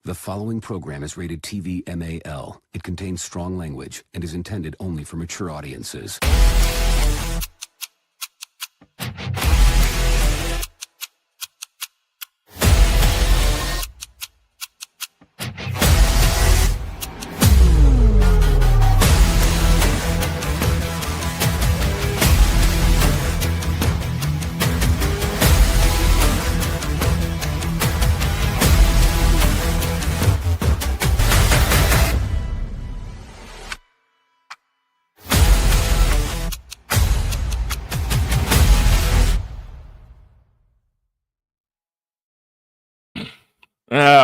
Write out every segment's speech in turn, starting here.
The following program is rated TV MAL. It contains strong language and is intended only for mature audiences.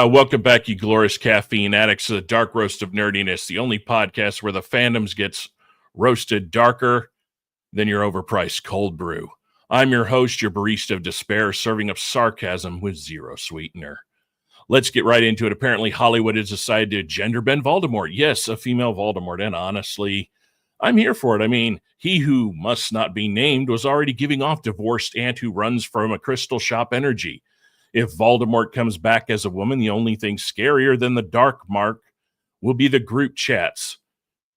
Welcome back, you glorious caffeine addicts, to the Dark Roast of Nerdiness, the only podcast where the fandoms gets roasted darker than your overpriced cold brew. I'm your host, your barista of despair, serving up sarcasm with zero sweetener. Let's get right into it. Apparently, Hollywood has decided to gender bend Voldemort. Yes, a female Voldemort, and honestly, I'm here for it. I mean, he who must not be named was already giving off divorced aunt who runs from a crystal shop energy. If Voldemort comes back as a woman, the only thing scarier than the dark mark will be the group chats.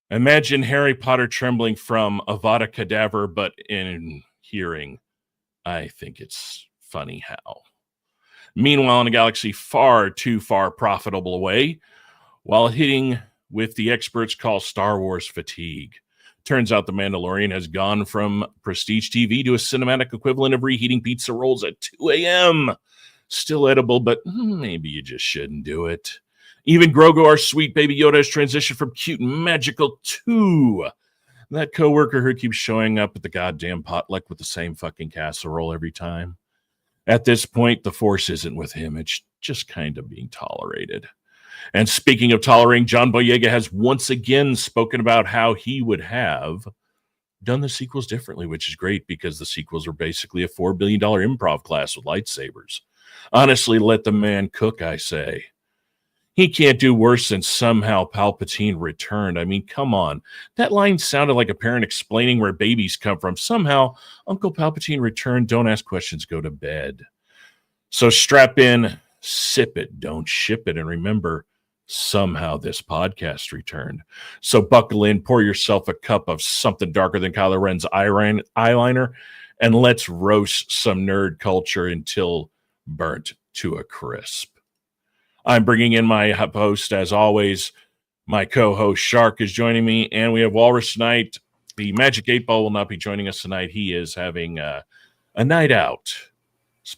Imagine Harry Potter trembling from Avada Kedavra, but in hearing, I think it's funny how. Meanwhile, in a galaxy far too far profitable away, while hitting with the experts call Star Wars fatigue. Turns out The Mandalorian has gone from prestige TV to a cinematic equivalent of reheating pizza rolls at 2 a.m., Still edible, but maybe you just shouldn't do it. Even Grogu, our sweet baby Yoda, has transitioned from cute and magical to that coworker who keeps showing up at the goddamn potluck with the same fucking casserole every time. At this point, the Force isn't with him. It's just kind of being tolerated. And speaking of tolerating, John Boyega has once again spoken about how he would have done the sequels differently, which is great because the sequels are basically a $4 billion improv class with lightsabers. Honestly, let the man cook, I say. He can't do worse than somehow Palpatine returned. I mean, come on. That line sounded like a parent explaining where babies come from. Somehow, Uncle Palpatine returned. Don't ask questions, go to bed. So strap in, sip it, don't ship it. And remember, somehow this podcast returned. So buckle in, pour yourself a cup of something darker than Kylo Ren's eyeliner, and let's roast some nerd culture until burnt to a crisp. I'm bringing in my host, as always. My co-host Shark is joining me, and we have Walrus tonight. The Magic 8-Ball will not be joining us tonight. He is having a night out,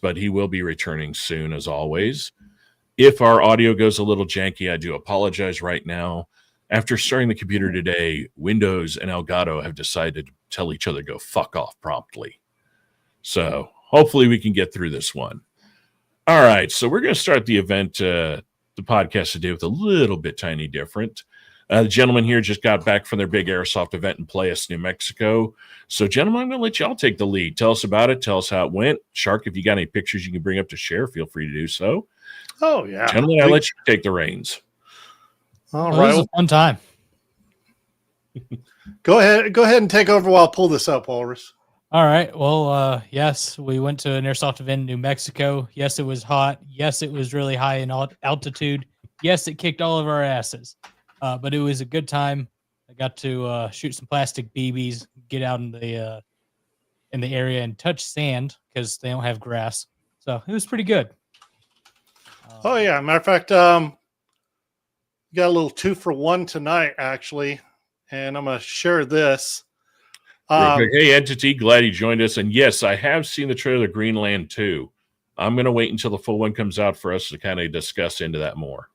but he will be returning soon, as always. If our audio goes a little janky, I do apologize right now. After starting the computer today, Windows and Elgato have decided to tell each other go fuck off promptly. So hopefully we can get through this one. All right, so we're going to start the event, the podcast today with a little bit tiny different. The gentlemen here just got back from their big Airsoft event in Playas, New Mexico. So, gentlemen, I'm going to let y'all take the lead. Tell us about it. Tell us how it went. Shark, if you got any pictures you can bring up to share, feel free to do so. Oh, yeah. Gentlemen, I'll let you take the reins. All right. It was a fun time. Go ahead and take over while I pull this up, Walrus. All right. Well, yes, we went to an airsoft event in New Mexico. Yes, it was hot. Yes, it was really high in altitude. Yes, it kicked all of our asses. But it was a good time. I got to shoot some plastic BBs, get out in the area and touch sand because they don't have grass. So it was pretty good. Oh, yeah. Matter of fact, got a little 2-for-1 tonight, actually. And I'm going to share this. Hey, Entity, glad you joined us. And yes, I have seen the trailer Greenland 2. I'm going to wait until the full one comes out for us to kind of discuss into that more.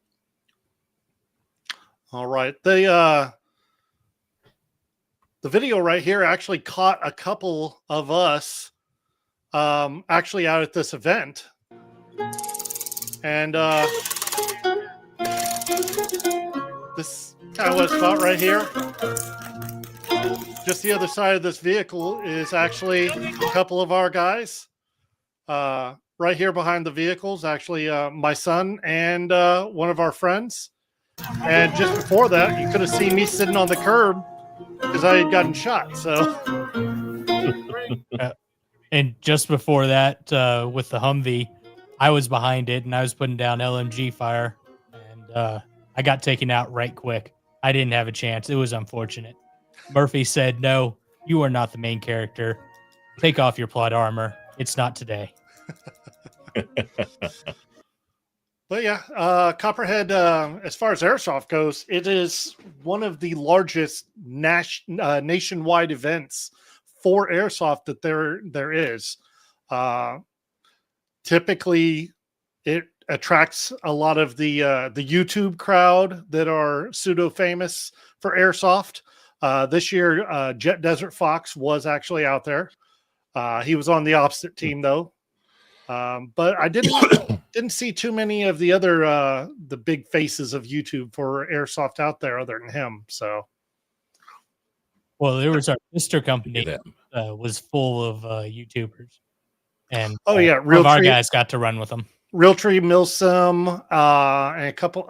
All right. The video right here actually caught a couple of us actually out at this event. And this kind of what's caught right here. Just the other side of this vehicle is actually a couple of our guys. Right here behind the vehicle is actually my son and one of our friends. And just before that, you could have seen me sitting on the curb because I had gotten shot. So, and just before that, with the Humvee, I was behind it and I was putting down LMG fire. And I got taken out right quick. I didn't have a chance. It was unfortunate. Murphy said, "No, you are not the main character. Take off your plot armor. It's not today." But yeah, Copperhead, as far as Airsoft goes, it is one of the largest nationwide events for Airsoft that there is. Typically, it attracts a lot of the YouTube crowd that are pseudo famous for Airsoft. This year, Jet Desert Fox was actually out there. He was on the opposite team though. But I didn't see too many of the other the big faces of YouTube for Airsoft out there other than him. So, well, there was our sister company was full of YouTubers, and Real our Tree, guys got to run with them. Real Tree, Milsim, and a couple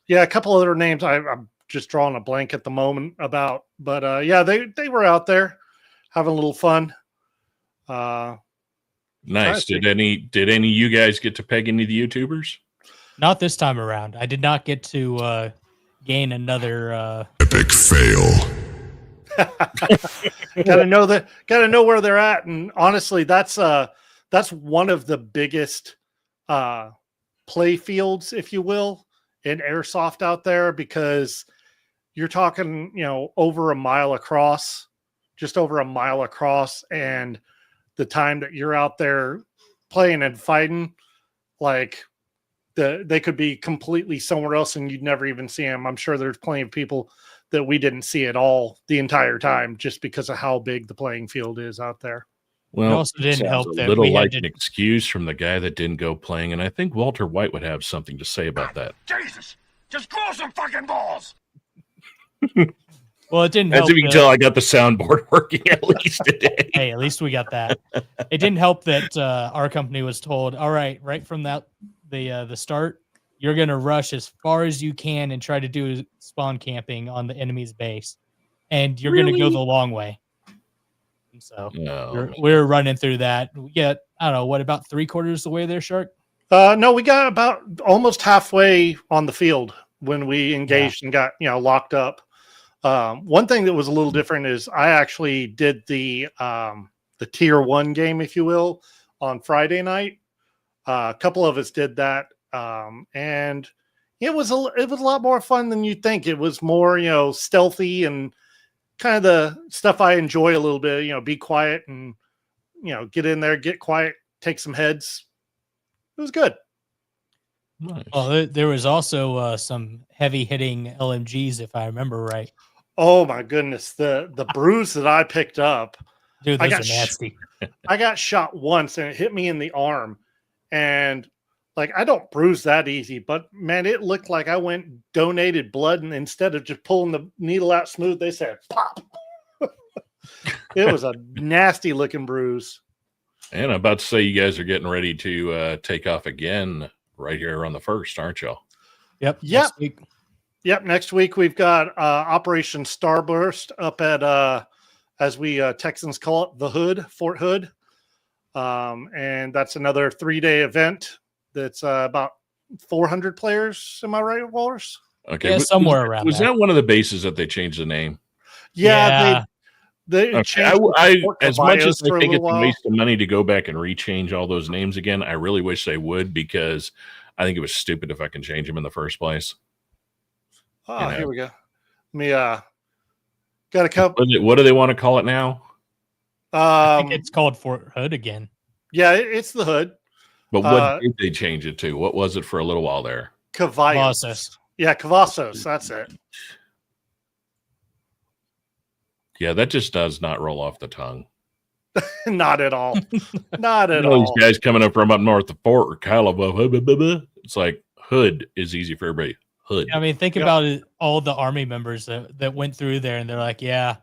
a couple other names I'm just drawing a blank at the moment about, but they were out there having a little fun. Nice. Did any of you guys get to peg any of the YouTubers? Not this time around. I did not get to gain another epic fail. Gotta know where they're at, and honestly, that's one of the biggest play fields, if you will, in Airsoft out there, because you're talking, over a mile across, just over a mile across, and the time that you're out there playing and fighting, like they could be completely somewhere else and you'd never even see them. I'm sure there's plenty of people that we didn't see at all the entire time just because of how big the playing field is out there. Well, it also didn't help a that little we like had an excuse from the guy that didn't go playing, and I think Walter White would have something to say about that. Jesus, just grow some fucking balls. Well, it didn't As help. if you can tell, I got the soundboard working at least today. Hey, at least we got that. It didn't help that our company was told, all right from the start, you're going to rush as far as you can and try to do spawn camping on the enemy's base, and you're going to go the long way. And so we're running through that. We get, I don't know, what, about 3/4 of the way there, Shark? No, we got about almost halfway on the field when we engaged and got locked up. One thing that was a little different is I actually did the tier 1 game, if you will, on Friday night. A couple of us did that, and it was a lot more fun than you think. It was more stealthy and kind of the stuff I enjoy a little bit. Be quiet and get in there, get quiet, take some heads. It was good. Nice. Well, there was also some heavy hitting LMGs, if I remember right. Oh my goodness, the bruise that I picked up, dude, those are nasty. I got shot once and it hit me in the arm, and I don't bruise that easy, but man, it looked like I donated blood, and instead of just pulling the needle out smooth, they said pop. It was a nasty looking bruise. And I'm about to say you guys are getting ready to take off again right here on the 1st, aren't y'all? Yep. Next week. Yep. Next week we've got Operation Starburst up at as we Texans call it, the Hood, Fort Hood. And that's another 3-day event that's about 400 players. Am I right, Walrus? Okay. Yeah, somewhere around was there. that one of the bases that they changed the name? Yeah. They okay. As much as I think it's a waste of money to go back and rechange all those names again, I really wish they would, because I think it was stupid if I can change them in the first place. Oh, here we go. Let me got a couple. What do they want to call it now? I think it's called Fort Hood again. Yeah, it's the Hood. But what did they change it to? What was it for a little while there? Cavazos. Yeah, Cavazos. That's it. Yeah, that just does not roll off the tongue. Not at all. Not at all. These guys coming up from up north of Fort or Calabah, it's like Hood is easy for everybody. Hood. I mean, think about it, all the Army members that went through there, and they're like, yeah,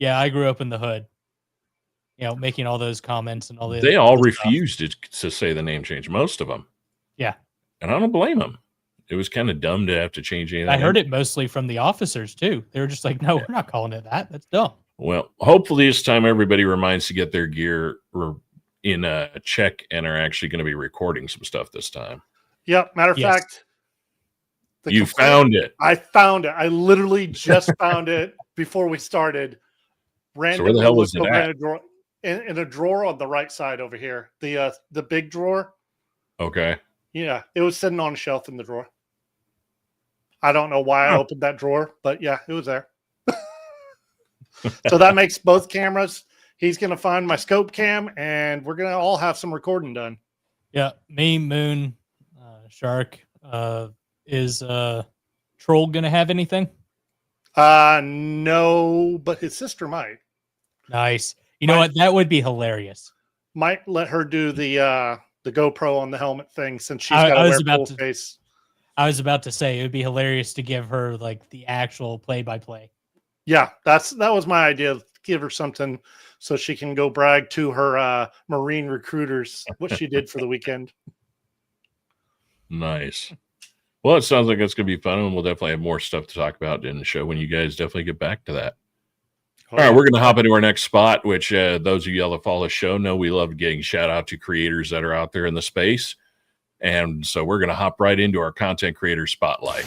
I grew up in the Hood. Making all those comments and all this. They all refused to say the name change. Most of them. Yeah. And I don't blame them. It was kind of dumb to have to change anything. I heard it mostly from the officers too. They were just like, no, we're not calling it that. That's dumb. Well, hopefully this time everybody reminds to get their gear in check and are actually going to be recording some stuff this time. Yep. Matter of Yes. fact, You found it. I found it. I literally just found it before we started. So where the hell was it over at? in a drawer on the right side over here. The big drawer. Okay. Yeah, it was sitting on a shelf in the drawer. I don't know why I opened that drawer, but yeah, it was there. So that makes both cameras. He's going to find my scope cam, and we're going to all have some recording done. Yeah, me, Moon, Shark. Is Troll gonna have anything? No, but his sister might. Nice. You know what? That would be hilarious. Might let her do the GoPro on the helmet thing since she's got to wear full face. I was about to say it would be hilarious to give her like the actual play-by-play. Yeah, that was my idea. Give her something so she can go brag to her Marine recruiters what she did for the weekend. Nice. Well, it sounds like it's going to be fun, and we'll definitely have more stuff to talk about in the show when you guys definitely get back to that. All right, we're going to hop into our next spot, which those of you that follow the show know we love getting shout out to creators that are out there in the space. And so we're going to hop right into our content creator spotlight.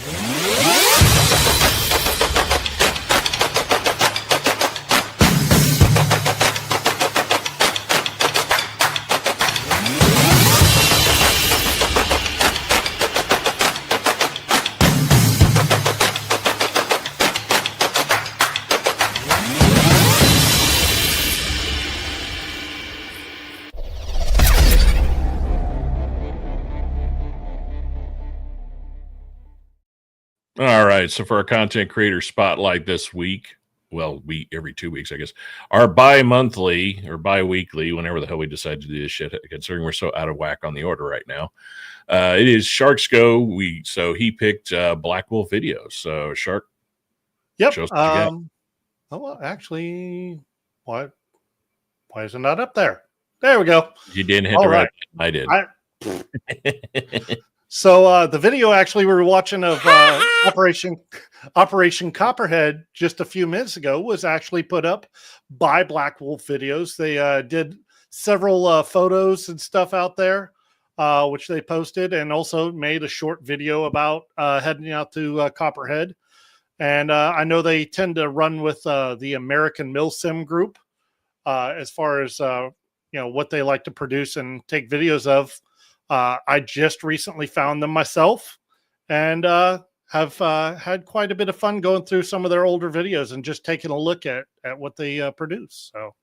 All right, so for our content creator spotlight this week, well, every 2 weeks, I guess, our bi-monthly or bi-weekly, whenever the hell we decide to do this shit, considering we're so out of whack on the order right now, it is Shark's Go. So he picked Black Wolf videos. So Shark, yep. Show us what you got. Oh, well, actually, why is it not up there? There we go. You didn't hit the right. I did. So the video actually we were watching of Operation Copperhead just a few minutes ago was actually put up by Black Wolf Videos. They did several photos and stuff out there, which they posted, and also made a short video about heading out to Copperhead. And I know they tend to run with the American Milsim group as far as what they like to produce and take videos of. I just recently found them myself, and have had quite a bit of fun going through some of their older videos and just taking a look at what they produce. So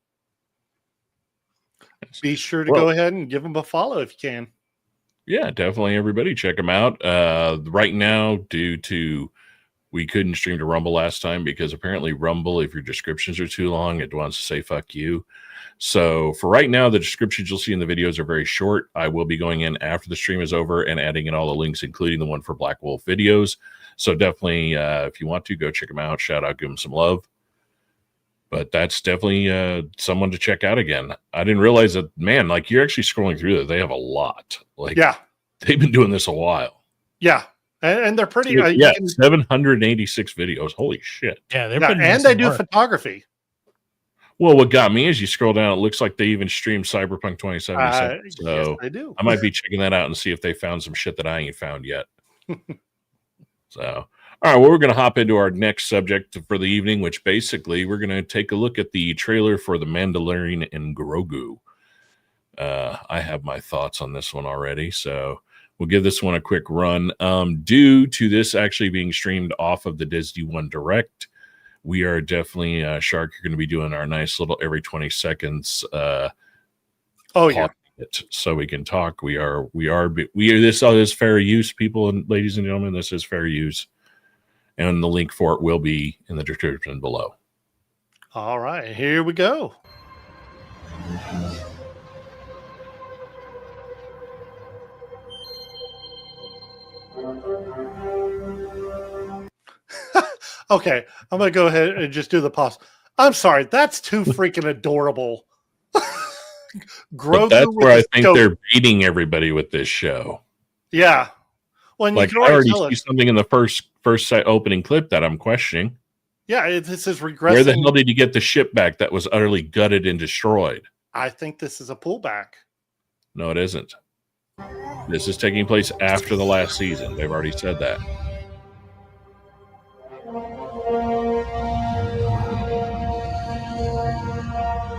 be sure to go ahead and give them a follow if you can. Yeah, definitely. Everybody check them out. Right now, due to we couldn't stream to Rumble last time because apparently Rumble, if your descriptions are too long, it wants to say fuck you. So for right now, the descriptions you'll see in the videos are very short. I will be going in after the stream is over and adding in all the links, including the one for Black Wolf Videos. So definitely, if you want to, go check them out. Shout out, give them some love. But that's definitely someone to check out again. I didn't realize that, man, like you're actually scrolling through it. They have a lot. Like, yeah, they've been doing this a while. Yeah. And they're pretty. 786 videos. Holy shit. Yeah, they're pretty. And they do photography. Well, what got me is you scroll down, it looks like they even streamed Cyberpunk 2077. So yes, they do. I might be checking that out and see if they found some shit that I ain't found yet. So, all right, well, we're going to hop into our next subject for the evening, which basically we're going to take a look at the trailer for The Mandalorian and Grogu. I have my thoughts on this one already, so we'll give this one a quick run. Due to this actually being streamed off of the Disney One Direct, we are definitely, Shark, you're going to be doing our nice little every 20 seconds. So we can talk. This is fair use, people and ladies and gentlemen. This is fair use. And the link for it will be in the description below. All right, here we go. Okay, I'm going to go ahead and just do the pause. I'm sorry, that's too freaking adorable. Grogu, that's where I think they're beating everybody with this show. Yeah. Well, like I already see something in the first opening clip that I'm questioning. Yeah, this is regressing. Where the hell did you get the ship back that was utterly gutted and destroyed? I think this is a pullback. No, it isn't. This is taking place after the last season. They've already said that.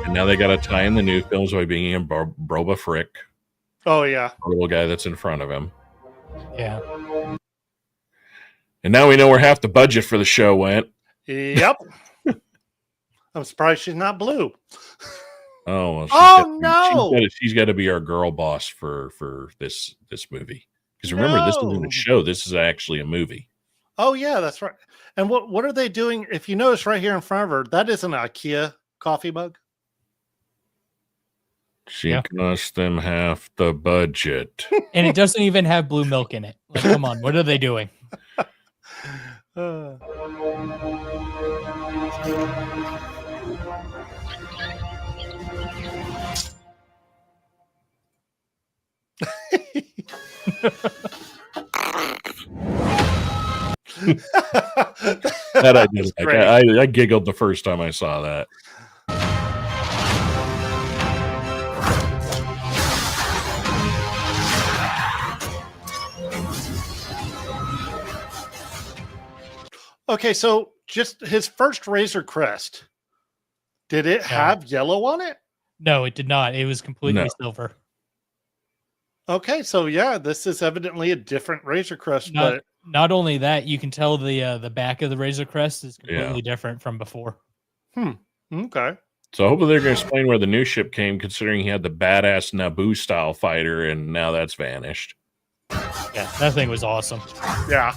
And now they got to tie in the new films by being in Boba Frick, Oh yeah. the little guy that's in front of him. Yeah. And now we know where half the budget for the show went. Yep. I'm surprised she's not blue. Oh, well, No! she's got to be our girl boss for this movie. Because remember, this isn't a show. This is actually a movie. Oh yeah, that's right. And what are they doing? If you notice right here in front of her, that is an IKEA coffee mug. She cost them half the budget. And it doesn't even have blue milk in it. Like, come on, what are they doing? That I did like. I giggled the first time I saw that. Okay, so just his first Razor Crest, did it have yellow on it? No, it did not. It was completely silver. Okay, so yeah, this is evidently a different Razor Crest. Not only that, you can tell the back of the Razor Crest is completely different from before. Okay. So hopefully they're going to explain where the new ship came, considering he had the badass Naboo style fighter, and now that's vanished. Yeah, that thing was awesome. Yeah.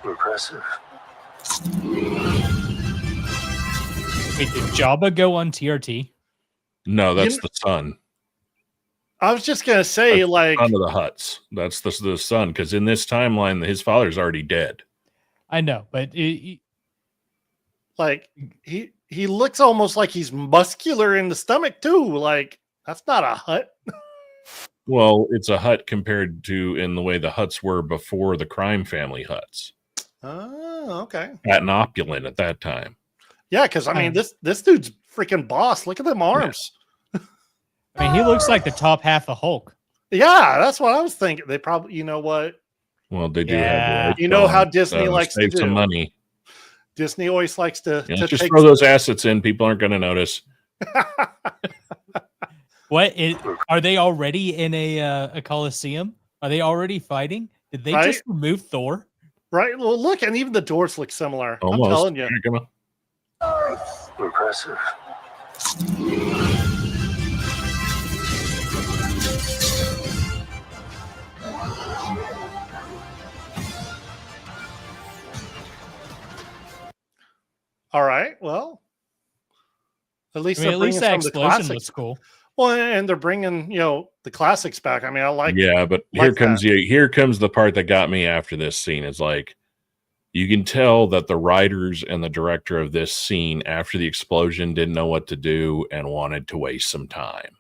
Impressive. Wait, did Jabba go on TRT? No, that's the son. I was just gonna say, That's like, the son of the Hutts. That's the son, because in this timeline, his father's already dead. I know, but like he looks almost like he's muscular in the stomach too. Like, that's not a Hutt. Well, it's a Hutt compared to in the way the Hutts were before the crime family Hutts. Oh, okay. Fat and opulent at that time. Yeah, because I mean, this dude's freaking boss. Look at them arms. I mean, he looks like the top half of Hulk. Yeah, that's what I was thinking. They probably, you know what? Well, they do have. You know how Disney likes to save do. some money. Disney always likes to Just take throw those assets in. People aren't going to notice. Are they already in a Coliseum? Are they already fighting? Did they just remove Thor? Right. Well, look, and even the doors look similar. Almost. I'm telling you. Impressive. All right. Well, at least I mean, they're bringing that some of the explosion classics. looks cool. Well, and they're bringing the classics back. I mean, I like. Yeah, but here comes the part that got me after this scene. It's like you can tell that the writers and the director of this scene after the explosion didn't know what to do and wanted to waste some time.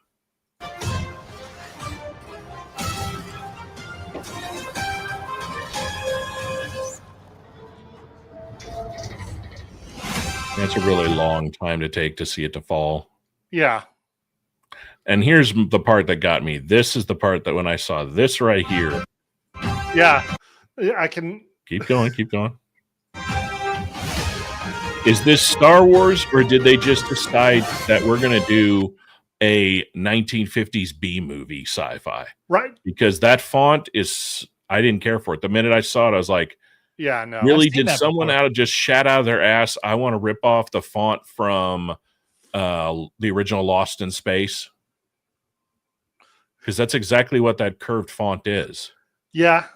That's a really long time to take to see it to fall. Yeah. And here's the part that got me. This is the part that when I saw this right here. Yeah. I can. Keep going. Keep going. Is this Star Wars, or did they just decide that we're going to do a 1950s B movie sci-fi? Right. Because that font is, I didn't care for it. The minute I saw it, I was like, yeah, no. Really, did someone just shat out of their ass? I want to rip off the font from the original Lost in Space. Because that's exactly what that curved font is. Yeah.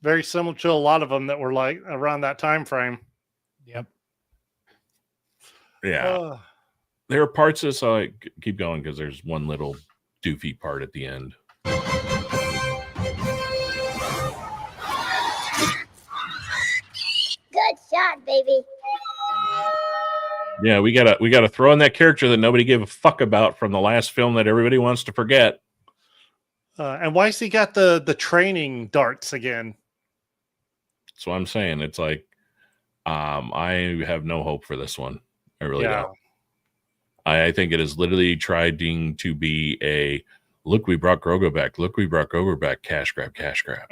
Very similar to a lot of them that were like around that time frame. Yep. Yeah. There are parts of this, I keep going because there's one little doofy part at the end. Good shot, baby. Yeah, we gotta throw in that character that nobody gave a fuck about from the last film that everybody wants to forget. And why's he got the training darts again? That's what I'm saying. It's like, I have no hope for this one. I really don't. I think it is literally trying to be a look, we brought Grogu back. Look, we brought Grogu back. Cash grab, cash grab.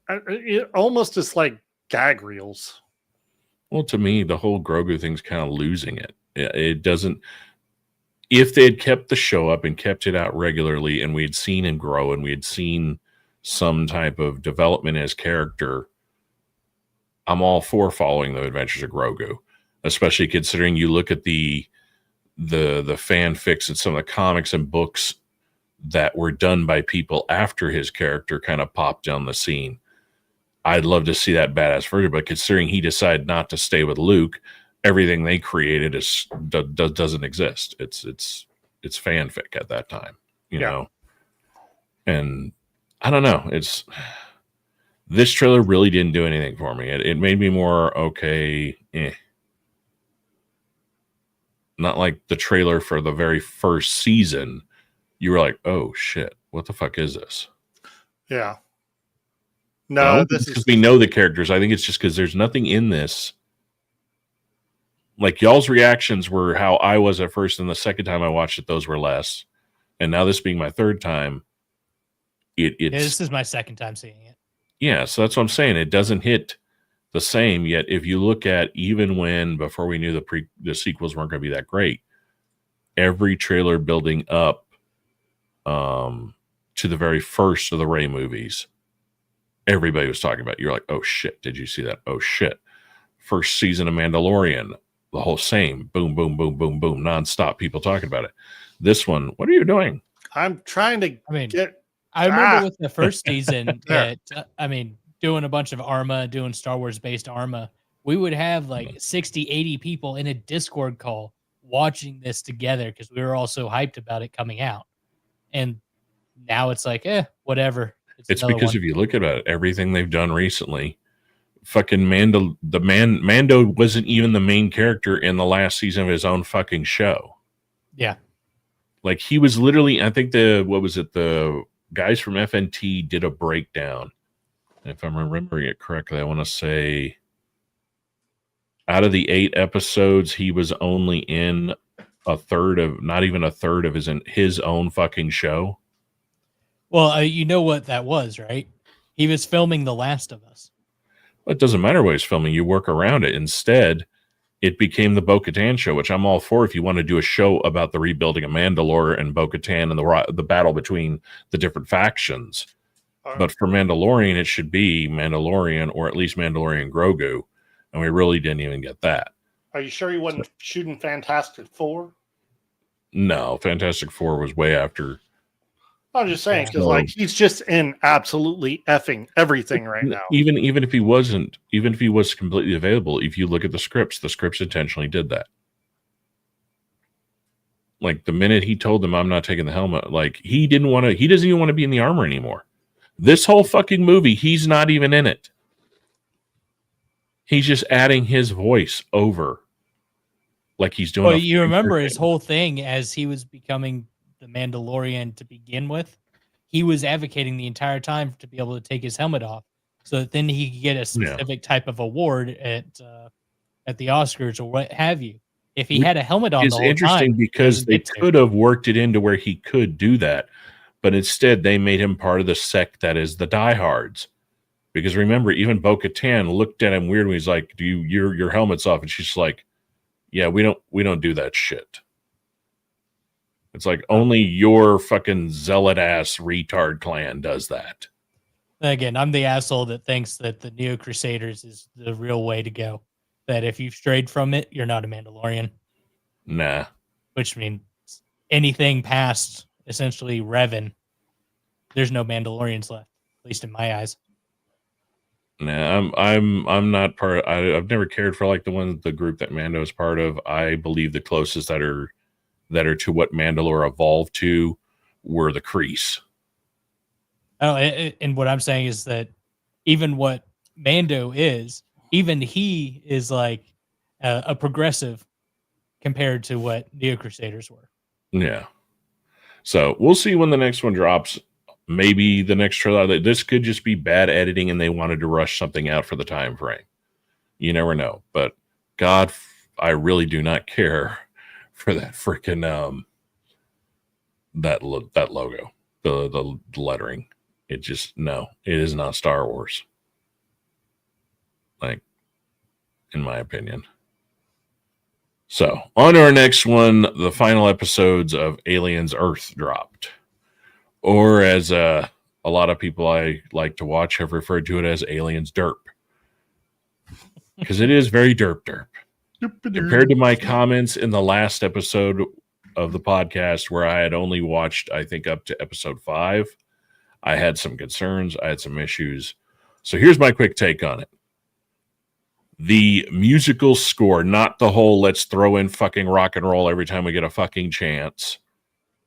It almost is like gag reels. Well, to me, the whole Grogu thing's kind of losing it. It doesn't. If they had kept the show up and kept it out regularly, and we had seen him grow, and we had seen some type of development as character, I'm all for following the adventures of Grogu, especially considering you look at the fanfics and some of the comics and books that were done by people after his character kind of popped on the scene. I'd love to see that badass version, but considering he decided not to stay with Luke, everything they created doesn't exist. It's fanfic at that time, you know. And I don't know. This trailer really didn't do anything for me. It made me more okay. Not like the trailer for the very first season. You were like, oh shit, what the fuck is this? Yeah. No, this is because we know the characters. I think it's just because there's nothing in this. Like y'all's reactions were how I was at first, and the second time I watched it, those were less. And now this being my third time, this is my second time seeing it. Yeah, so that's what I'm saying. It doesn't hit the same yet. If you look at even when before we knew the sequels weren't going to be that great, every trailer building up to the very first of the Rey movies, everybody was talking about it. You're like, oh shit, did you see that? Oh shit. First season of Mandalorian, the whole same boom, boom, boom, boom, boom, nonstop people talking about it. This one, what are you doing? I'm trying to I remember with the first season that, doing a bunch of Arma, doing Star Wars based Arma, we would have like 60, 80 people in a Discord call watching this together because we were all so hyped about it coming out. And now it's like, whatever. It's because if you look at it, everything they've done recently, fucking Mando wasn't even the main character in the last season of his own fucking show. Yeah. Like he was literally, I think the guys from FNT did a breakdown. If I'm remembering it correctly, I want to say out of the 8 episodes, he was only in not even a third of his own fucking show. Well, you know what that was, right? He was filming The Last of Us. Well, it doesn't matter what he's filming. You work around it. Instead, it became the Bo-Katan show, which I'm all for if you want to do a show about the rebuilding of Mandalore and Bo-Katan and the battle between the different factions. But for Mandalorian, it should be Mandalorian or at least Mandalorian Grogu. And we really didn't even get that. Are you sure he wasn't shooting Fantastic Four? No, Fantastic Four was way after. I'm just saying, because he's just in absolutely effing everything right now. Even if he wasn't, even if he was completely available, if you look at the scripts intentionally did that. Like the minute he told them I'm not taking the helmet, like he doesn't even want to be in the armor anymore. This whole fucking movie, he's not even in it. He's just adding his voice over. Like he's doing. Well, you remember his whole thing as he was becoming the Mandalorian to begin with. He was advocating the entire time to be able to take his helmet off so that then he could get a specific type of award at the Oscars or what have you. If he had a helmet on the whole time. It's interesting because they could have worked it into where he could do that. But instead, they made him part of the sect that is the diehards. Because remember, even Bo-Katan looked at him weird when he's like, your helmet's off. And she's like, yeah, we don't do that shit. It's like only your fucking zealot ass retard clan does that. Again, I'm the asshole that thinks that the Neo Crusaders is the real way to go. That if you've strayed from it, you're not a Mandalorian. Nah. Which means anything past essentially Revan, there's no Mandalorians left, at least in my eyes. Nah, I'm not part. I've never cared for like the group that Mando is part of. I believe the closest that are to what Mandalore evolved to were the Kreese. Oh, and what I'm saying is that even what Mando is, even he is like a progressive compared to what Neo Crusaders were. Yeah. So we'll see when the next one drops. Maybe the next trailer. This could just be bad editing and they wanted to rush something out for the time frame. You never know. But God, I really do not care for that freaking that logo, the lettering. It just, no, it is not Star Wars. Like, in my opinion. So, on to our next one. The final episodes of Aliens Earth dropped. Or as a lot of people I like to watch have referred to it as Aliens Derp. Because it is very derp. Compared to my comments in the last episode of the podcast where I had only watched, I think, up to episode 5, I had some concerns. I had some issues. So here's my quick take on it. The musical score, not the whole let's throw in fucking rock and roll every time we get a fucking chance,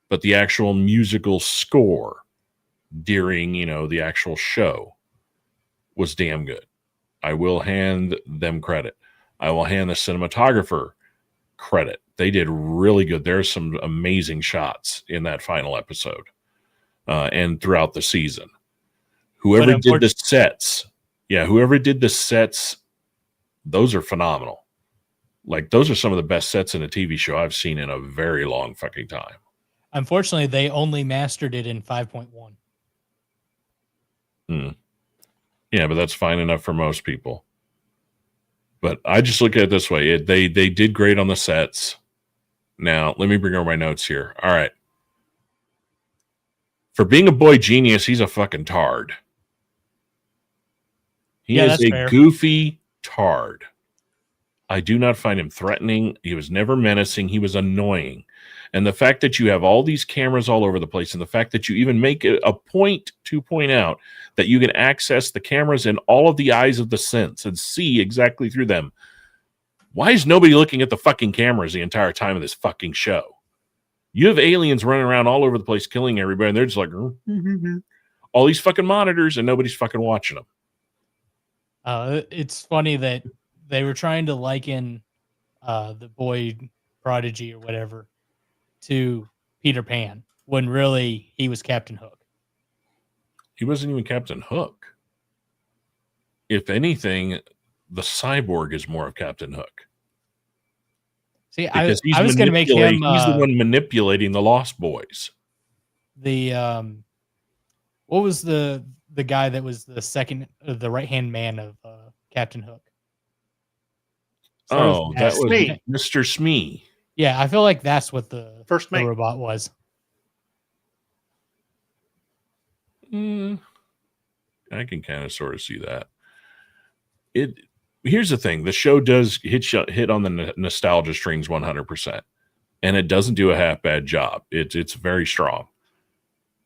but the actual musical score during, the actual show was damn good. I will hand them credit. I will hand the cinematographer credit. They did really good. There's some amazing shots in that final episode and throughout the season. Whoever did the sets, those are phenomenal. Like, those are some of the best sets in a TV show I've seen in a very long fucking time. Unfortunately, they only mastered it in 5.1. Yeah, but that's fine enough for most people. But I just look at it this way. They did great on the sets. Now, let me bring over my notes here. All right. For being a boy genius, he's a fucking tard. He is a fair. goofy tard. I do not find him threatening. He was never menacing. He was annoying. And the fact that you have all these cameras all over the place, and the fact that you even make it a point to point out that you can access the cameras in all of the eyes of the sense and see exactly through them. Why is nobody looking at the fucking cameras the entire time of this fucking show? You have aliens running around all over the place killing everybody, and they're just like, all these fucking monitors, and nobody's fucking watching them. It's funny that they were trying to liken the boy prodigy or whatever to Peter Pan, when really he was Captain Hook. He wasn't even Captain Hook. If anything, the cyborg is more of Captain Hook. See, I was going to make him... he's the one manipulating the Lost Boys. What was the guy that was the right-hand man of Captain Hook? That was Mr. Smee. Yeah, I feel like that's what the First mate. robot was. I can kind of sort of see that. Here's the thing: the show does hit on the nostalgia strings 100%, and it doesn't do a half bad job. It's very strong.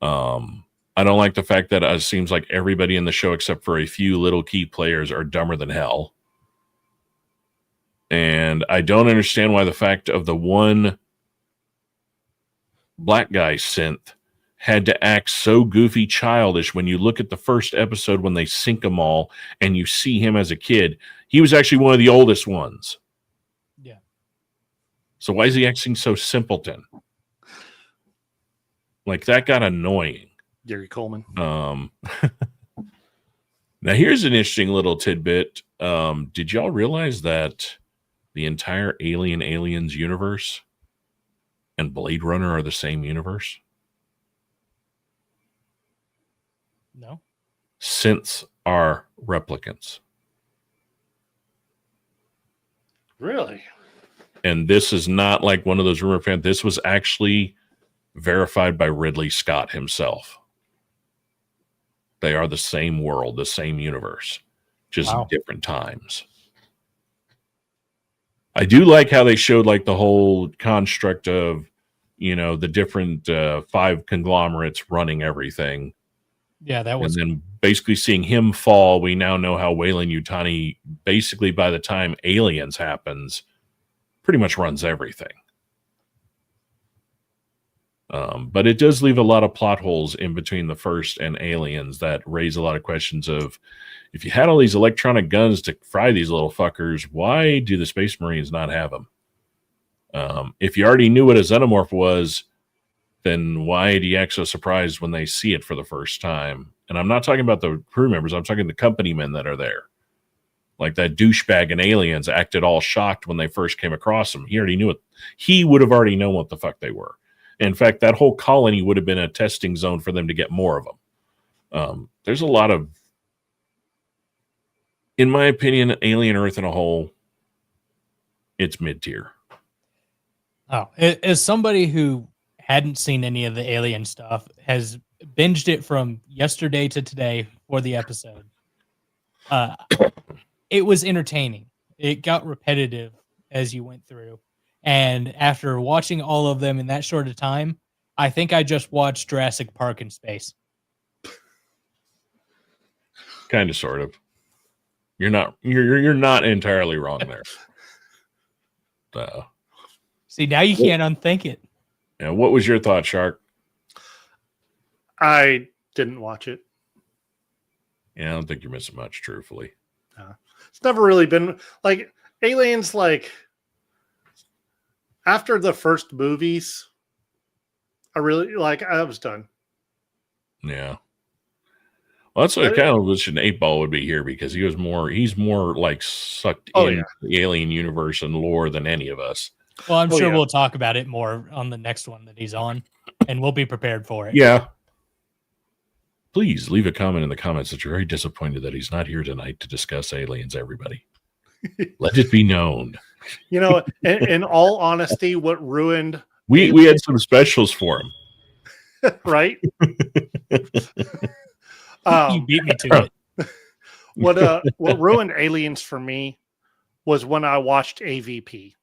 I don't like the fact that it seems like everybody in the show, except for a few little key players, are dumber than hell. And I don't understand why the fact of the one black guy synth had to act so goofy childish when you look at the first episode when they sink them all and you see him as a kid. He was actually one of the oldest ones. Yeah. So why is he acting so simpleton? Like, that got annoying. Gary Coleman. Now here's an interesting little tidbit. Did y'all realize that the entire Aliens universe and Blade Runner are the same universe? No. Synths are replicants. Really? And this is not like one of those rumor fans. This was actually verified by Ridley Scott himself. They are the same world, the same universe, just different times. I do like how they showed like the whole construct of, the different 5 conglomerates running everything. Yeah, that was. And then basically seeing him fall, we now know how Weyland-Yutani, basically by the time Aliens happens, pretty much runs everything. But it does leave a lot of plot holes in between the first and Aliens that raise a lot of questions of, if you had all these electronic guns to fry these little fuckers, why do the Space Marines not have them? If you already knew what a xenomorph was, then why do you act so surprised when they see it for the first time? And I'm not talking about the crew members. I'm talking the company men that are there. Like that douchebag in Aliens acted all shocked when they first came across him. He already knew it. He would have already known what the fuck they were. In fact, that whole colony would have been a testing zone for them to get more of them. There's a lot of, in my opinion, Alien Earth in a whole, it's mid-tier. Oh, as somebody who hadn't seen any of the Alien stuff, has binged it from yesterday to today for the episode. It was entertaining. It got repetitive as you went through. And after watching all of them in that short of time, I think I just watched Jurassic Park in space. Kind of, sort of. You're not entirely wrong there. So, see, now you can't unthink it. Yeah, what was your thought, Shark? I didn't watch it. Yeah, I don't think you're missing much, truthfully. It's never really been like Aliens. Like after the first movies, I was done. Yeah. Well, that's what I kind of wish an 8-Ball would be here, because he's more like sucked in the Alien universe and lore than any of us. Well, I'm sure we'll talk about it more on the next one that he's on, and we'll be prepared for it. Yeah. Please leave a comment in the comments that you're very disappointed that he's not here tonight to discuss Aliens, everybody. Let it be known. You know, in all honesty, what ruined... We had some specials for him. Right? You beat me to it. What ruined Aliens for me was when I watched AVP.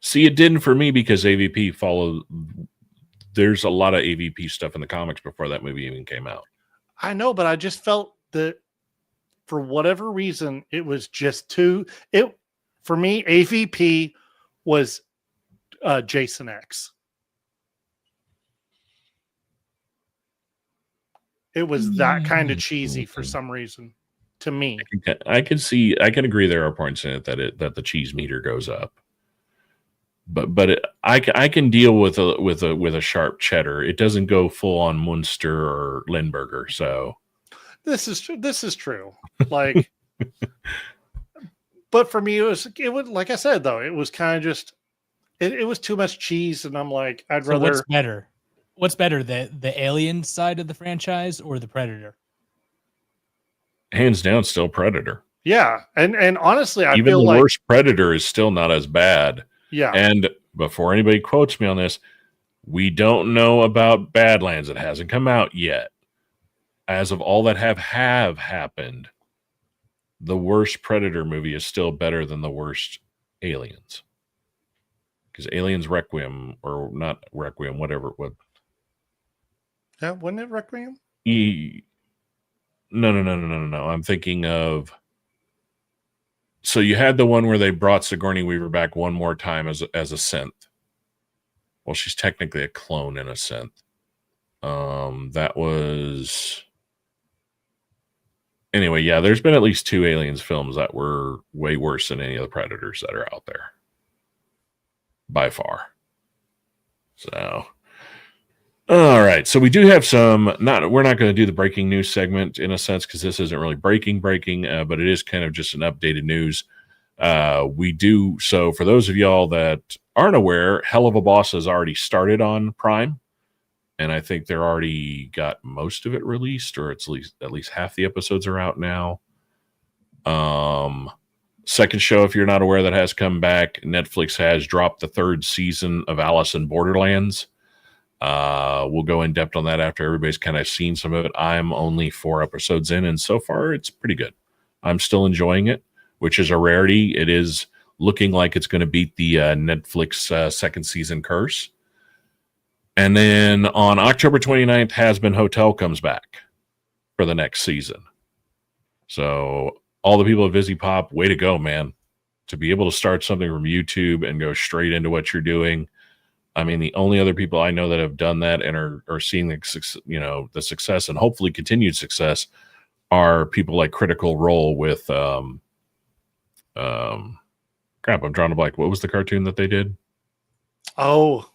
See, it didn't for me, because AVP followed... There's a lot of AVP stuff in the comics before that movie even came out. I know, but I just felt that for whatever reason, it was just too... For me, AVP was Jason X. It was that kind of cheesy for some reason to me. I can agree there are points in it that the cheese meter goes up. But I can deal with a sharp cheddar. It doesn't go full on Munster or Lindbergher. So this is true. Like, but for me, it was like I said though, it was kind of just it was too much cheese, and I'm like, I'd rather. What's better? What's better, the Alien side of the franchise or the Predator? Hands down, still Predator. Yeah, and honestly, I even feel the like worst Predator is still not as bad. Yeah. And before anybody quotes me on this, we don't know about Badlands. It hasn't come out yet. As of all that have happened, the worst Predator movie is still better than the worst Aliens. Because Aliens Requiem, or not Requiem, whatever it was. Yeah, wasn't it Requiem? No. I'm thinking of... So you had the one where they brought Sigourney Weaver back one more time as a synth. Well, she's technically a clone in a synth. That was... Anyway, yeah, there's been at least 2 Aliens films that were way worse than any of the Predators that are out there. By far. So... All right, so we do have some... We're not going to do the breaking news segment in a sense, because this isn't really breaking, but it is kind of just an updated news. We do... So for those of y'all that aren't aware, Hell of a Boss has already started on Prime, and I think they're already got most of it released, or it's at least half the episodes are out now. Second show, if you're not aware, that has come back. Netflix has dropped the 3rd season of Alice in Borderlands. We'll go in depth on that after everybody's kind of seen some of it. I'm only 4 episodes in, and so far it's pretty good. I'm still enjoying it, which is a rarity. It is looking like it's going to beat the Netflix 2nd season curse. And then on October 29th, Has Been Hotel comes back for the next season. So all the people at VisiPop, way to go, man. To be able to start something from YouTube and go straight into what you're doing. I mean, the only other people I know that have done that and are seeing the success and hopefully continued success are people like Critical Role with crap, I'm drawing a blank. What was the cartoon that they did? Oh,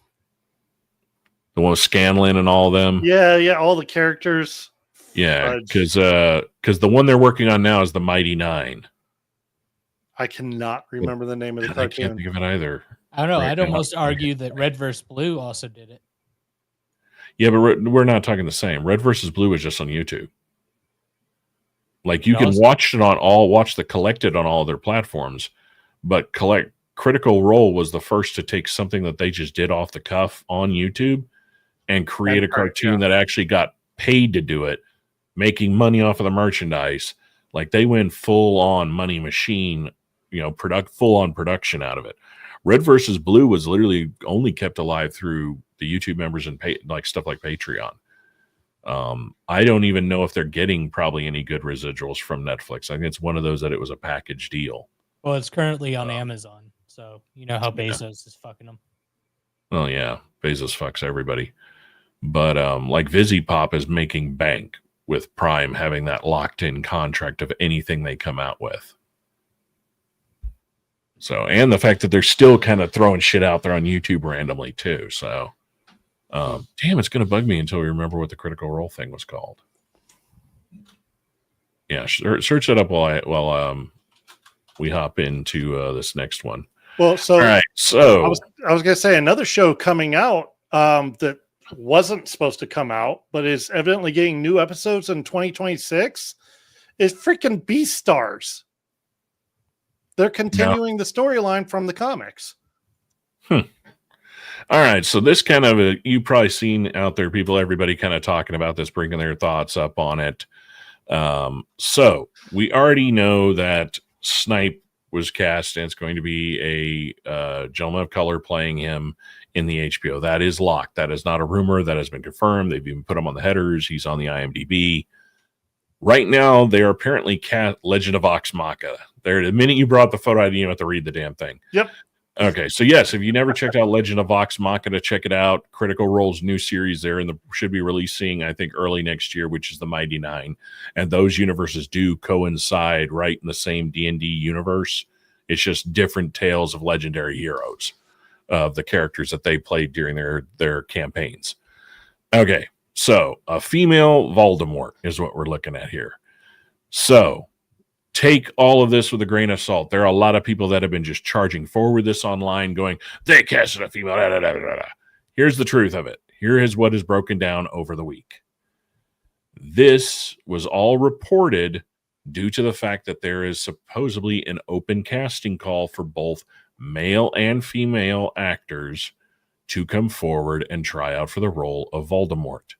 the one with Scanlan and all of them. Yeah, all the characters Yeah, because the one they're working on now is the Mighty Nine. I cannot remember the name of the I can't cartoon. think of it either. I don't know. Right I'd now. almost argue that Red vs. Blue also did it. Yeah, but we're not talking the same. Red versus Blue is just on YouTube. Like you can watch the collected on all their platforms, but Critical Role was the first to take something that they just did off the cuff on YouTube and create a cartoon that actually got paid to do it, making money off of the merchandise. Like they went full on money machine, full on production out of it. Red versus Blue was literally only kept alive through the YouTube members and stuff like Patreon. I don't even know if they're getting probably any good residuals from Netflix. I think it's one of those that it was a package deal. Well, it's currently on Amazon, so you know how Bezos is fucking them. Well, yeah, Bezos fucks everybody. But like VisiPop is making bank with Prime having that locked-in contract of anything they come out with. So, and the fact that they're still kind of throwing shit out there on YouTube randomly too. So, damn, it's going to bug me until we remember what the Critical Role thing was called. Yeah, search that up while we hop into this next one. Well, so all right, so I was going to say another show coming out that wasn't supposed to come out, but is evidently getting new episodes in 2026 is freaking Beastars. They're continuing the storyline from the comics. All right, so this kind of you've probably seen out there, everybody kind of talking about this, bringing their thoughts up on it. So we already know that Snipe was cast, and it's going to be a gentleman of color playing him in the HBO. That is locked. That is not a rumor. That has been confirmed. They've even put him on the headers. He's on the IMDb. Right now, they are apparently Legend of Vox Machina. The minute you brought the photo ID, you have to read the damn thing. Yep. Okay, so yes, if you never checked out Legend of Vox Machina, check it out. Critical Role's new series there, and should be releasing, I think, early next year, which is the Mighty Nine. And those universes do coincide right in the same D&D universe. It's just different tales of legendary heroes of the characters that they played during their campaigns. Okay, so a female Voldemort is what we're looking at here. So take all of this with a grain of salt. There are a lot of people that have been just charging forward this online going, they casted a female. Da, da, da, da, da. Here's the truth of it. Here is what is broken down over the week. This was all reported due to the fact that there is supposedly an open casting call for both male and female actors to come forward and try out for the role of Voldemort.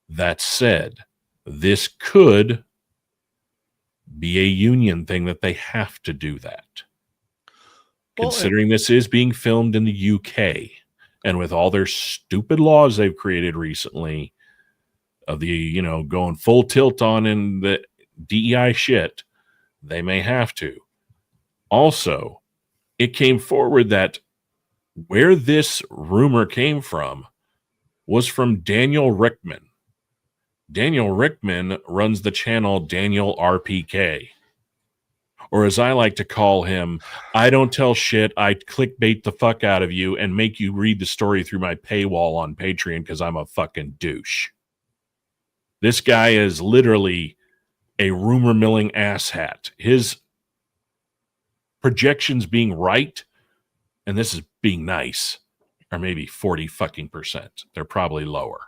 That said, this could be a union thing that they have to do that. Well, considering this is being filmed in the UK, and with all their stupid laws they've created recently of the, going full tilt on in the DEI shit, they may have to. Also, it came forward that where this rumor came from was from Daniel Rickman. Daniel Rickman runs the channel Daniel RPK. Or as I like to call him, I don't tell shit, I clickbait the fuck out of you and make you read the story through my paywall on Patreon because I'm a fucking douche. This guy is literally a rumor milling asshat. His projections being right, and this is being nice, are maybe 40%. They're probably lower.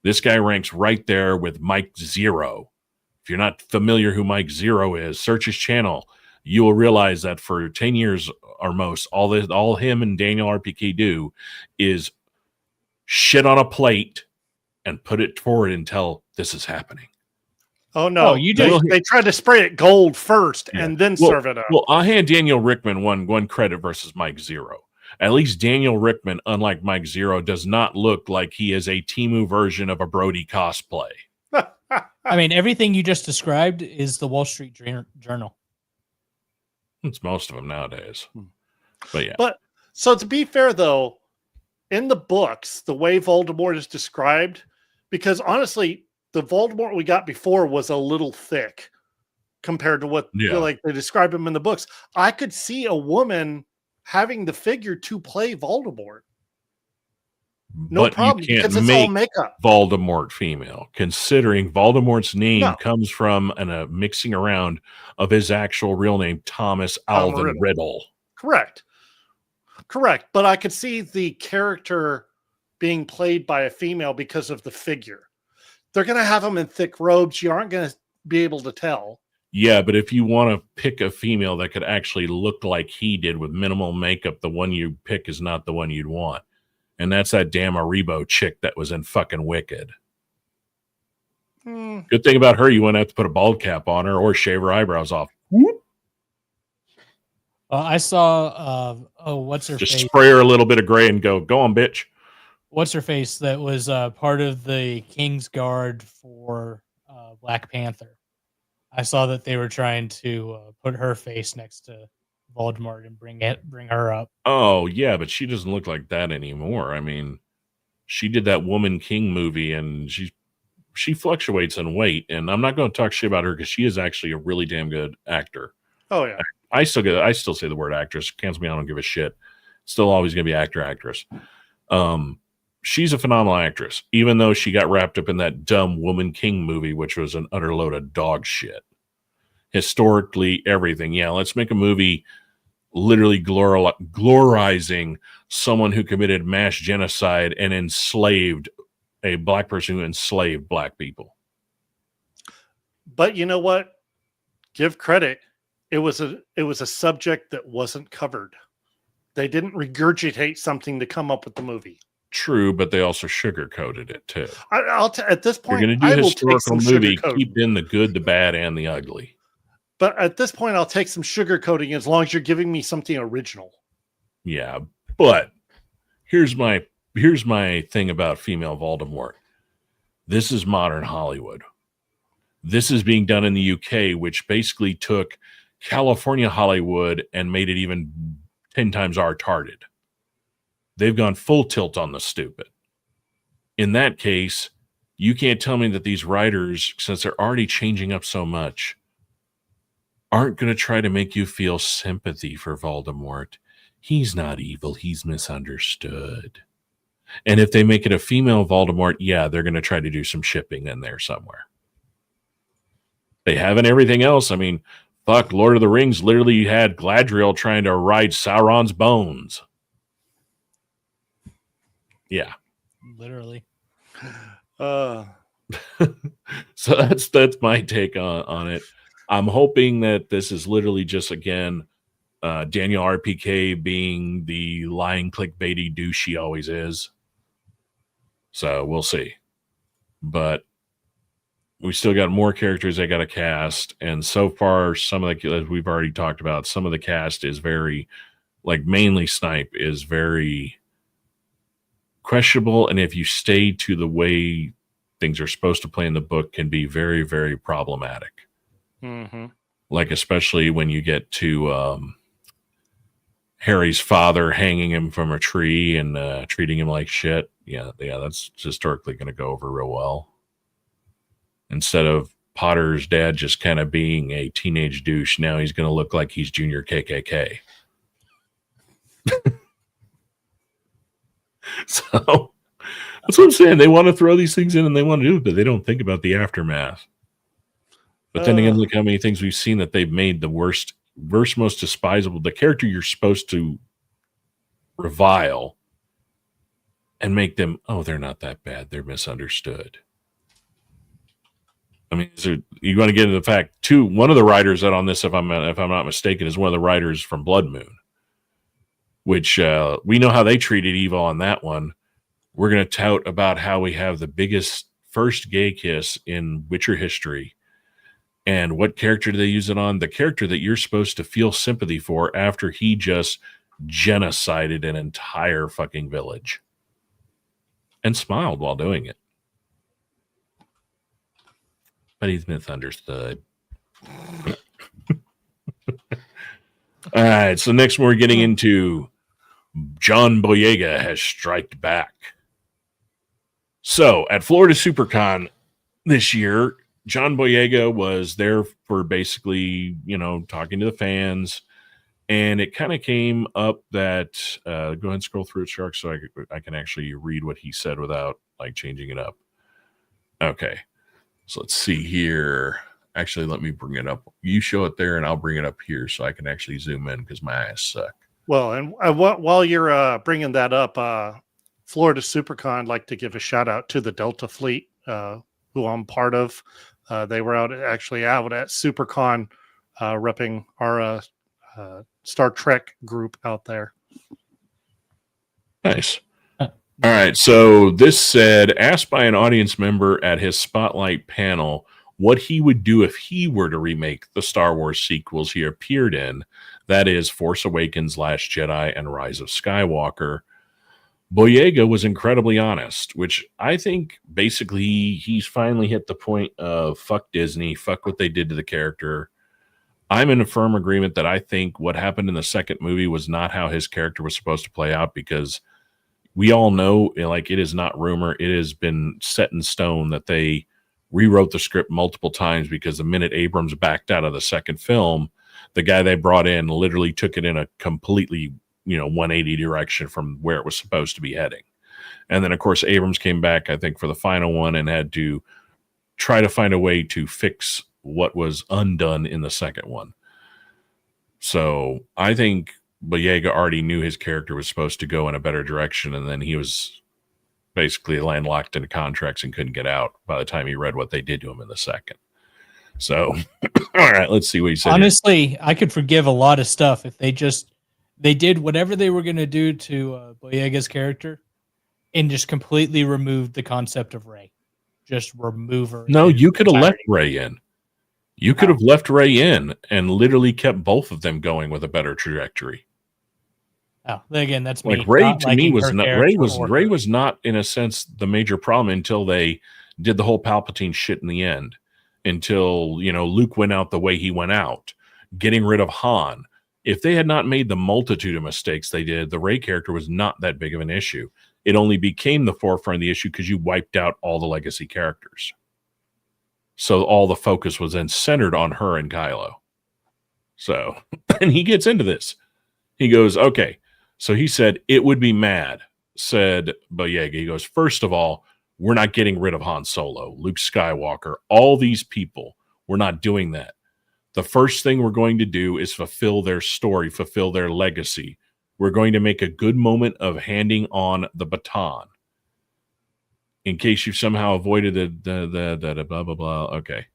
This guy ranks right there with Mike Zero. If you're not familiar who Mike Zero is, search his channel. You will realize that for 10 years or most, all him and Daniel RPK do is shit on a plate and put it forward until this is happening. Oh, no. They tried to spray it gold first and then serve it up. Well, I'll hand Daniel Rickman one credit versus Mike Zero. At least Daniel Rickman, unlike Mike Zero, does not look like he is a Temu version of a Brody cosplay. I mean, everything you just described is the Wall Street Journal. It's most of them nowadays. But yeah. But so to be fair, though, in the books, the way Voldemort is described, because honestly, the Voldemort we got before was a little thick compared to what they describe him in the books. I could see a woman having the figure to play Voldemort. No but problem, you can't because it's all make makeup. Voldemort female, considering Voldemort's name No. comes from a mixing around of his actual real name, Thomas Tom Alvin Riddle. Correct. But I could see the character being played by a female because of the figure. They're going to have him in thick robes. You aren't going to be able to tell. Yeah, but if you want to pick a female that could actually look like he did with minimal makeup, the one you pick is not the one you'd want. And that's that damn Aribo chick that was in fucking Wicked. Good thing about her, you wouldn't have to put a bald cap on her or shave her eyebrows off. I saw, what's her Just face? spray her a little bit of gray and go on, bitch. What's her face? That was part of the King's Guard for Black Panther. I saw that they were trying to put her face next to Voldemort and bring her up. Oh, yeah, but she doesn't look like that anymore. I mean, she did that Woman King movie, and she fluctuates in weight, and I'm not going to talk shit about her because she is actually a really damn good actor. Oh, yeah. I still say the word actress. Cancel me, I don't give a shit. Still always going to be actress. She's a phenomenal actress, even though she got wrapped up in that dumb Woman King movie, which was an utter load of dog shit. Historically, everything. Yeah, let's make a movie literally glorizing someone who committed mass genocide and enslaved a black person who enslaved black people. But you know what? Give credit. It was a subject that wasn't covered. They didn't regurgitate something to come up with the movie. True, but they also sugarcoated it too. At this point, you're going to I do a will take historical some movie. sugarcoating. Keep in the good, the bad, and the ugly. But at this point, I'll take some sugarcoating as long as you're giving me something original. Yeah, but here's my thing about female Voldemort. This is modern Hollywood. This is being done in the UK, which basically took California Hollywood and made it even 10 times retarded. They've gone full tilt on the stupid. In that case, you can't tell me that these writers, since they're already changing up so much, aren't going to try to make you feel sympathy for Voldemort. He's not evil. He's misunderstood. And if they make it a female Voldemort, yeah, they're going to try to do some shipping in there somewhere. They haven't everything else. I mean, fuck, Lord of the Rings literally had Galadriel trying to ride Sauron's bones. Yeah. Literally. So that's my take on it. I'm hoping that this is literally just, again, Daniel RPK being the lying clickbaity douche he always is. So we'll see. But we still got more characters they got to cast. And so far, some of the, as we've already talked about, some of the cast is very, like mainly Snipe is very questionable. And if you stay to the way things are supposed to play in the book, can be very, very problematic. Mm-hmm. Like, especially when you get to Harry's father hanging him from a tree and treating him like shit. Yeah, that's historically going to go over real well. Instead of Potter's dad just kind of being a teenage douche, now he's going to look like he's junior KKK. So that's what I'm saying. They want to throw these things in and they want to do it, but they don't think about the aftermath. But then again, look how many things we've seen that they've made the worst, most despisable, the character you're supposed to revile and make them, oh, they're not that bad. They're misunderstood. I mean, you want to get into the fact too. One of the writers that on this, if I'm not mistaken, is one of the writers from Blood Moon, which we know how they treated Eva on that one. We're going to tout about how we have the biggest first gay kiss in Witcher history. And what character do they use it on? The character that you're supposed to feel sympathy for after he just genocided an entire fucking village. And smiled while doing it. But he's misunderstood. All right, so next we're getting into John Boyega has striked back. So at Florida SuperCon this year, John Boyega was there for basically, talking to the fans, And it kind of came up that go ahead and scroll through it, Shark, so I can actually read what he said without like changing it up. Okay, so let's see here. Actually, let me bring it up. You show it there, and I'll bring it up here so I can actually zoom in because my eyes suck. Well, and while you're bringing that up, Florida SuperCon, I'd like to give a shout out to the Delta Fleet, who I'm part of. They were out at SuperCon, repping our Star Trek group out there. Nice. All right. So this said, asked by an audience member at his Spotlight panel what he would do if he were to remake the Star Wars sequels he appeared in, that is Force Awakens, Last Jedi, and Rise of Skywalker. Boyega was incredibly honest, which I think basically he's finally hit the point of fuck Disney, fuck what they did to the character. I'm in a firm agreement that I think what happened in the second movie was not how his character was supposed to play out, because we all know, like, it is not rumor. It has been set in stone that they rewrote the script multiple times, because the minute Abrams backed out of the second film, the guy they brought in literally took it in a completely, 180 direction from where it was supposed to be heading. And then, of course, Abrams came back, I think, for the final one and had to try to find a way to fix what was undone in the second one. So I think Boyega already knew his character was supposed to go in a better direction, and then he was basically landlocked into contracts and couldn't get out by the time he read what they did to him in the second. So, all right, let's see what he said. Honestly, I could forgive a lot of stuff if they did whatever they were going to do to Boyega's character and just completely removed the concept of Rey. Just remove her. No, you could have left Rey in. You could have left Rey in and literally kept both of them going with a better trajectory. Oh, again, that's like me. Rey to me was not Rey was not, in a sense, the major problem until they did the whole Palpatine shit in the end. Until Luke went out the way he went out, getting rid of Han. If they had not made the multitude of mistakes they did, the Rey character was not that big of an issue. It only became the forefront of the issue because you wiped out all the legacy characters. So all the focus was then centered on her and Kylo. So, and he gets into this. He goes, okay. So he said, it would be mad, said Boyega. He goes, first of all, we're not getting rid of Han Solo, Luke Skywalker, all these people. We're not doing that. The first thing we're going to do is fulfill their story, fulfill their legacy. We're going to make a good moment of handing on the baton. In case you've somehow avoided the blah, blah, blah. Okay.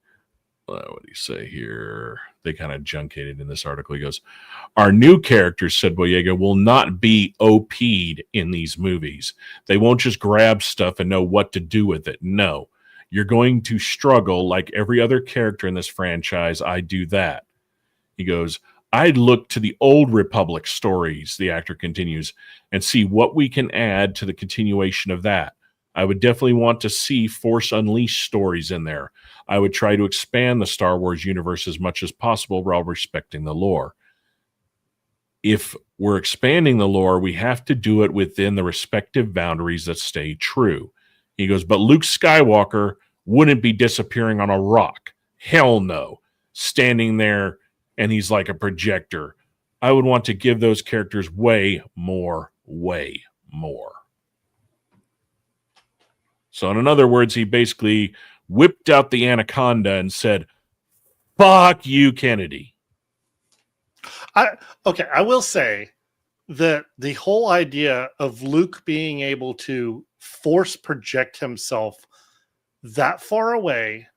What do you say here? They kind of juncated in this article. He goes, our new characters, said Boyega, will not be OP'd in these movies. They won't just grab stuff and know what to do with it. No, you're going to struggle like every other character in this franchise. I do that. He goes, I'd look to the old Republic stories, the actor continues, and see what we can add to the continuation of that. I would definitely want to see Force Unleashed stories in there. I would try to expand the Star Wars universe as much as possible while respecting the lore. If we're expanding the lore, we have to do it within the respective boundaries that stay true. He goes, but Luke Skywalker wouldn't be disappearing on a rock. Hell no. Standing there and he's like a projector. I would want to give those characters way more. So in other words, he basically whipped out the anaconda and said, fuck you, Kennedy. I will say that the whole idea of Luke being able to force project himself that far away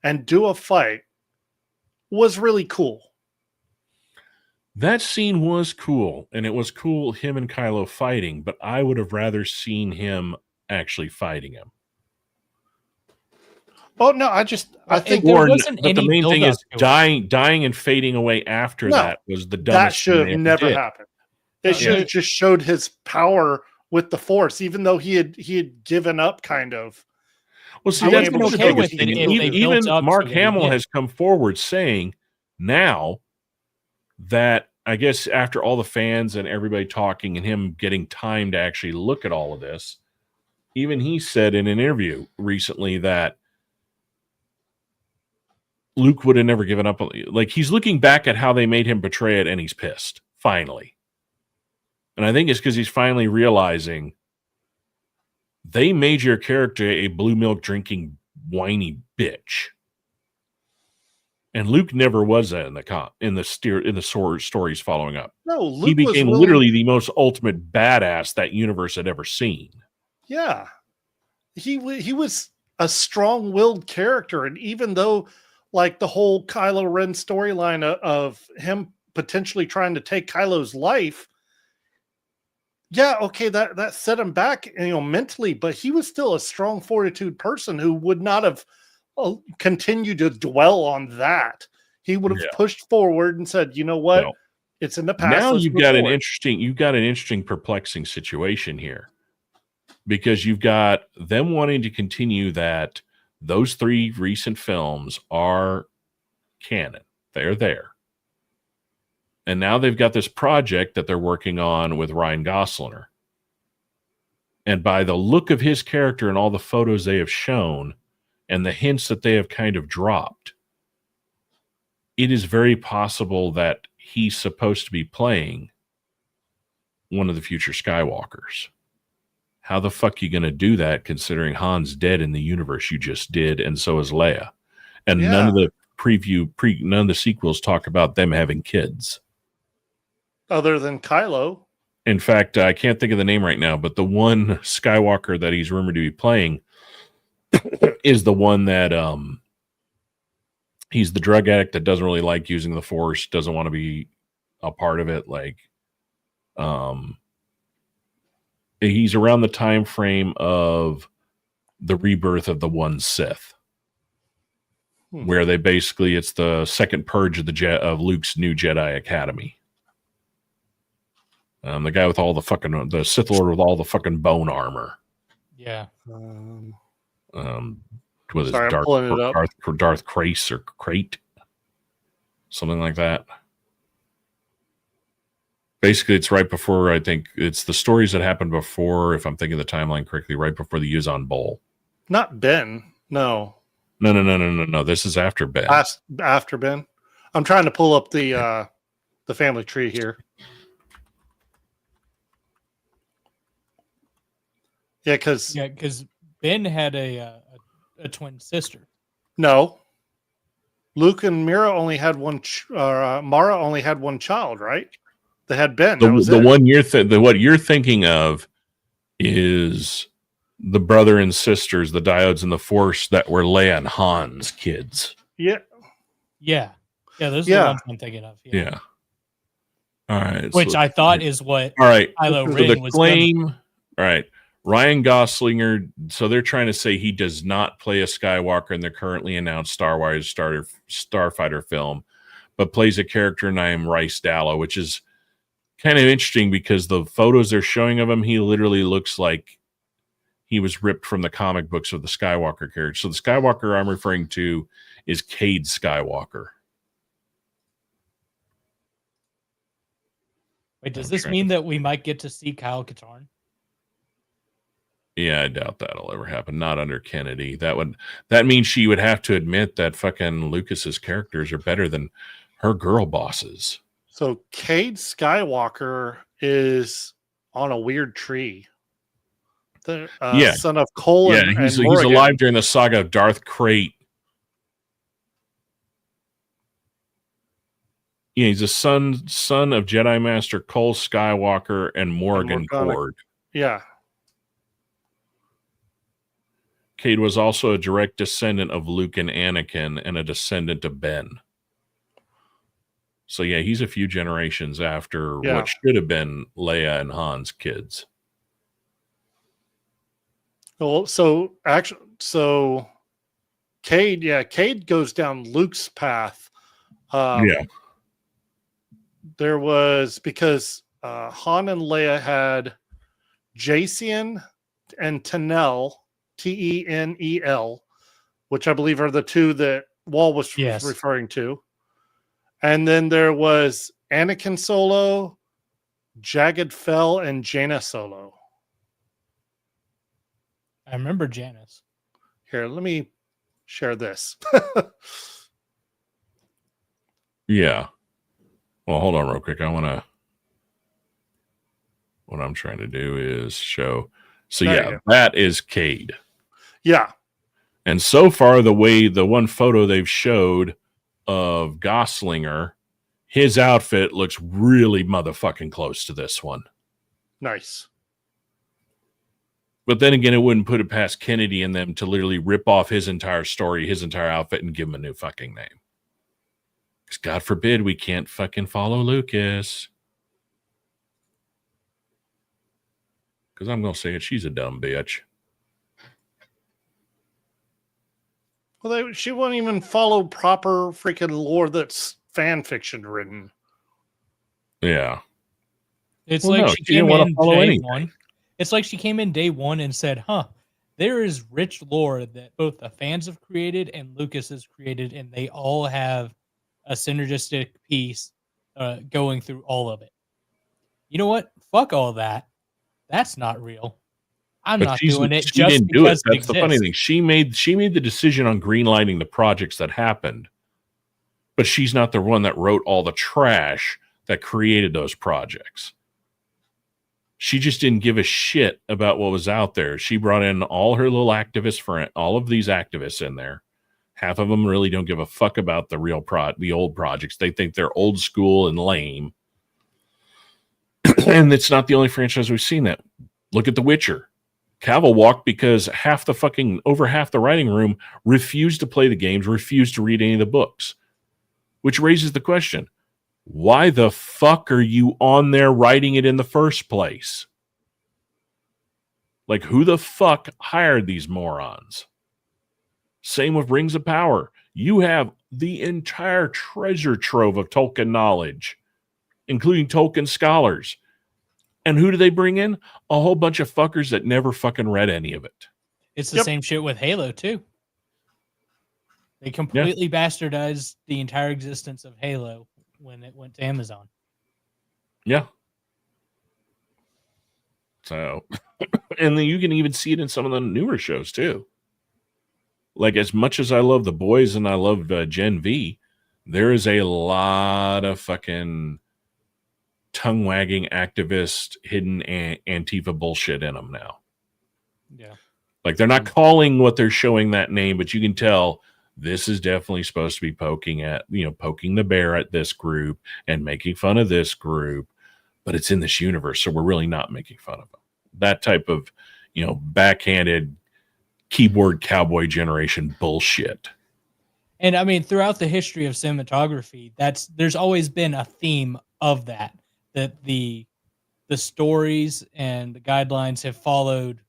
and do a fight was really cool. That scene was cool, and it was cool him and Kylo fighting, but I would have rather seen him actually fighting him. Oh no, I think there wasn't but any the main thing is build-up dying and fading away after that was the dumbest that should have never did. happened. It should have just showed his power with the Force, even though he had given up kind of. Well, see, I that's would've been the okay thing. with it if they Even built up Mark to what he Hamill did. has come forward saying now that I guess after all the fans and everybody talking and him getting time to actually look at all of this, even he said in an interview recently that Luke would have never given up. Like, he's looking back at how they made him betray it, and he's pissed. Finally. And I think it's because he's finally realizing they made your character a blue milk drinking whiny bitch. And Luke never was that in the stories following up. No, Luke he became was literally the most ultimate badass that universe had ever seen. Yeah. He was a strong-willed character, and even though like the whole Kylo Ren storyline of him potentially trying to take Kylo's life, yeah, okay, that set him back, mentally, but he was still a strong fortitude person who would not have continued to dwell on that. He would have pushed forward and said, "You know what? No. It's in the past." Now you've got an interesting, perplexing situation here. Because you've got them wanting to continue that those 3 recent films are canon. They're there. And now they've got this project that they're working on with Ryan Gosling. And by the look of his character and all the photos they have shown and the hints that they have kind of dropped, it is very possible that he's supposed to be playing one of the future Skywalkers. How the fuck are you going to do that considering Han's dead in the universe you just did, and so is Leia? And none of the none of the sequels talk about them having kids. Other than Kylo. In fact, I can't think of the name right now, but the one Skywalker that he's rumored to be playing is the one that he's the drug addict that doesn't really like using the Force, doesn't want to be a part of it. Like, he's around the time frame of the rebirth of the one Sith, where they basically it's the second purge of Luke's new Jedi Academy. The guy with all the Sith Lord with all the fucking bone armor. Yeah. With Sorry, his I'm pulling it up. Darth Crace or Crate, something like that. Basically, it's right before, I think it's the stories that happened before, if I'm thinking the timeline correctly, right before the Yuzan Bowl. Not Ben. No. No. This is after Ben. After Ben. I'm trying to pull up the family tree here. Yeah, because Ben had a twin sister. No. Luke and Mara only had one. Mara only had one child, right? They had Ben. What you're thinking of is the brother and sisters, the diodes and the Force that were Leia and Han's kids. Yeah. Those are the ones I'm thinking of. Yeah. All right. Which I thought is what. All right. Kylo So Ren the was claim. done. All right. Ryan Gosling, so they're trying to say he does not play a Skywalker in the currently announced Star Wars Starfighter film, but plays a character named Rice Dallow, which is kind of interesting because the photos they're showing of him, he literally looks like he was ripped from the comic books of the Skywalker character. So the Skywalker I'm referring to is Cade Skywalker. Wait, does this mean that we might get to see Kyle Katarn? Yeah, I doubt that'll ever happen. Not under Kennedy. That means she would have to admit that fucking Lucas's characters are better than her girl bosses. So Cade Skywalker is on a weird tree. The son of Cole and he's Morrigan. alive during the saga of Darth Crate. Yeah, he's a son of Jedi Master Cole Skywalker and Morrigan Ford. Yeah. Cade was also a direct descendant of Luke and Anakin and a descendant of Ben. So yeah, he's a few generations after what should have been Leia and Han's kids. Well, Cade goes down Luke's path. There was because Han and Leia had Jacen and Tenel, Tenel, which I believe are the two that Wall was referring to. And then there was Anakin Solo, Jagged Fell, and Jaina Solo. I remember Janice. Here, let me share this. Yeah. Well, hold on real quick. I want to What I'm trying to do is show. So There you yeah, go. that is Cade. Yeah. And so far, the one photo they've showed of Goslinger, his outfit looks really motherfucking close to this one. Nice. But then again, it wouldn't put it past Kennedy and them to literally rip off his entire story, his entire outfit, and give him a new fucking name. Because God forbid we can't fucking follow Lucas. Because I'm going to say it, she's a dumb bitch. Well, she won't even follow proper freaking lore that's fan fiction written. Yeah. It's Well, like no, she she didn't came wanna in follow day anything. one. It's like she came in day one and said, there is rich lore that both the fans have created and Lucas has created, and they all have a synergistic piece going through all of it. You know what? Fuck all that. That's not real. I'm But not doing it she just didn't do it. because That's the funny exists. thing. She made the decision on greenlighting the projects that happened. But she's not the one that wrote all the trash that created those projects. She just didn't give a shit about what was out there. She brought in all her little activist friends, all of these activists in there. Half of them really don't give a fuck about the old projects. They think they're old school and lame. And it's not the only franchise we've seen that. Look at The Witcher. Cavill walked because over half the writing room refused to play the games, refused to read any of the books. Which raises the question, why the fuck are you on there writing it in the first place? Like, who the fuck hired these morons? Same with Rings of Power. You have the entire treasure trove of Tolkien knowledge, including Tolkien scholars. And who do they bring in? A whole bunch of fuckers that never fucking read any of it. It's the same shit with Halo, too. They completely bastardized the entire existence of Halo when it went to Amazon. Yeah. So, and then you can even see it in some of the newer shows, too. Like, as much as I love The Boys and I love Gen V, there is a lot of fucking tongue-wagging activist hidden Antifa bullshit in them now. Yeah. Like, they're not calling what they're showing that name, but you can tell this is definitely supposed to be poking the bear at this group and making fun of this group, but it's in this universe, so we're really not making fun of them. That type of, backhanded keyboard cowboy generation bullshit. And I mean, throughout the history of cinematography, there's always been a theme of that the stories and the guidelines have followed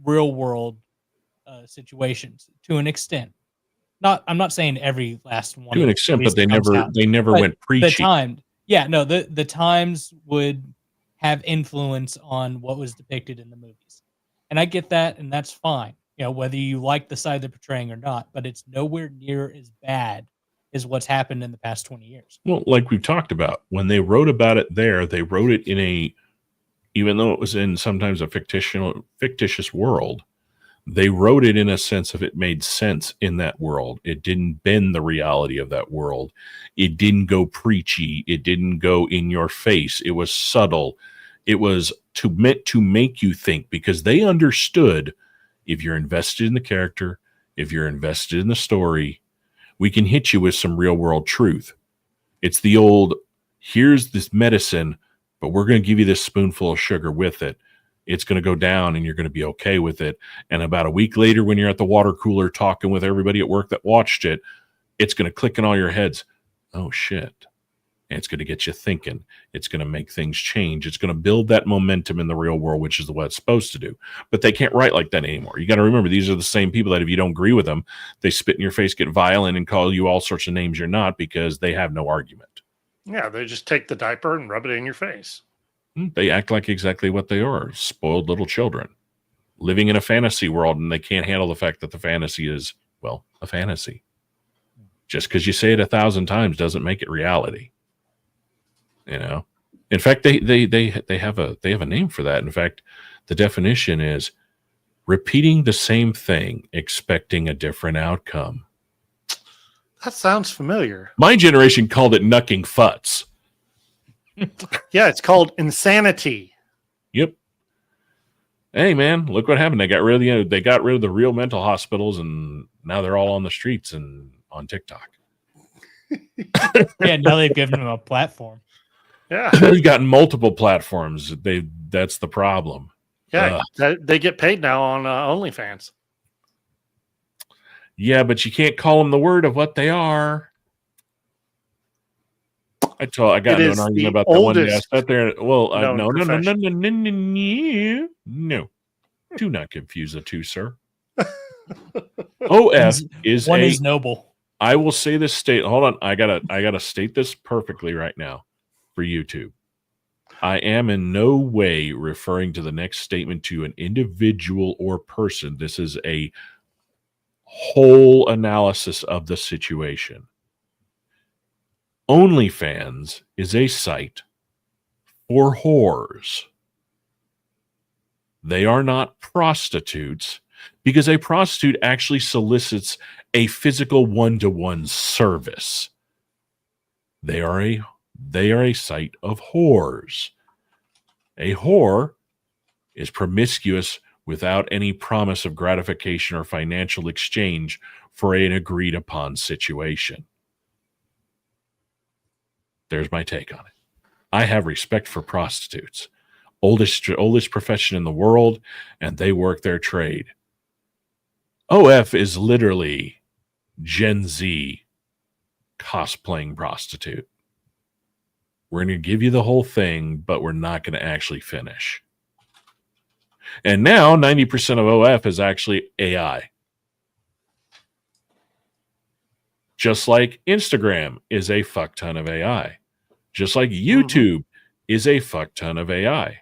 real world situations to an extent. I'm not saying every last one To an extent, but they never but went preachy. The times would have influence on what was depicted in the movies. And I get that, and that's fine. Whether you like the side they're portraying or not, but it's nowhere near as bad as what's happened in the past 20 years. Well, like we've talked about, when they wrote about it there, they wrote it in even though it was in sometimes a fictitious world, they wrote it in a sense of it made sense in that world. It didn't bend the reality of that world. It didn't go preachy. It didn't go in your face. It was subtle. It was meant to make you think, because they understood if you're invested in the character, if you're invested in the story, we can hit you with some real world truth. It's the old, here's this medicine, but we're going to give you this spoonful of sugar with it. It's going to go down and you're going to be okay with it. And about a week later, when you're at the water cooler talking with everybody at work that watched it, it's going to click in all your heads. Oh, shit. And it's going to get you thinking. It's going to make things change. It's going to build that momentum in the real world, which is what it's supposed to do. But they can't write like that anymore. You got to remember, these are the same people that if you don't agree with them, they spit in your face, get violent, and call you all sorts of names you're not, because they have no argument. Yeah, they just take the diaper and rub it in your face. They act like exactly what they are, spoiled little children living in a fantasy world, and they can't handle the fact that the fantasy is, well, a fantasy. Just because you say it 1,000 times doesn't make it reality. In fact, they have a name for that. In fact, the definition is repeating the same thing, expecting a different outcome. That sounds familiar. My generation called it knucking futs. Yeah, it's called insanity. Yep. Hey man, look what happened. They got rid of the real mental hospitals, and now they're all on the streets and on TikTok. Yeah, now they've given them a platform. Yeah. They've gotten multiple platforms. That's the problem. Yeah. They get paid now on OnlyFans. Yeah, but you can't call them the word of what they are. I got into an argument about that one day. I sat there. Well, no. Do not confuse the two, sir. OF is one is noble. I will say this hold on. I gotta state this perfectly right now for YouTube. I am in no way referring to the next statement to an individual or person. This is a whole analysis of the situation. OnlyFans is a site for whores. They are not prostitutes, because a prostitute actually solicits a physical one-to-one service. They are a site of whores. A whore is promiscuous without any promise of gratification or financial exchange for an agreed upon situation. There's my take on it. I have respect for prostitutes. Oldest profession in the world, and they work their trade. OF is literally Gen Z cosplaying prostitute. We're going to give you the whole thing, but we're not going to actually finish. And now 90% of OF is actually AI. Just like Instagram is a fuck ton of AI. Just like YouTube is a fuck ton of AI.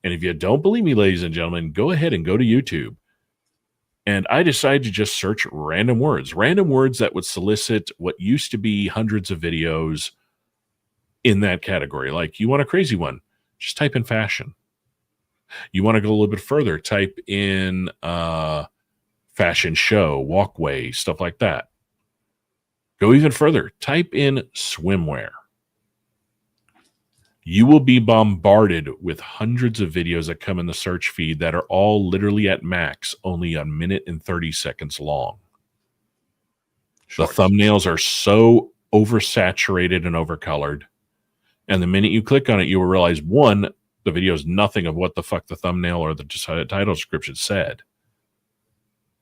And if you don't believe me, ladies and gentlemen, go ahead and go to YouTube. And I decided to just search random words that would solicit what used to be hundreds of videos in that category. Like, you want a crazy one, just type in fashion. You want to go a little bit further, type in fashion show, walkway, stuff like that. Go even further, type in swimwear. You will be bombarded with hundreds of videos that come in the search feed that are all literally at max only a minute and 30 seconds long. Shorts. The thumbnails are so oversaturated and overcolored. And the minute you click on it, you will realize, one, the video is nothing of what the fuck the thumbnail or the title description said.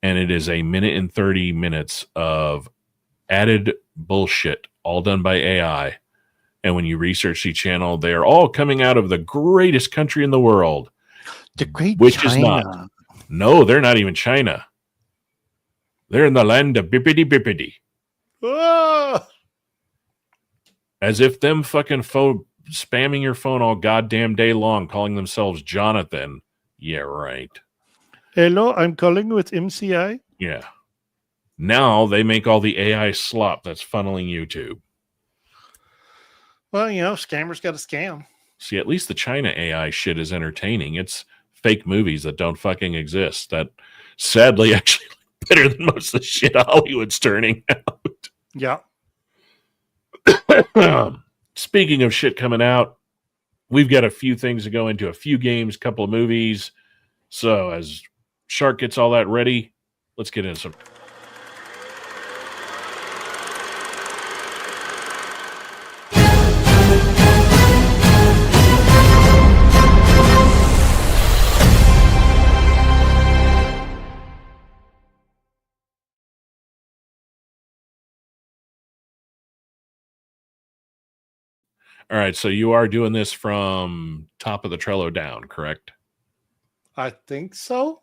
And it is a minute and 30 minutes of added bullshit, all done by AI. And when you research the channel, they are all coming out of the greatest country in the world. The great which China. Is not. No, they're not even China. They're in the land of bippity bippity. Ah! As if them fucking spamming your phone all goddamn day long, calling themselves Jonathan. Yeah, right. Hello, I'm calling with MCI. Yeah. Now they make all the AI slop that's funneling YouTube. Well, scammers got to scam. See, at least the China AI shit is entertaining. It's fake movies that don't fucking exist. That sadly actually better than most of the shit Hollywood's turning out. Yeah. Speaking of shit coming out, we've got a few things to go into, a few games, couple of movies. So as Shark gets all that ready, let's get into some. All right, so you are doing this from top of the Trello down, correct? I think so.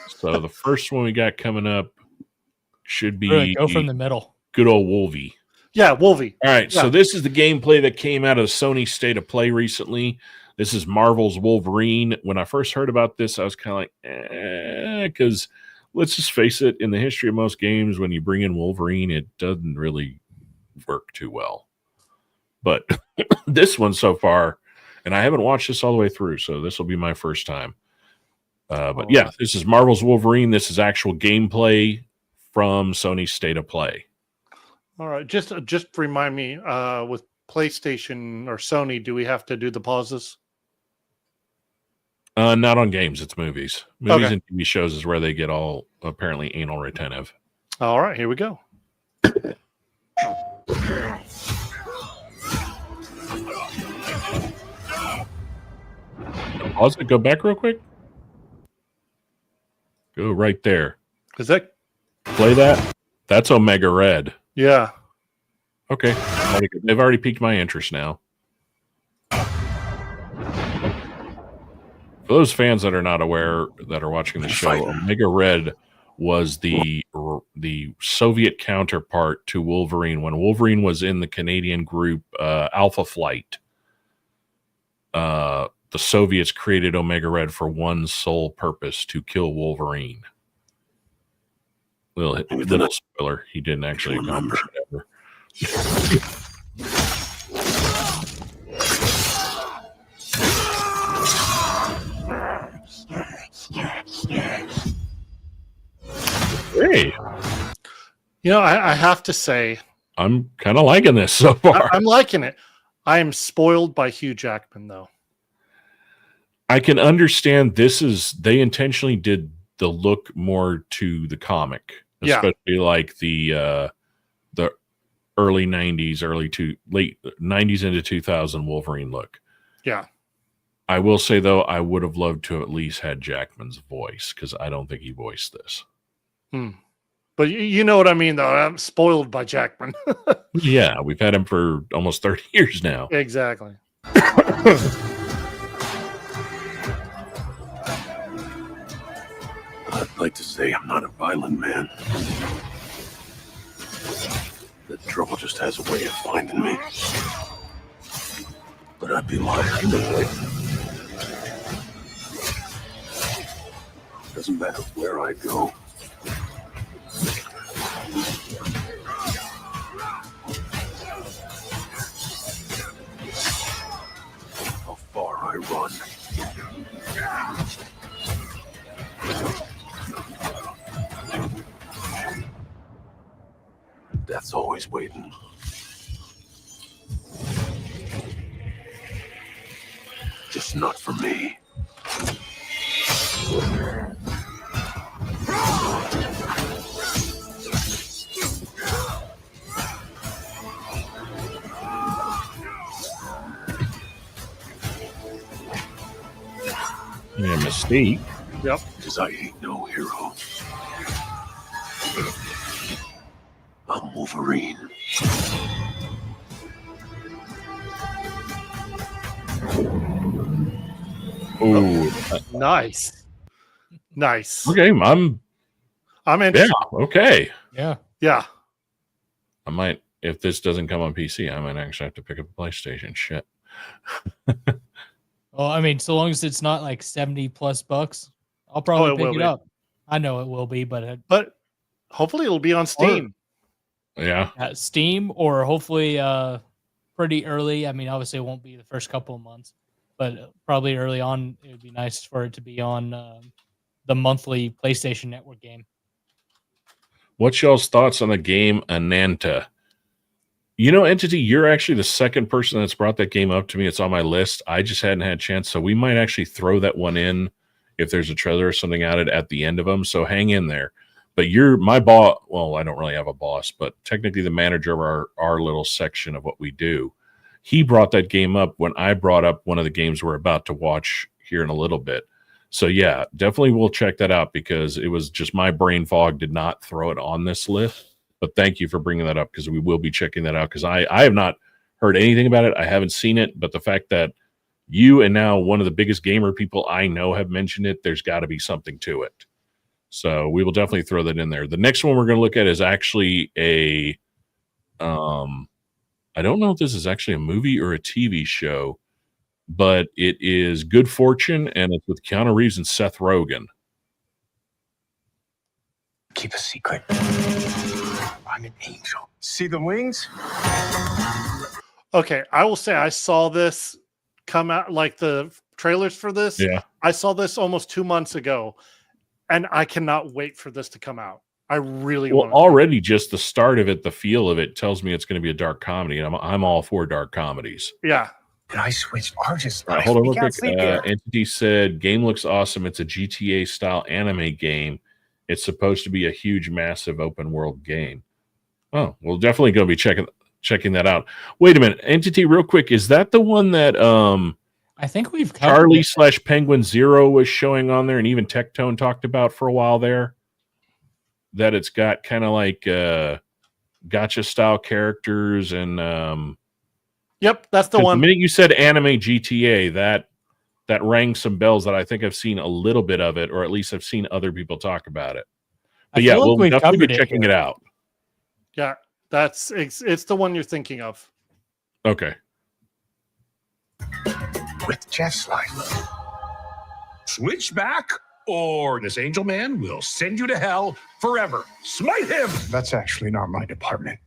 So the first one we got coming up should be go from the middle. Good old Wolvie. Yeah, Wolvie. All right, yeah. So this is the gameplay that came out of Sony State of Play recently. This is Marvel's Wolverine. When I first heard about this, I was kind of like, because let's just face it, in the history of most games, when you bring in Wolverine, it doesn't really work too well. But this one so far, and I haven't watched this all the way through, so this will be my first time. But yeah, this is Marvel's Wolverine. This is actual gameplay from Sony's State of Play. All right, just remind me, with PlayStation or Sony, do we have to do the pauses? Not on games, it's movies. Movies Okay. and TV shows is where they get all apparently anal retentive. All right, here we go. Pause it. Go back real quick. Go right there. Is that? Play that. That's Omega Red. Yeah. Okay. They've already piqued my interest now. For those fans that are not aware that are watching the show, Omega Red was the Soviet counterpart to Wolverine when Wolverine was in the Canadian group Alpha Flight. The Soviets created Omega Red for one sole purpose: to kill Wolverine. Little spoiler: he didn't actually accomplish it ever. Hey, You know, I have to say, I'm kind of liking this so far. I'm liking it. I am spoiled by Hugh Jackman, though. I can understand they intentionally did the look more to the comic, especially like the early 90s, late 90s into 2000 Wolverine look. Yeah. I will say, though, I would have loved to have at least had Jackman's voice, because I don't think he voiced this. But you know what I mean, though. I'm spoiled by Jackman. Yeah, we've had him for almost 30 years now. Exactly. I'd like to say I'm not a violent man. The trouble just has a way of finding me. But I'd be lying. Doesn't matter where I go. How far I run. Death's always waiting. Just not for me. Yeah, Mystique. Yep. Because I ain't no hero. I'm Wolverine. Ooh. Nice. Nice. Okay, I'm interested. yeah, okay. Yeah. Yeah. I might, if this doesn't come on PC, I might actually have to pick up a PlayStation. Shit. Well, I mean, so long as it's not like $70+ I'll probably pick it up. I know it will be, but hopefully it'll be on Steam. Yeah. Steam, or hopefully pretty early. I mean, obviously it won't be the first couple of months, but probably early on, it would be nice for it to be on the monthly PlayStation Network game. What's y'all's thoughts on the game Ananta? You know, Entity, you're actually the second person that's brought that game up to me. It's on my list. I just hadn't had a chance, so we might actually throw that one in if there's a trailer or something at the end of them. So hang in there. But you're my boss. Well, I don't really have a boss, but technically the manager of our little section of what we do. He brought that game up when I brought up one of the games we're about to watch here in a little bit. So yeah, definitely we'll check that out, because it was just my brain fog did not throw it on this list. But thank you for bringing that up, because we will be checking that out, because I have not heard anything about it. I haven't seen it, but the fact that you and now one of the biggest gamer people I know have mentioned it, there's got to be something to it. So we will definitely throw that in there. The next one we're going to look at is actually I don't know if this is actually a movie or a TV show, but it is Good Fortune, and it's with Keanu Reeves and Seth Rogen. Keep a secret. I'm an angel. See the wings? Okay, I will say I saw this come out, like the trailers for this. Yeah. I saw this almost 2 months ago, and I cannot wait for this to come out. I really want. Already just the start of it, the feel of it tells me it's going to be a dark comedy, and I'm all for dark comedies. Yeah. And I switched Argus. All right, hold on real quick. Entity said, game looks awesome. It's a GTA style anime game. It's supposed to be a huge, massive open world game. Oh, we'll definitely go be checking that out. Wait a minute. Entity, real quick. Is that the one that I think we've Charlie / Penguin Zero was showing on there, and even Tectone talked about for a while there? That it's got kind of like gacha style characters and Yep, that's the one. The minute you said anime GTA, that rang some bells that I think I've seen a little bit of it, or at least I've seen other people talk about it. But yeah, we'll definitely be checking it out. Yeah, it's the one you're thinking of. Okay. With Jeff's life. Switch back, or this angel man will send you to hell forever. Smite him! That's actually not my department.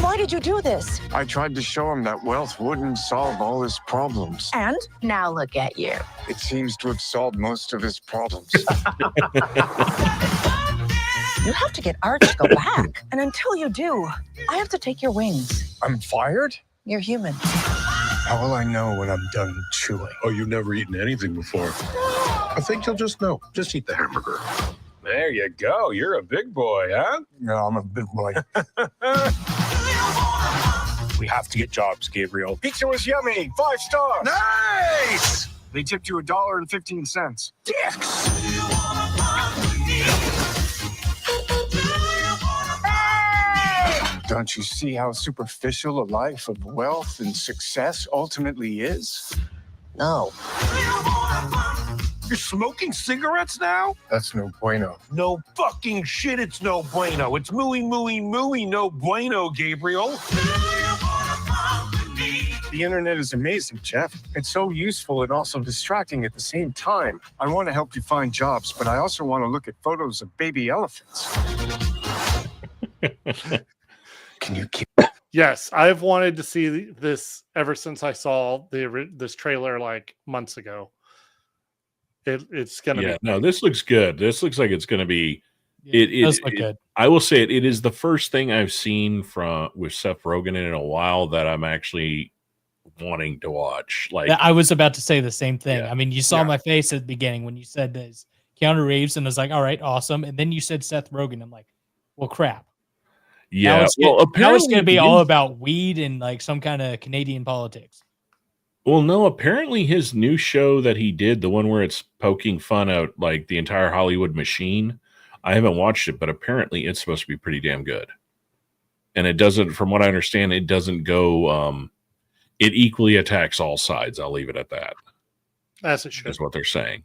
Why did you do this? I tried to show him that wealth wouldn't solve all his problems. And now look at you. It seems to have solved most of his problems. You have to get Art to go back. And until you do, I have to take your wings. I'm fired? You're human. How will I know when I'm done chewing? Oh, you've never eaten anything before. I think you'll just know. Just eat the hamburger. There you go. You're a big boy, huh? No, I'm a big boy. We have to get jobs, Gabriel. Pizza was yummy. 5 stars. Nice! They tipped you $1.15. Dicks! Don't you see how superficial a life of wealth and success ultimately is? No. You're smoking cigarettes now? That's no bueno. No fucking shit, it's no bueno. It's mooey, mooey, mooey, no bueno, Gabriel. The internet is amazing, Jeff. It's so useful and also distracting at the same time. I want to help you find jobs, but I also want to look at photos of baby elephants. Can you keep... Yes, I've wanted to see this ever since I saw this trailer like months ago. It's gonna be. No, this looks good. This looks like it's gonna be. It does look good. I will say it is the first thing I've seen with Seth Rogen in a while that I'm actually wanting to watch. Like I was about to say the same thing. Yeah. I mean, you saw my face at the beginning when you said this Keanu Reeves, and I was like, all right, awesome. And then you said Seth Rogen. I'm like, well, crap. Yeah, apparently it's going to be all about weed and like some kind of Canadian politics. Well, no, apparently his new show that he did, the one where it's poking fun at like the entire Hollywood machine, I haven't watched it, but apparently it's supposed to be pretty damn good. And it doesn't, from what I understand, it doesn't go, it equally attacks all sides. I'll leave it at that. As it should. That's what they're saying.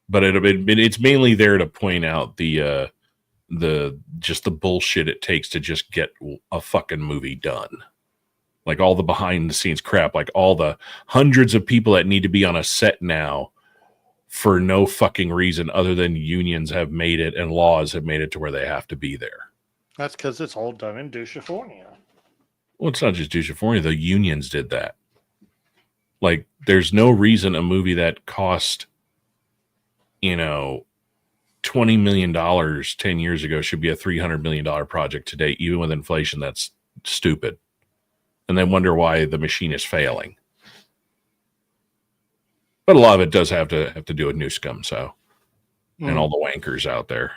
But it's mainly there to point out the bullshit it takes to just get a fucking movie done. Like all the behind the scenes crap, like all the hundreds of people that need to be on a set now for no fucking reason other than unions have made it and laws have made it to where they have to be there. That's because it's all done in California. Well, it's not just California. The unions did that. Like there's no reason a movie that cost, $20 million 10 years ago should be a $300 million project today. Even with inflation, that's stupid. And then wonder why the machine is failing. But a lot of it does have to do with new scum, and all the wankers out there.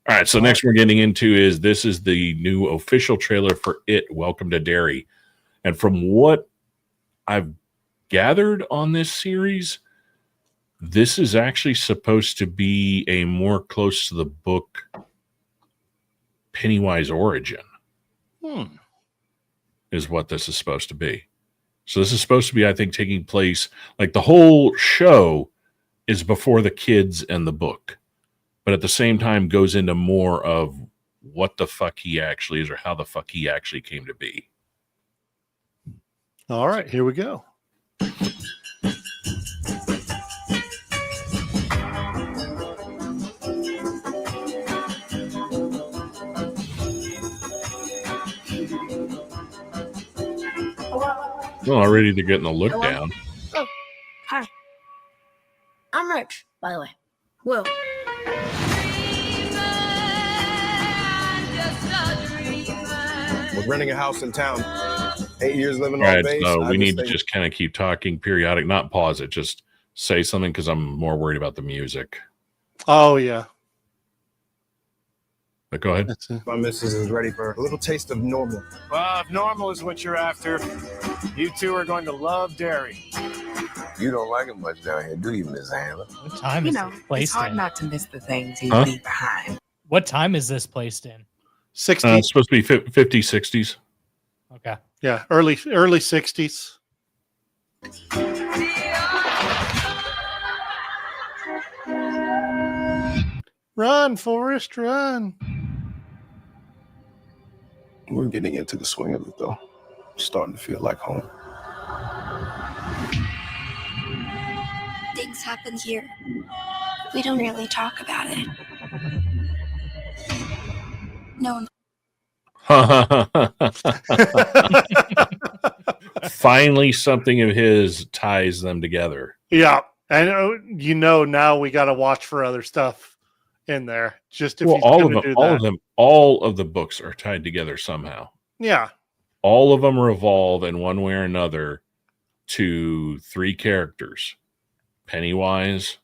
All right, so next we're getting into is the new official trailer for It, Welcome to Derry. And from what I've gathered on this series, this is actually supposed to be a more close to the book Pennywise origin. Is what this is supposed to be. So this is supposed to be, I think, taking place, like the whole show is before the kids and the book, but at the same time goes into more of what the fuck he actually is or how the fuck he actually came to be. All right, here we go. Well, already they're getting the look down. Oh, hi. I'm Rich, by the way. Will. We're renting a house in town, 8 years living All on right, base. so I we need to think- just kind of keep talking periodic, not pause it, just say something because I'm more worried about the music. Oh yeah. But go ahead. My missus is ready for a little taste of normal. Well, if normal is what you're after, you two are going to love dairy. You don't like it much down here, do you, Miss Hannah? What time is this It's placed hard in? not to miss the things you Huh? leave behind. What time is this placed in? 60. It's supposed to be 50s, 60s. Okay. Yeah, early 60s. Run, Forrest, run. We're getting into the swing of it, though. Starting to feel like home. Things happen here. We don't really talk about it. No one. Finally, something of his ties them together. Yeah, and now we got to watch for other stuff in there. Just if Well, he's all going of to them, do that. all of the books are tied together somehow. Yeah, All of them revolve in one way or another to three characters: Pennywise,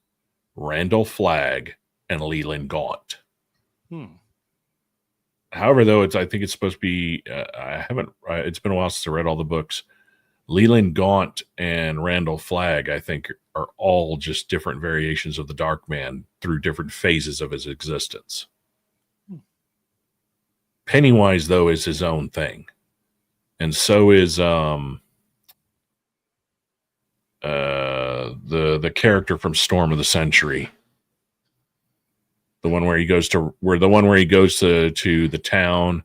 Randall Flagg, and Leland Gaunt. However, though, I think it's supposed to be. I haven't. It's been a while since I read all the books. Leland Gaunt and Randall Flagg, I think, are all just different variations of the Dark Man through different phases of his existence. Pennywise, though, is his own thing, and so is the character from Storm of the Century. The one where he goes to the town.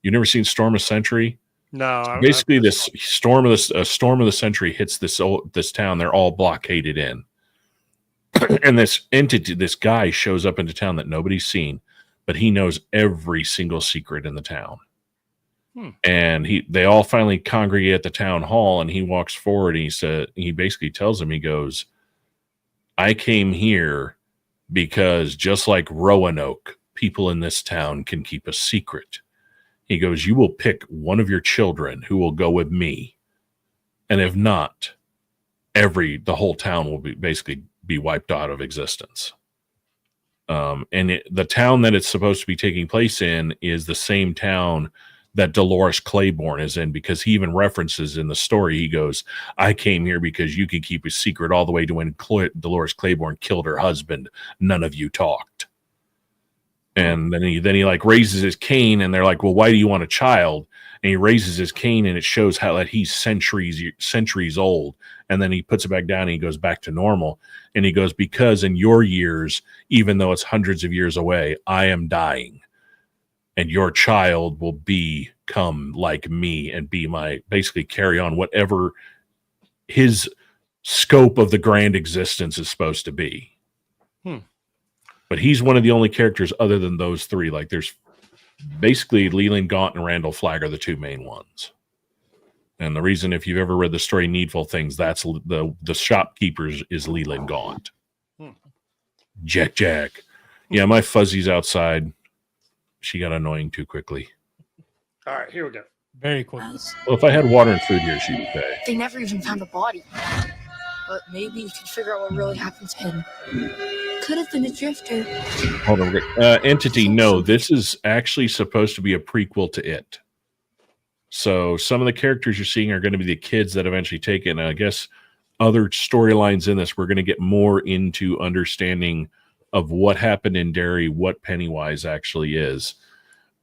You never seen Storm of Century? no. Basically, this storm of the century hits this town. They're all blockaded in, and this guy shows up into town that nobody's seen, but he knows every single secret in the town. And they all finally congregate at the town hall, and he walks forward. And he basically tells them, he goes, "I came here because just like Roanoke, people in this town can keep a secret." He goes, "You will pick one of your children who will go with me. And if not, the whole town will basically be wiped out of existence." The town that it's supposed to be taking place in is the same town that Dolores Claiborne is in, because he even references in the story, he goes, "I came here because you can keep a secret all the way to when Dolores Claiborne killed her husband. None of you talked." And then he like raises his cane, and they're like, "Well, why do you want a child?" And he raises his cane, and it shows how that he's centuries old. And then he puts it back down, and he goes back to normal. And he goes, "Because in your years, even though it's hundreds of years away, I am dying. And your child will become like me and basically carry on whatever his scope of the grand existence is supposed to be." But he's one of the only characters other than those three. Like, there's basically Leland Gaunt and Randall Flagg are the two main ones. And the reason, if you've ever read the story Needful Things, that's the shopkeepers is Leland Gaunt. Jack. Yeah, my Fuzzy's outside. She got annoying too quickly. All right, here we go. Very quickly. Well, if I had water and food here, she'd pay. They never even found a body. But maybe you could figure out what really happened to him. Could have been a drifter. Hold on. Entity, no, this is actually supposed to be a prequel to It. So some of the characters you're seeing are going to be the kids that eventually take it. And I guess other storylines in this, we're going to get more into understanding of what happened in Derry, what Pennywise actually is.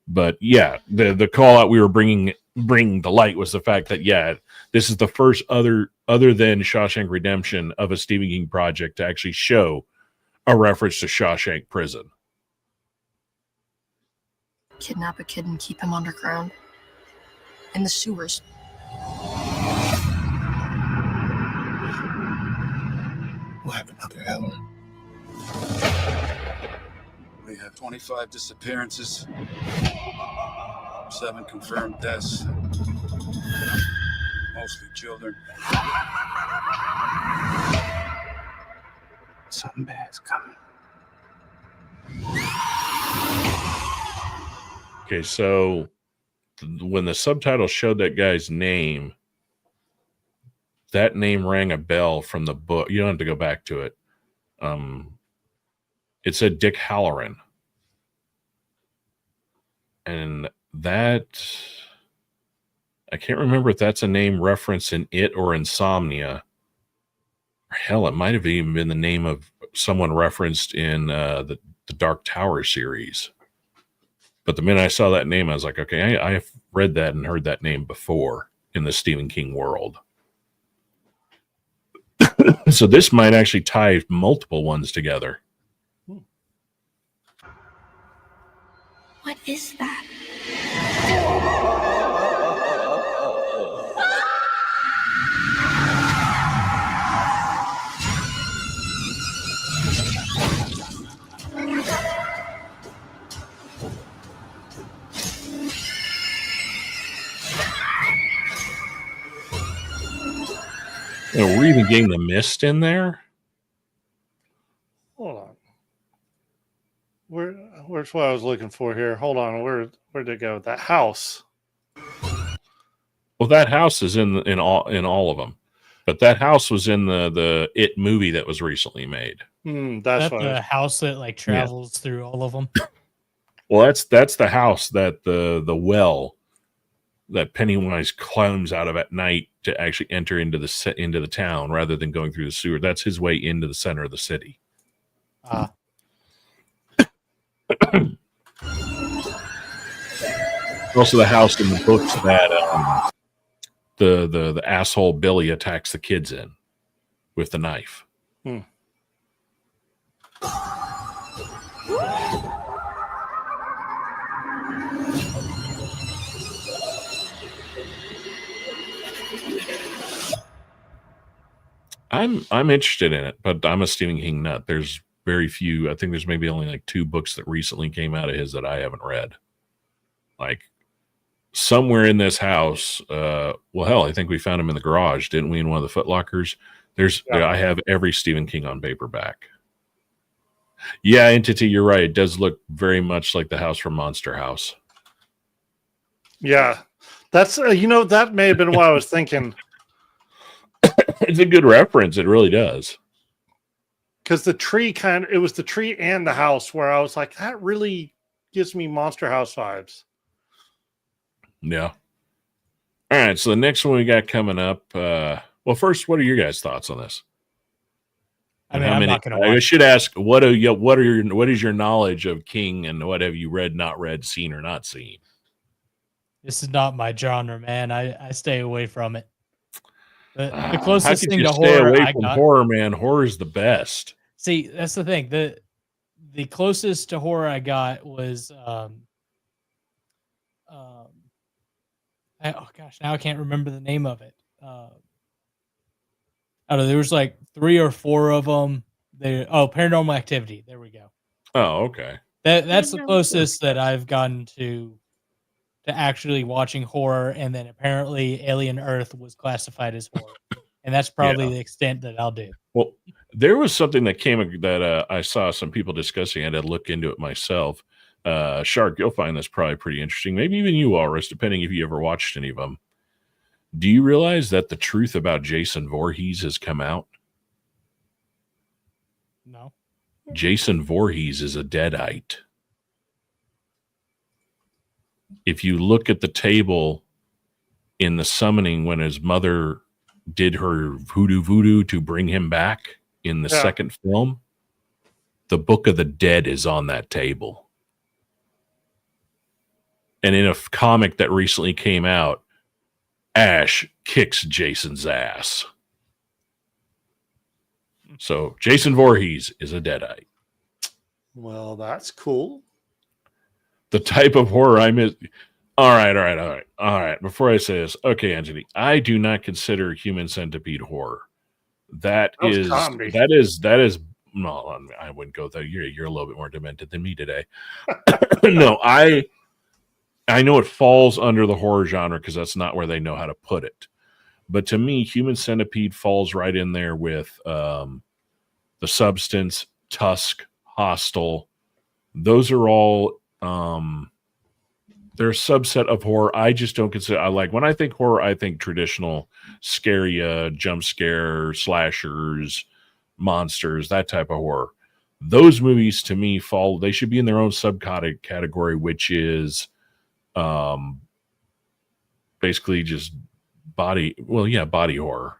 But yeah, the call out we were bringing to light was the fact that, yeah, this is the first other than Shawshank Redemption of a Stephen King project to actually show a reference to Shawshank Prison. Kidnap a kid and keep him underground. In the sewers. What happened out there, Helen? We have 25 disappearances, 7 confirmed deaths, mostly children. Something bad's coming. Okay, so when the subtitle showed that guy's name, that name rang a bell from the book. You don't have to go back to it. It said Dick Halloran. And that, I can't remember if that's a name referenced in It or Insomnia. Hell, it might have even been the name of someone referenced in the Dark Tower series. But the minute I saw that name, I was like, okay, I have read that and heard that name before in the Stephen King world. So this might actually tie multiple ones together. What is that? We're even getting the mist in there. Hold on. Where's what I was looking for here? Hold on. Where'd it go? That house. Well, that house is in all of them, but that house was in the It movie that was recently made. That's the house that like travels through all of them. Well, that's the house that the well that Pennywise climbs out of at night to actually enter into the town rather than going through the sewer. That's his way into the center of the city. Also, the house in the books that the asshole Billy attacks the kids in with the knife. I'm interested in it, but I'm a Stephen King nut. There's very few. I think there's maybe only like 2 books that recently came out of his that I haven't read. Like somewhere in this house, well, hell, I think we found him in the garage, didn't we? In one of the Foot Lockers. I have every Stephen King on paperback. Yeah, Entity, you're right. It does look very much like the house from Monster House. Yeah, that's that may have been what I was thinking. It's a good reference. It really does. Because the tree it was the tree and the house where I was like, that really gives me Monster House vibes. Yeah. All right. So the next one we got coming up. Well, first, what are your guys' thoughts on this? I mean, I'm not going to. I should ask, what is your knowledge of King, and what have you read, not read, seen, or not seen? This is not my genre, man. I stay away from it. The closest thing to horror I got. Horror, man. Horror is the best. See, that's the thing. The closest to horror I got was oh gosh, now I can't remember the name of it. I don't know. There was like 3 or 4 of them. Paranormal Activity. There we go. Oh, okay. That's the closest that I've gotten to actually watching horror, and then apparently Alien Earth was classified as horror, and that's probably the extent that I'll do. Well, there was something that came that I saw some people discussing. I had to look into it myself. Shark, you'll find this probably pretty interesting. Maybe even you, Walrus, depending if you ever watched any of them. Do you realize that the truth about Jason Voorhees has come out? No. Jason Voorhees is a Deadite. If you look at the table in the summoning when his mother did her voodoo to bring him back in the second film, the Book of the Dead is on that table. And in a comic that recently came out, Ash kicks Jason's ass. So Jason Voorhees is a Deadite. Well, that's cool. The type of horror I miss. All right. Before I say this, okay, Anthony, I do not consider Human Centipede horror. That is. No, I wouldn't go there. You're a little bit more demented than me today. No, I know it falls under the horror genre because that's not where they know how to put it. But to me, Human Centipede falls right in there with The Substance, Tusk, Hostel. Those are all They're a subset of horror. I just don't consider. I like when I think horror, I think traditional, scary, jump scare, slashers, monsters, that type of horror. Those movies to me fall. They should be in their own subcategory, which is, basically just body. Well, yeah, body horror.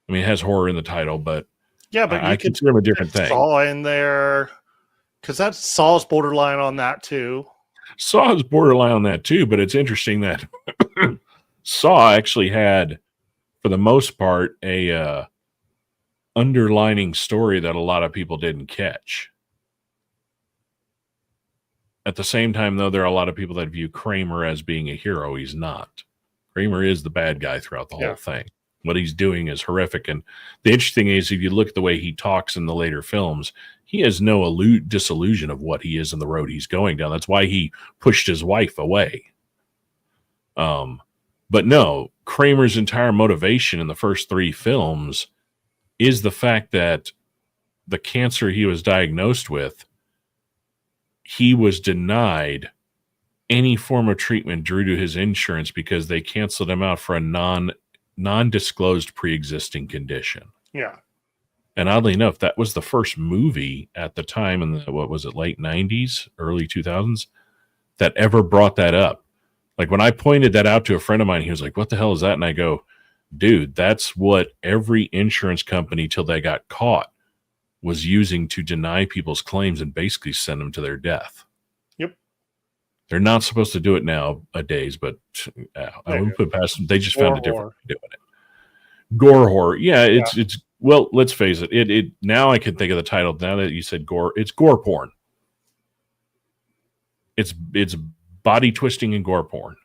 I mean, it has horror in the title, but Yeah, but I consider them a different thing. Saw in there, because that Saw's borderline on that too. Saw is borderline on that too, but it's interesting that Saw actually had, for the most part, a underlining story that a lot of people didn't catch. At the same time, though, there are a lot of people that view Kramer as being a hero. He's not. Kramer is the bad guy throughout the whole thing. What he's doing is horrific. And the interesting is, if you look at the way he talks in the later films, he has no disillusion of what he is and the road he's going down. That's why he pushed his wife away. But no, Kramer's entire motivation in the first 3 films is the fact that the cancer he was diagnosed with, he was denied any form of treatment due to his insurance because they canceled him out for a non-disclosed pre-existing condition. Yeah. And oddly enough, that was the first movie at the time in the, what was it, late 90s, early 2000s, that ever brought that up. Like when I pointed that out to a friend of mine, he was like, what the hell is that? And I go, dude, that's what every insurance company till they got caught was using to deny people's claims and basically send them to their death. Yep. They're not supposed to do it nowadays, but I wouldn't put it past them. They just found a different way of doing it. Gore horror. Yeah, it's well, let's face it. It now I can think of the title. Now that you said gore, it's gore porn. It's body twisting and gore porn.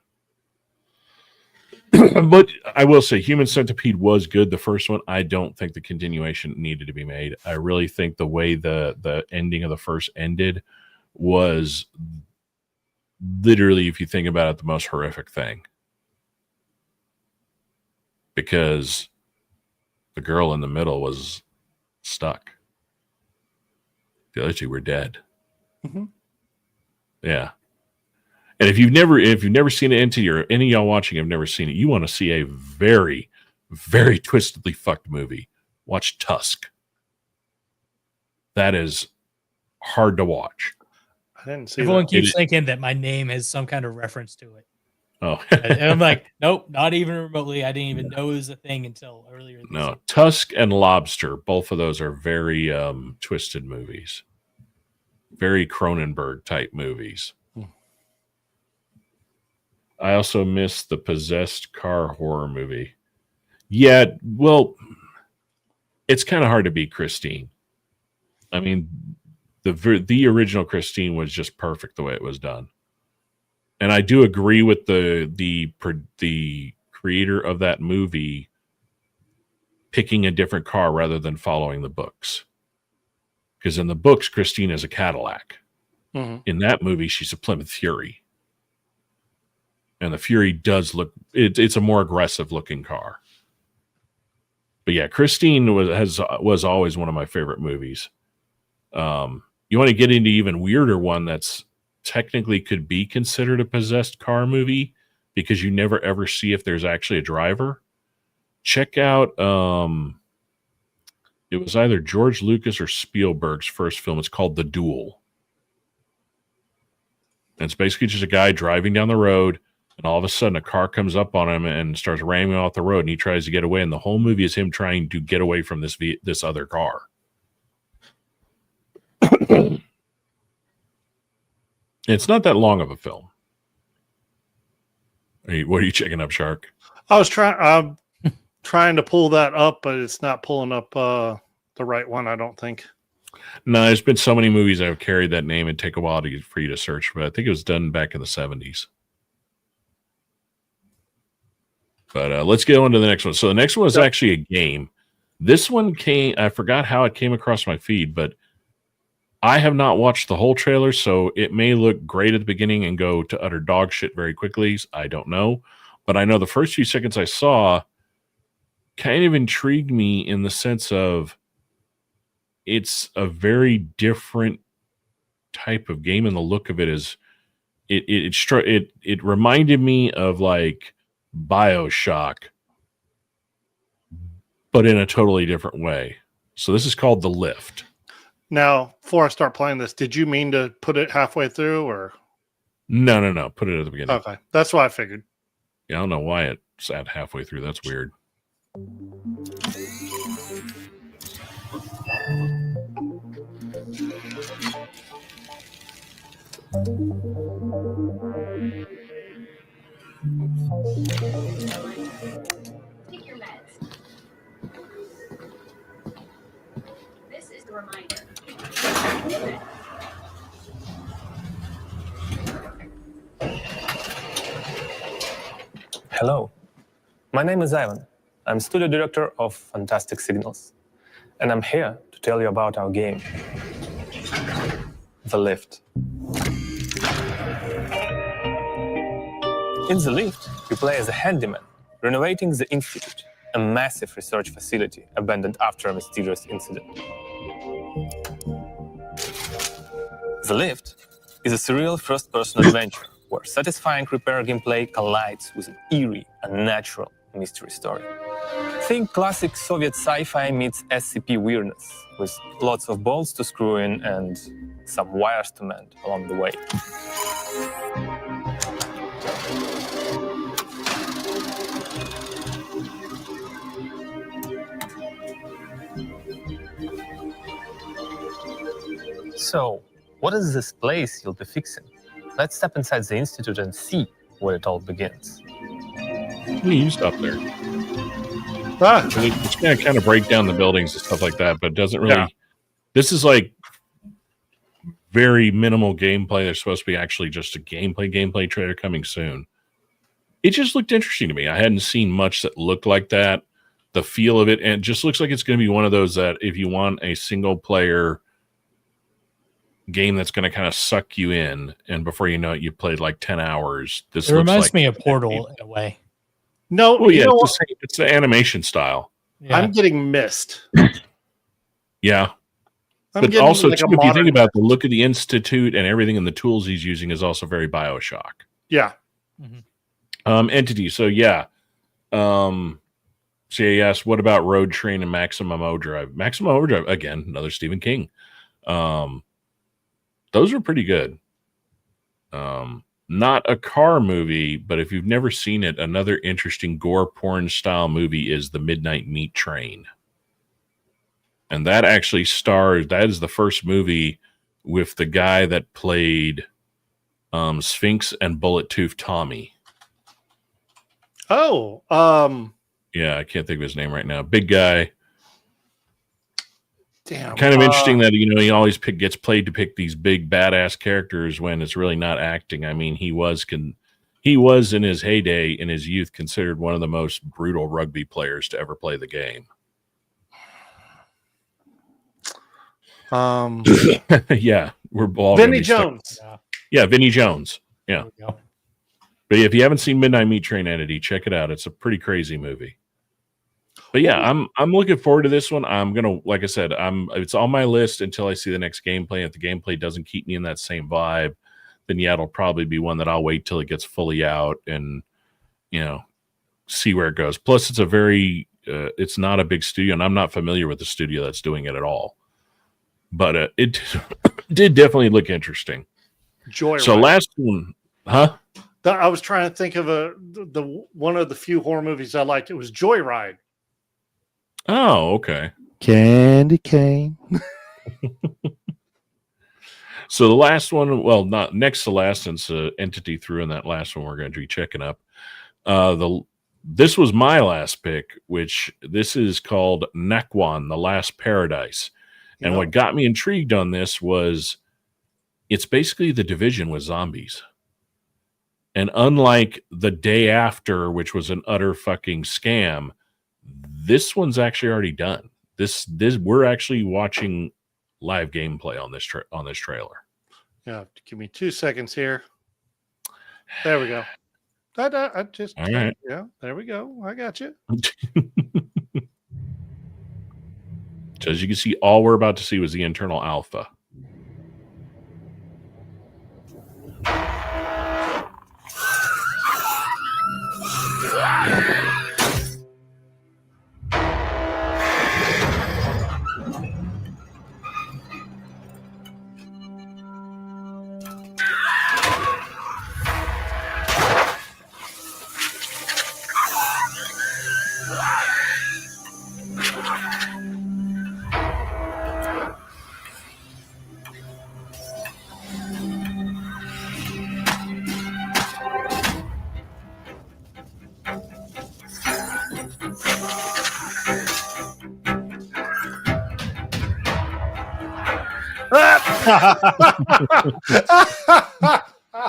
But I will say Human Centipede was good, the first one. I don't think the continuation needed to be made. I really think the way the ending of the first ended was literally, if you think about it, the most horrific thing. Because the girl in the middle was stuck. The other 2 were dead. Mm-hmm. Yeah. And if you've never seen it, any of y'all watching have never seen it, you want to see a very, very twistedly fucked movie, watch Tusk. That is hard to watch. I didn't see Everyone that. keeps thinking that my name has some kind of reference to it. Oh. And I'm like, nope, not even remotely. I didn't even know it was a thing until earlier this year. Tusk and Lobster, both of those are very twisted movies. Very Cronenberg type movies. I also missed the possessed car horror movie. Yeah, well, it's kind of hard to beat Christine. I mean, the original Christine was just perfect the way it was done. And I do agree with the creator of that movie picking a different car rather than following the books. Because in the books, Christine is a Cadillac. Mm-hmm. In that movie, she's a Plymouth Fury. And the Fury does look, it's a more aggressive looking car. But yeah, Christine was always one of my favorite movies. You want to get into even weirder one that's technically could be considered a possessed car movie because you never ever see if there's actually a driver. Check out, it was either George Lucas or Spielberg's first film. It's called The Duel. And it's basically just a guy driving down the road, and all of a sudden a car comes up on him and starts ramming off the road, and he tries to get away. And the whole movie is him trying to get away from this other car. It's not that long of a film. What are you checking up, Shark? I was trying to pull that up, but it's not pulling up the right one, I don't think. No, there's been so many movies that have carried that name and take a while for you to search, but I think it was done back in the 70s. But let's get on to the next one. So the next one is actually a game. This one I forgot how it came across my feed, but I have not watched the whole trailer, so it may look great at the beginning and go to utter dog shit very quickly. I don't know. But I know the first few seconds I saw kind of intrigued me in the sense of it's a very different type of game, and the look of it is it reminded me of like BioShock, but in a totally different way. So this is called The Lift. Now, before I start playing this, did you mean to put it halfway through or? No. Put it at the beginning. Okay. That's what I figured. Yeah, I don't know why it's at halfway through. That's weird. Take your meds. This is the reminder. Hello, my name is Ivan. I'm studio director of Fantastic Signals, and I'm here to tell you about our game, The Lift. In The Lift, you play as a handyman, renovating the Institute, a massive research facility abandoned after a mysterious incident. The Lift is a surreal first-person adventure where satisfying repair gameplay collides with an eerie, unnatural mystery story. Think classic Soviet sci-fi meets SCP weirdness, with lots of bolts to screw in and some wires to mend along the way. So, what is this place you'll be fixing? Let's step inside the Institute and see where it all begins. You stop there. It's going to kind of break down the buildings and stuff like that, but it doesn't really... Yeah. This is like very minimal gameplay. There's supposed to be actually just a gameplay trailer coming soon. It just looked interesting to me. I hadn't seen much that looked like that. The feel of it, and it just looks like it's going to be one of those that if you want a single-player game that's going to kind of suck you in, and before you know it, you played like 10 hours. This reminds me of Portal in a way. No, well, yeah, it's the animation style. Yeah. I'm getting Mist. Yeah. But also, like, too, if you think about the look of the Institute and everything and the tools he's using is also very BioShock. Yeah. Mm-hmm. Entity. So, yeah. CAS, what about Road Train and Maximum Overdrive? Maximum Overdrive, again, another Stephen King. Those are pretty good. Not a car movie, but if you've never seen it, another interesting gore porn style movie is The Midnight Meat Train. And that actually stars, that is the first movie with the guy that played Sphinx and Bullet Tooth Tommy. Oh, yeah, I can't think of his name right now. Big guy. Damn. Kind of interesting that, you know, he always gets played to pick these big badass characters when it's really not acting. I mean, he was in his heyday, in his youth, considered one of the most brutal rugby players to ever play the game. Yeah, we're all Vinnie Jones. Yeah, Vinnie Jones. Yeah. But if you haven't seen Midnight Meat Train Entity, check it out. It's a pretty crazy movie. But yeah, I'm looking forward to this one. I'm gonna, like I said, it's on my list until I see the next gameplay. If the gameplay doesn't keep me in that same vibe, then yeah, it'll probably be one that I'll wait till it gets fully out and, you know, see where it goes. Plus, it's a very, it's not a big studio, and I'm not familiar with the studio that's doing it at all. But it did definitely look interesting. Joyride. So last one, huh? I was trying to think of the one of the few horror movies I liked. It was Joyride. Oh, okay. Candy cane. So the last one, well, not next to last, since Entity threw in that last one, we're going to be checking up. This was my last pick, which this is called Nekwan, The Last Paradise. And what got me intrigued on this was it's basically The Division with zombies. And unlike The Day After, which was an utter fucking scam, this one's actually already done. This we're actually watching live gameplay on this trailer. Yeah, give me 2 seconds here. There we go. I just, all right. Yeah, there we go. I got you. So as you can see, all we're about to see was the internal alpha.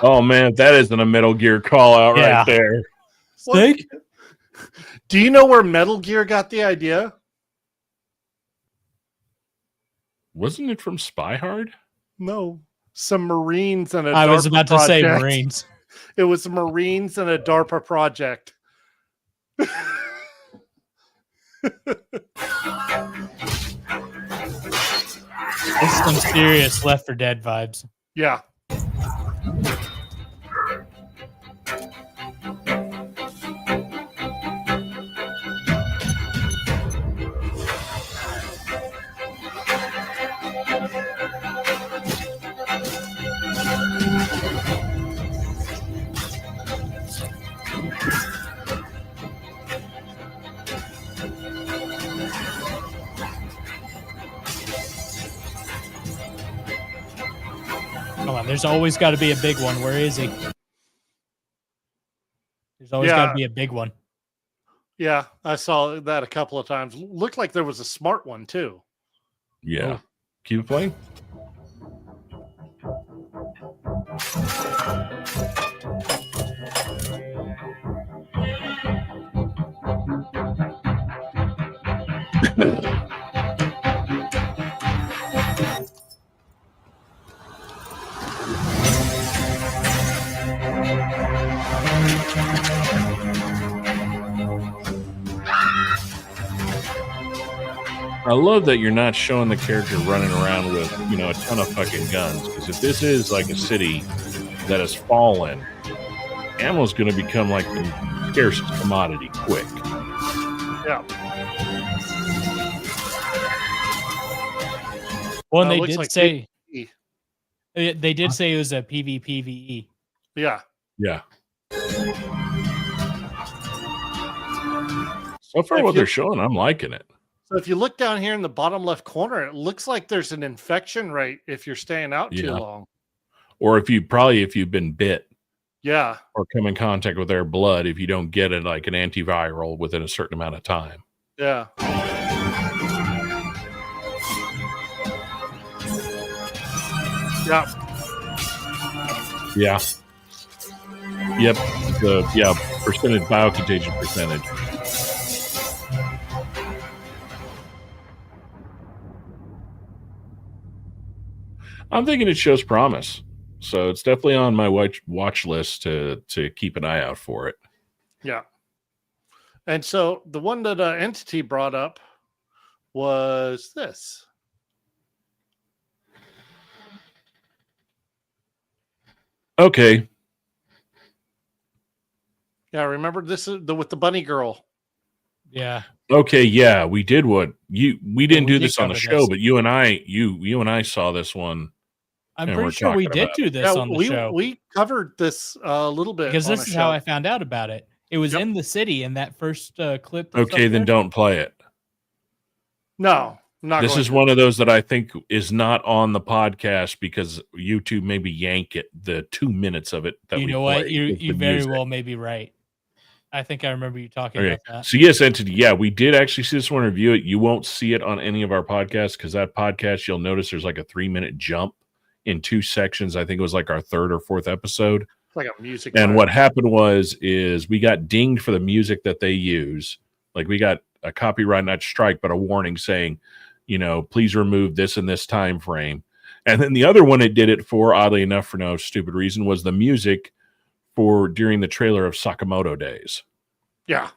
Oh man, that isn't a Metal Gear call out right there. What? Do you know where Metal Gear got the idea? Wasn't it from Spy Hard? No. Some Marines and a I was DARPA about to project. say Marines. It was Marines and a DARPA project. It's some serious Left 4 Dead vibes. Yeah. Come on, there's always got to be a big one. Where is he? There's always got to be a big one. Yeah, I saw that a couple of times. Looked like there was a smart one too. Yeah. Keep playing. I love that you're not showing the character running around with, you know, a ton of fucking guns. Because if this is like a city that has fallen, ammo is going to become like the scarcest commodity quick. Yeah. Well, and they looks did like say PvE. they did say it was a PvPvE. Yeah. Yeah. So far, what they're showing, I'm liking it. So if you look down here in the bottom left corner, it looks like there's an infection rate if you're staying out too long. Or if you've been bit. Yeah. Or come in contact with their blood, if you don't get it like an antiviral within a certain amount of time. Yeah. Yeah. Yeah. Yep. Percentage biocontagion percentage. I'm thinking it shows promise. So it's definitely on my watch list to keep an eye out for it. Yeah. And so the one that Entity brought up was this. Okay. Yeah, remember this is with the bunny girl. Yeah. Okay, yeah, we did we didn't do this on the show, this. but you and I saw this one. I'm pretty sure we did do this on the show. We covered this a little bit because this is how I found out about it. It was in the city in that first clip. Okay, then don't play it. No, not. This is one of those that I think is not on the podcast because YouTube maybe yank it the 2 minutes of it. That you know what? You very well may be right. I think I remember you talking about that. So yes, Entity. Yeah, we did actually see this one, review it. You won't see it on any of our podcasts because that podcast, you'll notice there's like a 3-minute jump in 2 sections. I think it was like our 3rd or 4th episode. It's like a music. And what happened is we got dinged for the music that they use. Like we got a copyright not strike, but a warning saying, you know, please remove this in this time frame. And then the other one it did it for, oddly enough, for no stupid reason, was the music for during the trailer of Sakamoto Days. Yeah.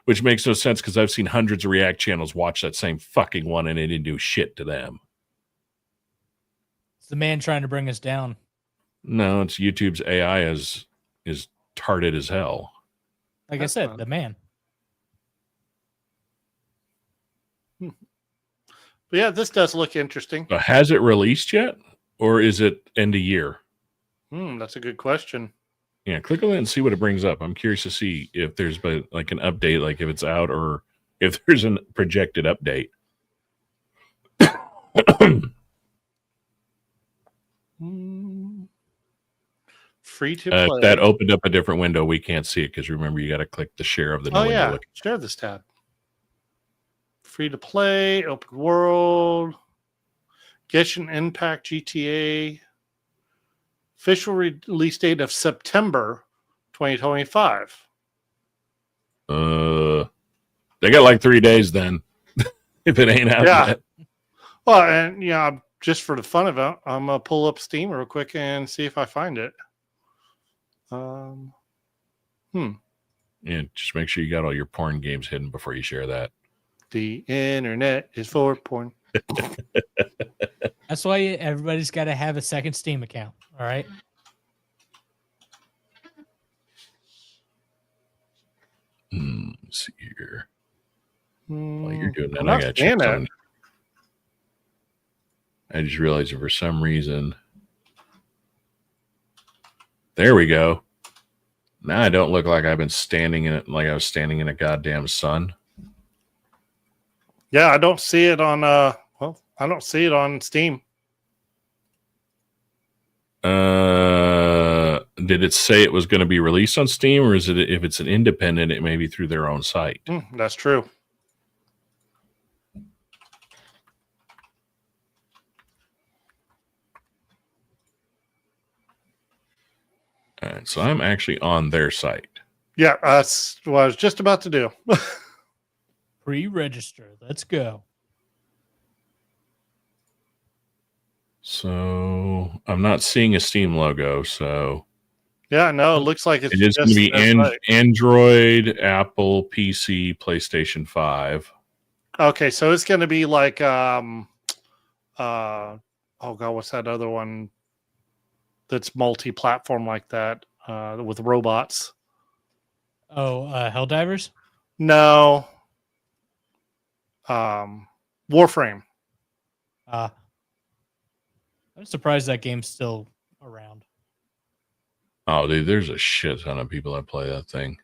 Which makes no sense because I've seen hundreds of React channels watch that same fucking one and it didn't do shit to them. It's the man trying to bring us down. No, it's YouTube's AI is tarded as hell. Like I said, the man. But yeah, this does look interesting. But has it released yet? Or is it end of year? That's a good question. Yeah, click on it and see what it brings up. I'm curious to see if there's like an update, like if it's out or if there's a projected update. Free to play. That opened up a different window. We can't see it because remember, you got to click the share of the new window. Yeah, share this tab. Free to play, open world. Genshin Impact GTA official release date of September 2025. They got like 3 days then. If it ain't out yet. Well, and yeah, just for the fun of it, I'm gonna pull up Steam real quick and see if I find it. Yeah, just make sure you got all your porn games hidden before you share that. The internet is for porn. That's why everybody's got to have a second Steam account. All right. Let's see here. While you're doing that, I'm I not got seeing check it. on. I just realized that for some reason. There we go. Now I don't look like I've been standing in it like I was standing in a goddamn sun. Yeah, I don't see it on I don't see it on Steam. Did it say it was going to be released on Steam, or is it, if it's an independent, it may be through their own site? That's true. All right, so I'm actually on their site. Yeah, that's what I was just about to do. Pre-register. Let's go. So I'm not seeing a Steam logo. So yeah, no, it looks like it is going to be Android, Apple, PC, PlayStation 5. Okay, so it's going to be like oh god, what's that other one that's multi-platform like that with robots? Oh, Helldivers? No. Warframe. I'm surprised that game's still around. Oh, dude, there's a shit ton of people that play that thing.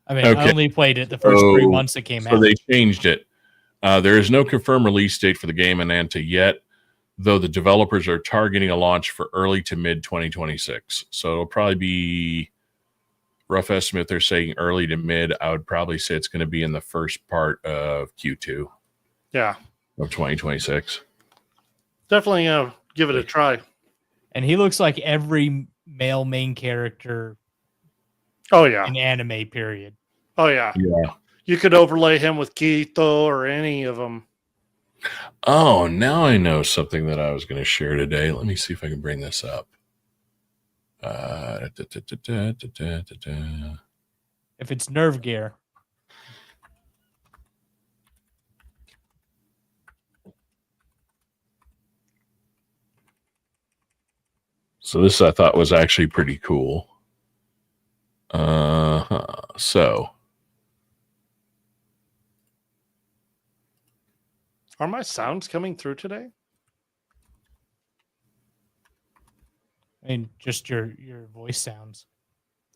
I mean, I only played it the first 3 months it came out. So they changed it. There is no confirmed release date for the game in Anta yet, though the developers are targeting a launch for early to mid 2026. So it'll probably be, rough estimate, they're saying early to mid. I would probably say it's going to be in the first part of Q2. Yeah. Of 2026. Definitely give it a try. And he looks like every male main character. Oh yeah. In anime, period. Oh yeah. Yeah. You could overlay him with Kito or any of them. Oh, now I know something that I was going to share today. Let me see if I can bring this up. If it's Nerve Gear. So this I thought was actually pretty cool. So are my sounds coming through today? I mean, just your voice sounds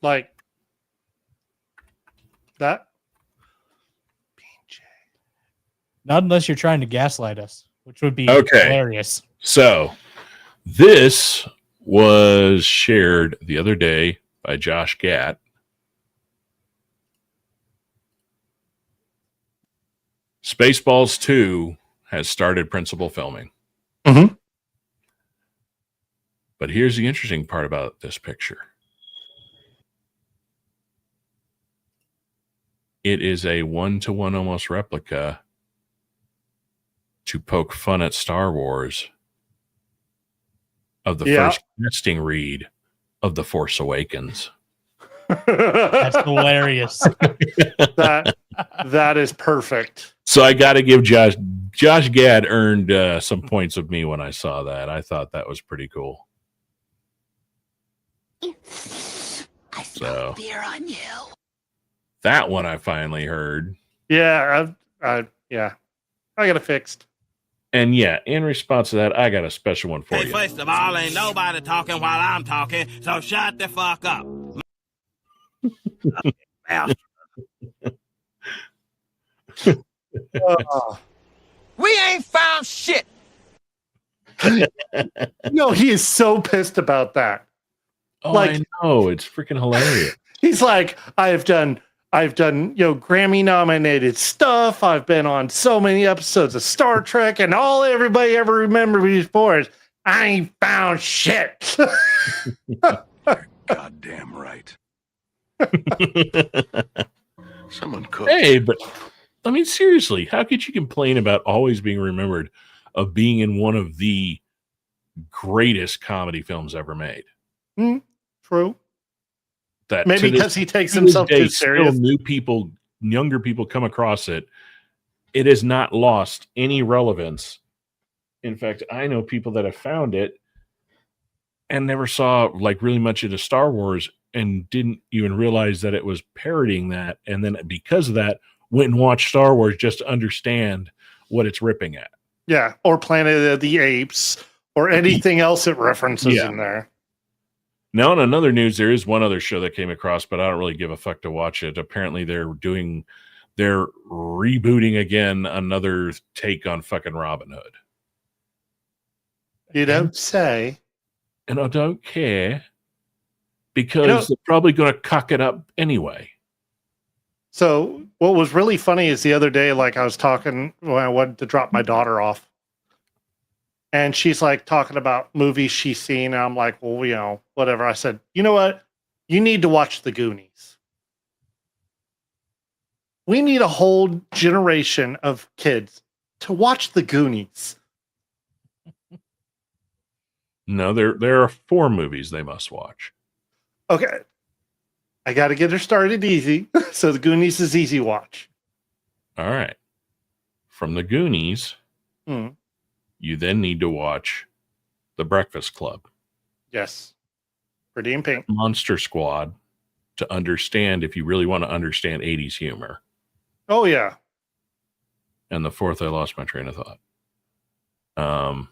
like that. Not unless you're trying to gaslight us, which would be hilarious. So this was shared the other day by Josh Gad. Spaceballs 2 has started principal filming. Mm-hmm. But here's the interesting part about this picture. It is a 1-to-1 almost replica to poke fun at Star Wars of the first casting read of The Force Awakens. That's hilarious. That is perfect. So I got to give Josh Gad earned some points of me when I saw that. I thought that was pretty cool. I smell beer on you. That one I finally heard. Yeah, I got it fixed. And yeah, in response to that, I got a special one for you. First of all, ain't nobody talking while I'm talking, so shut the fuck up. We ain't found shit. No, he is so pissed about that. Oh, I know. It's freaking hilarious. He's like, I have done I've done, Grammy nominated stuff. I've been on so many episodes of Star Trek, and all everybody ever remembered me for is I ain't found shit. Goddamn right. Someone cooked. Hey, but I mean, seriously, how could you complain about always being remembered of being in one of the greatest comedy films ever made? True. That Maybe because he takes himself too serious. Still younger people come across it. It has not lost any relevance. In fact, I know people that have found it and never saw like really much into Star Wars and didn't even realize that it was parodying that. And then because of that, went and watched Star Wars just to understand what it's ripping at. Yeah. Or Planet of the Apes or anything else it references in there. Now, in another news, there is one other show that came across, but I don't really give a fuck to watch it. Apparently, they're rebooting again another take on fucking Robin Hood. You don't say. And I don't care because they're probably going to cock it up anyway. So what was really funny is the other day, like I was talking when I wanted to drop my daughter off. And she's like talking about movies she's seen. And I'm like, well, whatever. I said, you know what? You need to watch The Goonies. We need a whole generation of kids to watch The Goonies. No, there are 4 movies they must watch. Okay. I got to get her started easy. So The Goonies is easy watch. All right. From The Goonies, you then need to watch The Breakfast Club. Yes. Pretty in Pink. Monster Squad to understand if you really want to understand 80s humor. Oh, yeah. And the 4th, I lost my train of thought. I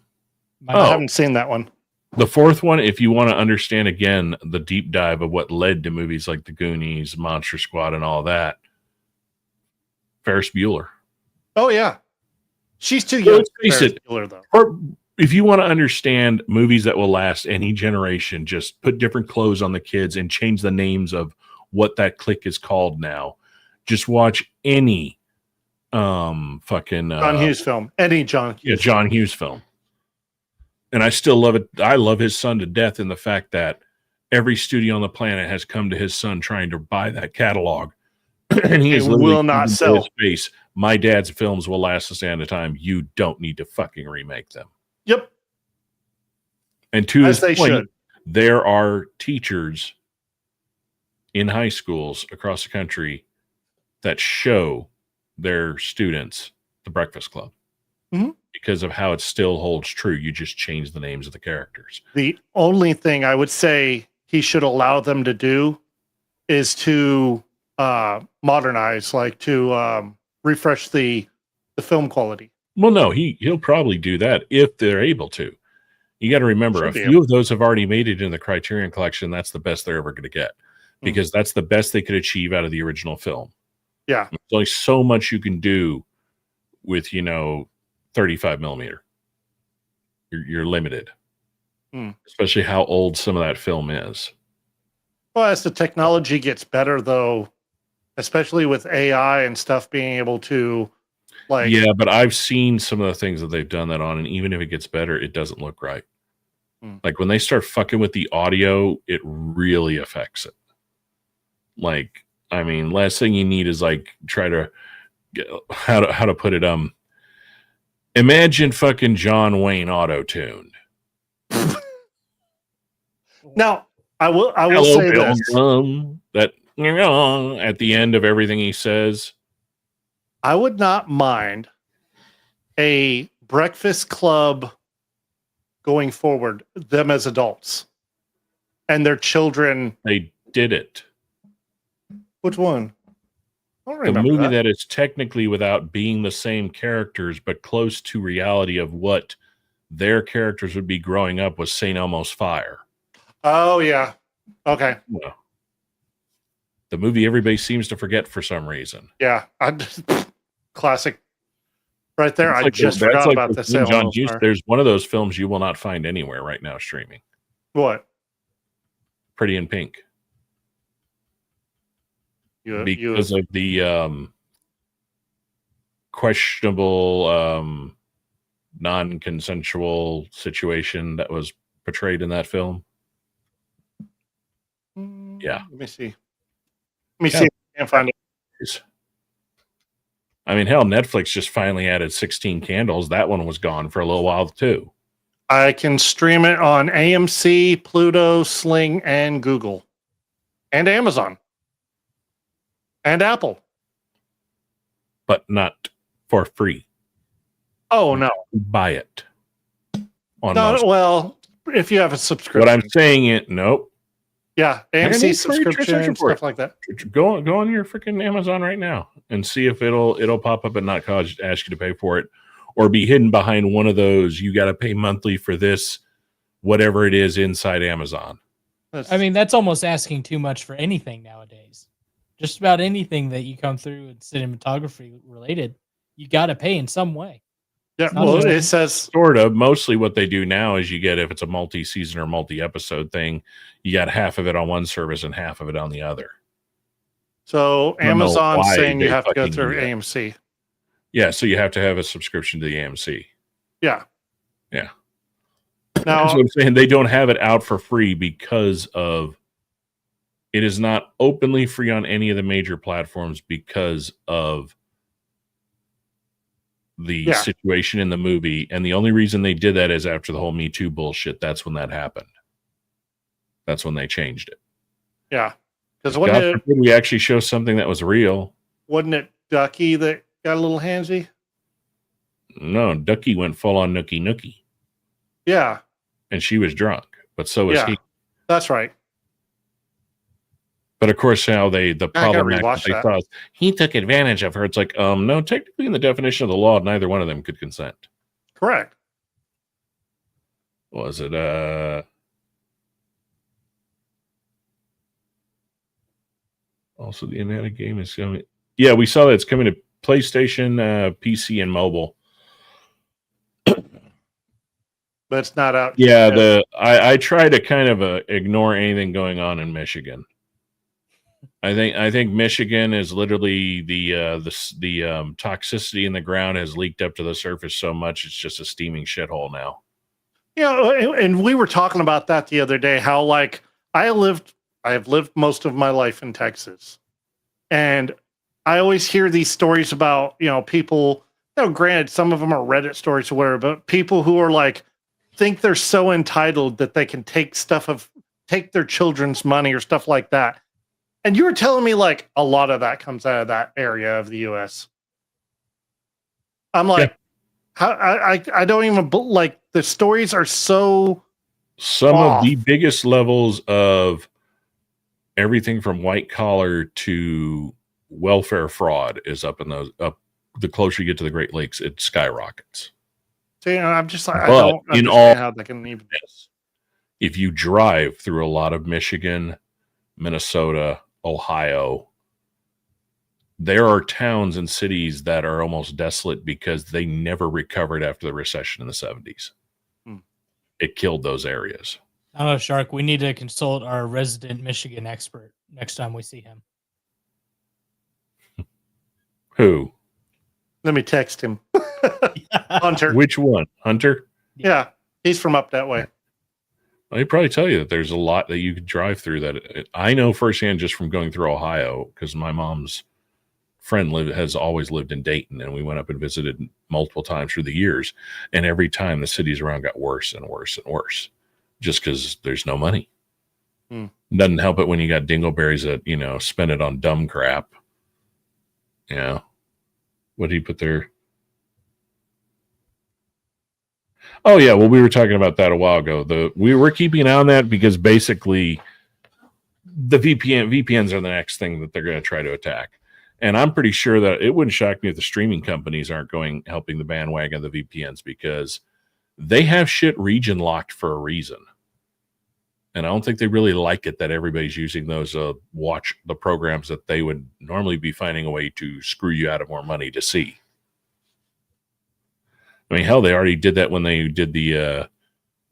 haven't seen that one. The 4th one, if you want to understand again the deep dive of what led to movies like The Goonies, Monster Squad, and all that, Ferris Bueller. Oh, yeah. She's too young. Face it, Bueller, though. Or if you want to understand movies that will last any generation, just put different clothes on the kids and change the names of what that clique is called now. Just watch any John Hughes film. Any John Hughes John Hughes film. And I still love it. I love his son to death in the fact that every studio on the planet has come to his son trying to buy that catalog. And he will not sell his face. My dad's films will last the stand of time. You don't need to fucking remake them. Yep. And to his point, there are teachers in high schools across the country that show their students The Breakfast Club. Mm-hmm. Because of how it still holds true. You just change the names of the characters. The only thing I would say he should allow them to do is to modernize, like to refresh the film quality. Well, no, he'll probably do that if they're able to. You got to remember, a few of those have already made it in the Criterion Collection. That's the best they're ever going to get because that's the best they could achieve out of the original film. Yeah. There's only so much you can do with, 35 millimeter. You're limited, especially how old some of that film is. Well, as the technology gets better, though, especially with AI and stuff being able to, like, yeah, but I've seen some of the things that they've done that on, and even if it gets better, it doesn't look right. Like when they start fucking with the audio, it really affects it. Like, I mean, last thing you need is like try to get, how to put it. Imagine fucking John Wayne auto-tuned. Now, I will say this. That at the end of everything he says. I would not mind a Breakfast Club going forward, them as adults and their children. They did it. Which one? The movie that is technically without being the same characters, but close to reality of what their characters would be growing up was St. Elmo's Fire. Oh, yeah. Okay. Well, the movie everybody seems to forget for some reason. Yeah. Classic. Right there. I just forgot about this. John Hughes, there's one of those films you will not find anywhere right now streaming. What? Pretty in Pink. because of the questionable non-consensual situation that was portrayed in that film. Yeah. Let me see. If I can find it. I mean, hell, Netflix just finally added 16 Candles. That one was gone for a little while too. I can stream it on AMC, Pluto, Sling, and Google, and Amazon, and Apple, but not for free. Oh no! Buy it. Well, if you have a subscription. What I'm saying nope. Yeah, AMC subscription and stuff like that. Go on your freaking Amazon right now and see if it'll pop up and not ask you to pay for it, or be hidden behind one of those. You got to pay monthly for this, whatever it is inside Amazon. I mean, that's almost asking too much for anything nowadays. Just about anything that you come through and cinematography related, you got to pay in some way. Yeah, well, it says sort of. Mostly what they do now is you get, if it's a multi-season or multi-episode thing, you got half of it on one service and half of it on the other. So Amazon's saying you have to go through AMC. Yeah, so you have to have a subscription to the AMC. Yeah. Yeah. Now, that's what I'm saying. They don't have it out for free because of it is not openly free on any of the major platforms because of the situation in the movie. And the only reason they did that is after the whole Me Too bullshit. That's when that happened. That's when they changed it. Yeah. Because when we actually show something that was real. Wasn't it Ducky that got a little handsy? No, Ducky went full on nookie. Yeah. And she was drunk, but so was he. That's right. But of course, how the problem they saw is he took advantage of her. It's like, no, technically in the definition of the law, neither one of them could consent. Correct. Was it also the Indiana game is coming? Yeah, we saw that it's coming to PlayStation, PC, and mobile. But it's not out. Yeah, I try to kind of ignore anything going on in Michigan. I think Michigan is literally the toxicity in the ground has leaked up to the surface so much it's just a steaming shithole now. Yeah, and we were talking about that the other day. How like I have lived most of my life in Texas, and I always hear these stories about people. Granted, some of them are Reddit stories or whatever, but people who are like think they're so entitled that they can take their children's money or stuff like that. And you were telling me like a lot of that comes out of that area of the U.S. I'm like, I don't even like the stories are so. Some of the biggest levels of everything from white collar to welfare fraud is up in those up. The closer you get to the Great Lakes, it skyrockets. See, I'm just like, I don't understand how they can even. If you drive through a lot of Michigan, Minnesota, Ohio, there are towns and cities that are almost desolate because they never recovered after the recession in the 70s. It killed those areas. I don't know, Shark. We need to consult our resident Michigan expert next time we see him. Who? Let me text him. Hunter. Which one? Hunter? Yeah, he's from up that way. Well, he'd probably tell you that there's a lot that you could drive through that I know firsthand just from going through Ohio, because my mom's friend has always lived in Dayton, and we went up and visited multiple times through the years. And every time the cities around got worse and worse and worse, just because there's no money. Doesn't help it when you got dingleberries that, spend it on dumb crap. Yeah. What did he put there? Oh yeah, well we were talking about that a while ago. We were keeping an eye on that because basically the VPNs are the next thing that they're going to try to attack. And I'm pretty sure that it wouldn't shock me if the streaming companies aren't helping the bandwagon of the VPNs, because they have shit region locked for a reason. And I don't think they really like it that everybody's using those watch the programs that they would normally be finding a way to screw you out of more money to see. I mean, hell, they already did that when they did the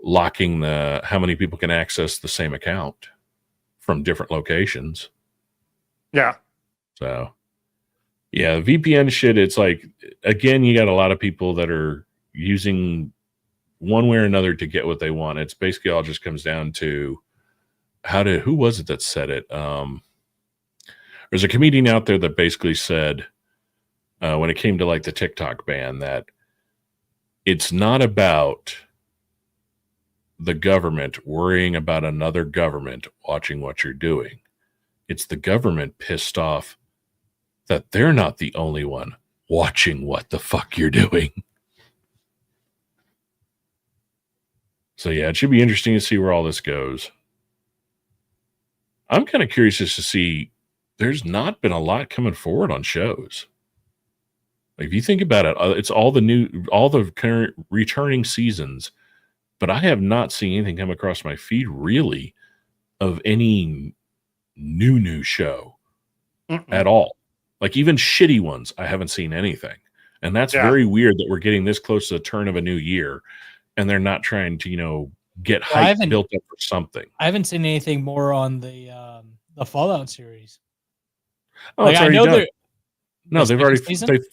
locking how many people can access the same account from different locations. Yeah. So, yeah, VPN shit, it's like, again, you got a lot of people that are using one way or another to get what they want. It's basically all just comes down to who was it that said it? There's a comedian out there that basically said, when it came to like the TikTok ban, that it's not about the government worrying about another government watching what you're doing. It's the government pissed off that they're not the only one watching what the fuck you're doing. So yeah, it should be interesting to see where all this goes. I'm kind of curious just to see, there's not been a lot coming forward on shows. Like, if you think about it, it's all the current returning seasons, but I have not seen anything come across my feed really of any new show at all. Like, even shitty ones, I haven't seen anything. And that's very weird that we're getting this close to the turn of a new year and they're not trying to, get hype built up for something. I haven't seen anything more on the Fallout series. Oh, like, it's already done. No, they've already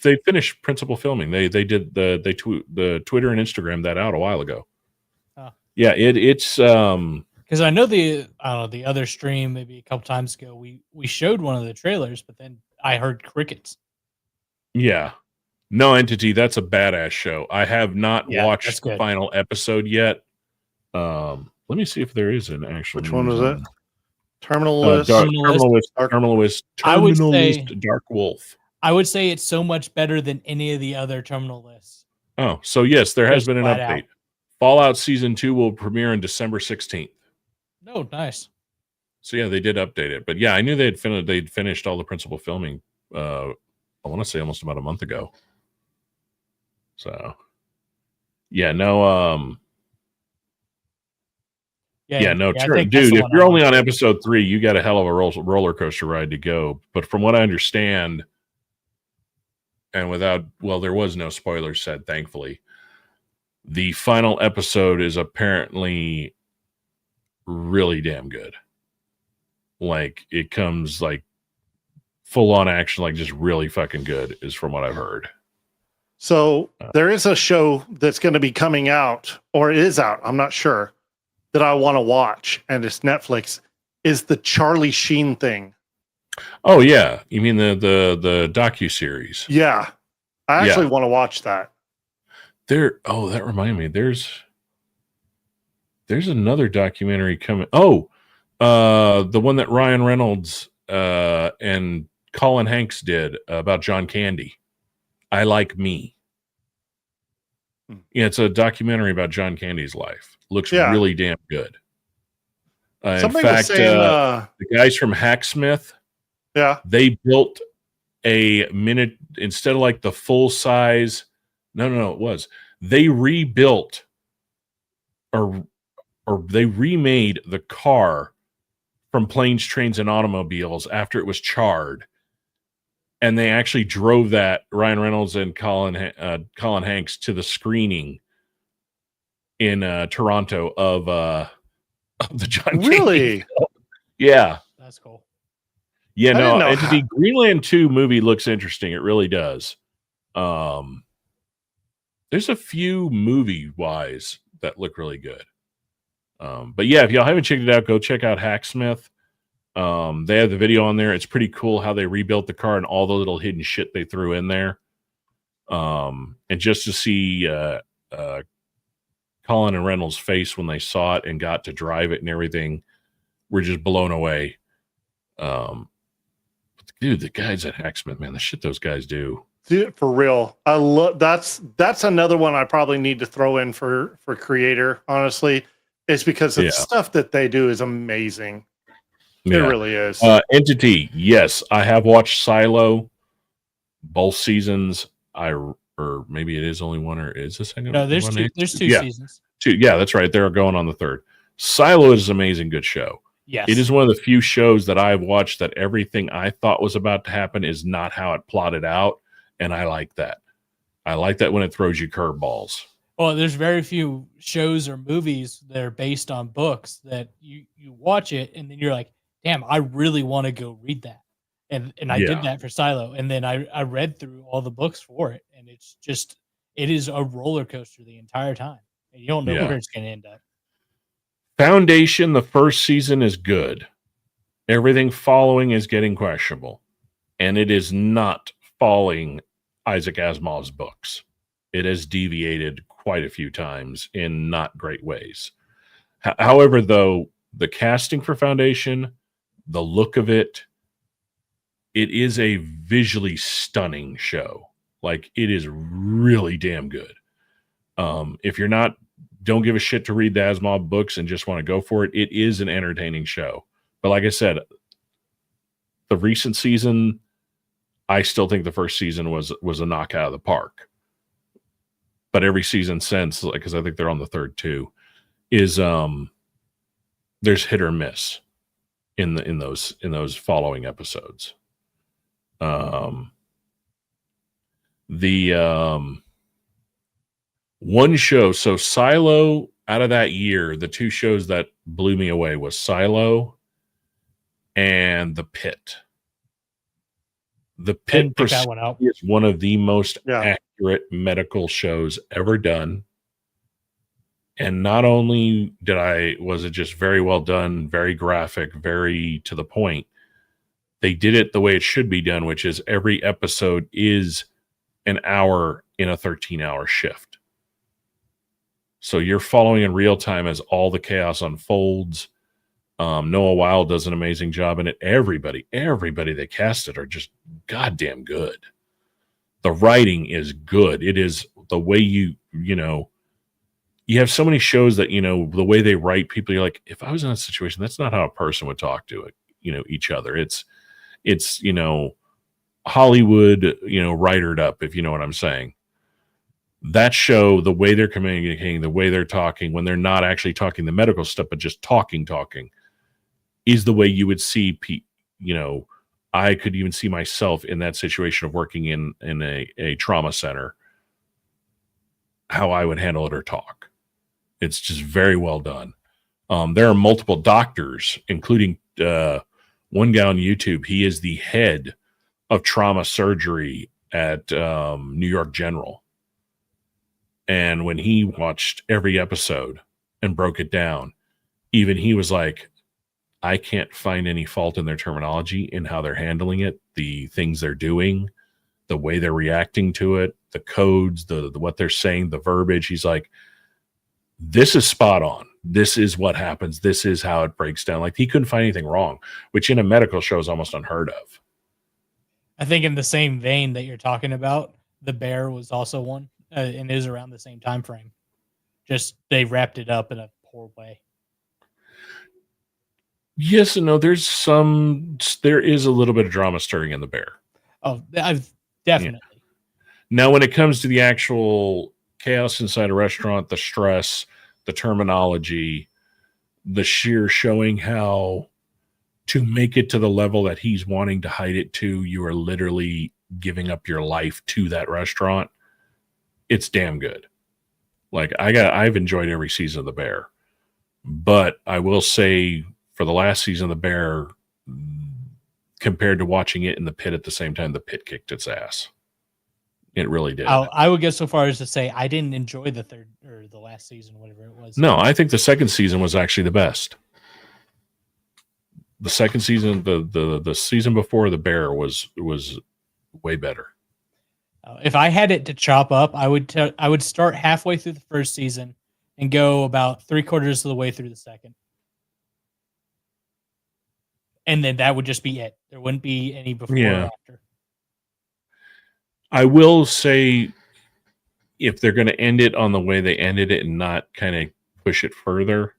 they finished principal filming. They did the Twitter and Instagram that out a while ago. Oh. Yeah, it's because I know the other stream maybe a couple times ago we showed one of the trailers, but then I heard crickets. Yeah. No Entity, that's a badass show. I have not watched the final episode yet. Let me see if there is an actual. Which one was it? Terminal List. Terminal List. Dark Wolf. I would say it's so much better than any of the other Terminal Lists. Oh, so yes, there has been an update. Fallout Season 2 will premiere on December 16th. Oh, nice. So yeah, they did update it. But yeah, I knew they'd finished all the principal filming, I want to say almost about a month ago. So yeah, no, dude, if you're only on episode 3, you got a hell of a roller coaster ride to go. But from what I understand, and there was no spoilers said, thankfully, the final episode is apparently really damn good. Like, it comes like full on action, like just really fucking good, is from what I've heard. So there is a show that's going to be coming out, or is out, I'm not sure, that I want to watch, and it's Netflix, is the Charlie Sheen thing. Oh yeah, you mean the docu-series? Yeah, I actually want to watch that. That reminded me. There's another documentary coming. The one that Ryan Reynolds and Colin Hanks did about John Candy. I Like Me. Yeah, it's a documentary about John Candy's life. Looks really damn good. In fact, the guys from Hacksmith, they built instead of like the full size. No, they rebuilt or they remade the car from Planes, Trains, and Automobiles after it was charred. And they actually drove that, Ryan Reynolds and Colin Hanks, to the screening in Toronto of the John Candy. Yeah. That's cool. Yeah, no, Entity Greenland 2 movie looks interesting. It really does. There's a few movie-wise that look really good. But yeah, if y'all haven't checked it out, go check out Hacksmith. They have the video on there. It's pretty cool how they rebuilt the car and all the little hidden shit they threw in there. And just to see Colin and Reynolds' face when they saw it and got to drive it and everything, we're just blown away. Dude, the guys at Hacksmith, man, the shit those guys do. Dude, for real. I love that's another one I probably need to throw in for creator, honestly. It's because the stuff that they do is amazing. It really is. Entity, yes, I have watched Silo, both seasons. Or maybe it is only one, or is the second? No, there's two. There's two seasons. Two, yeah, that's right. They're going on the third. Silo is an amazing, good show. Yes, it is one of the few shows that I've watched that everything I thought was about to happen is not how it plotted out, and I like that. I like that when it throws you curveballs. Well, there's very few shows or movies that are based on books that you watch it and then you're like, damn, I really want to go read that. And I did that for Silo, and then I read through all the books for it, and it's just it is a roller coaster the entire time, and you don't know where it's going to end up. Foundation, the first season is good. Everything following is getting questionable, and it is not following Isaac Asimov's books. It has deviated quite a few times in not great ways. However, though, the casting for Foundation, the look of it, it is a visually stunning show. Like, it is really damn good. If you're not, don't give a shit to read the Asimov books and just want to go for it, it is an entertaining show. But like I said, the recent season, I still think the first season was a knockout of the park. But every season since, because I think they're on the third too, is there's hit or miss in those following episodes. One show, so Silo, out of that year, the two shows that blew me away was Silo and The Pit. The Pit is one of the most accurate medical shows ever done. And not only was it just very well done, very graphic, very to the point, they did it the way it should be done, which is every episode is an hour in a 13-hour shift. So you're following in real time as all the chaos unfolds. Noah Weil does an amazing job in it. Everybody they casted are just goddamn good. The writing is good. It is the way you have so many shows that, the way they write people, you're like, if I was in a situation, that's not how a person would talk to it, each other. It's Hollywood, writered up, if you know what I'm saying. That show, the way they're communicating, the way they're talking, when they're not actually talking the medical stuff, but just talking, is the way you would see, I could even see myself in that situation of working in a trauma center, how I would handle it or talk. It's just very well done. There are multiple doctors, including one guy on YouTube. He is the head of trauma surgery at New York General. And when he watched every episode and broke it down, even he was like, I can't find any fault in their terminology, in how they're handling it, the things they're doing, the way they're reacting to it, the codes, the what they're saying, the verbiage. He's like, this is spot on. This is what happens. This is how it breaks down. Like, he couldn't find anything wrong, which in a medical show is almost unheard of. I think in the same vein that you're talking about, The Bear was also one, and is around the same time frame. Just they wrapped it up in a poor way. Yes and no. There is a little bit of drama stirring in The Bear. Oh, I've definitely. Yeah. Now, when it comes to the actual chaos inside a restaurant, the stress, the terminology, the sheer showing how to make it to the level that he's wanting to hide it to, you are literally giving up your life to that restaurant. It's damn good. Like, I've enjoyed every season of The Bear, but I will say for the last season of The Bear, compared to watching it in The Pit at the same time, The Pit kicked its ass. It really did. I would go so far as to say I didn't enjoy the third or the last season, whatever it was. No, I think the second season was actually the best. The second season, the season before The Bear was way better. If I had it to chop up, I would start halfway through the first season and go about 3/4 of the way through the second. And then that would just be it. There wouldn't be any before or after. I will say, if they're going to end it on the way they ended it and not kind of push it further,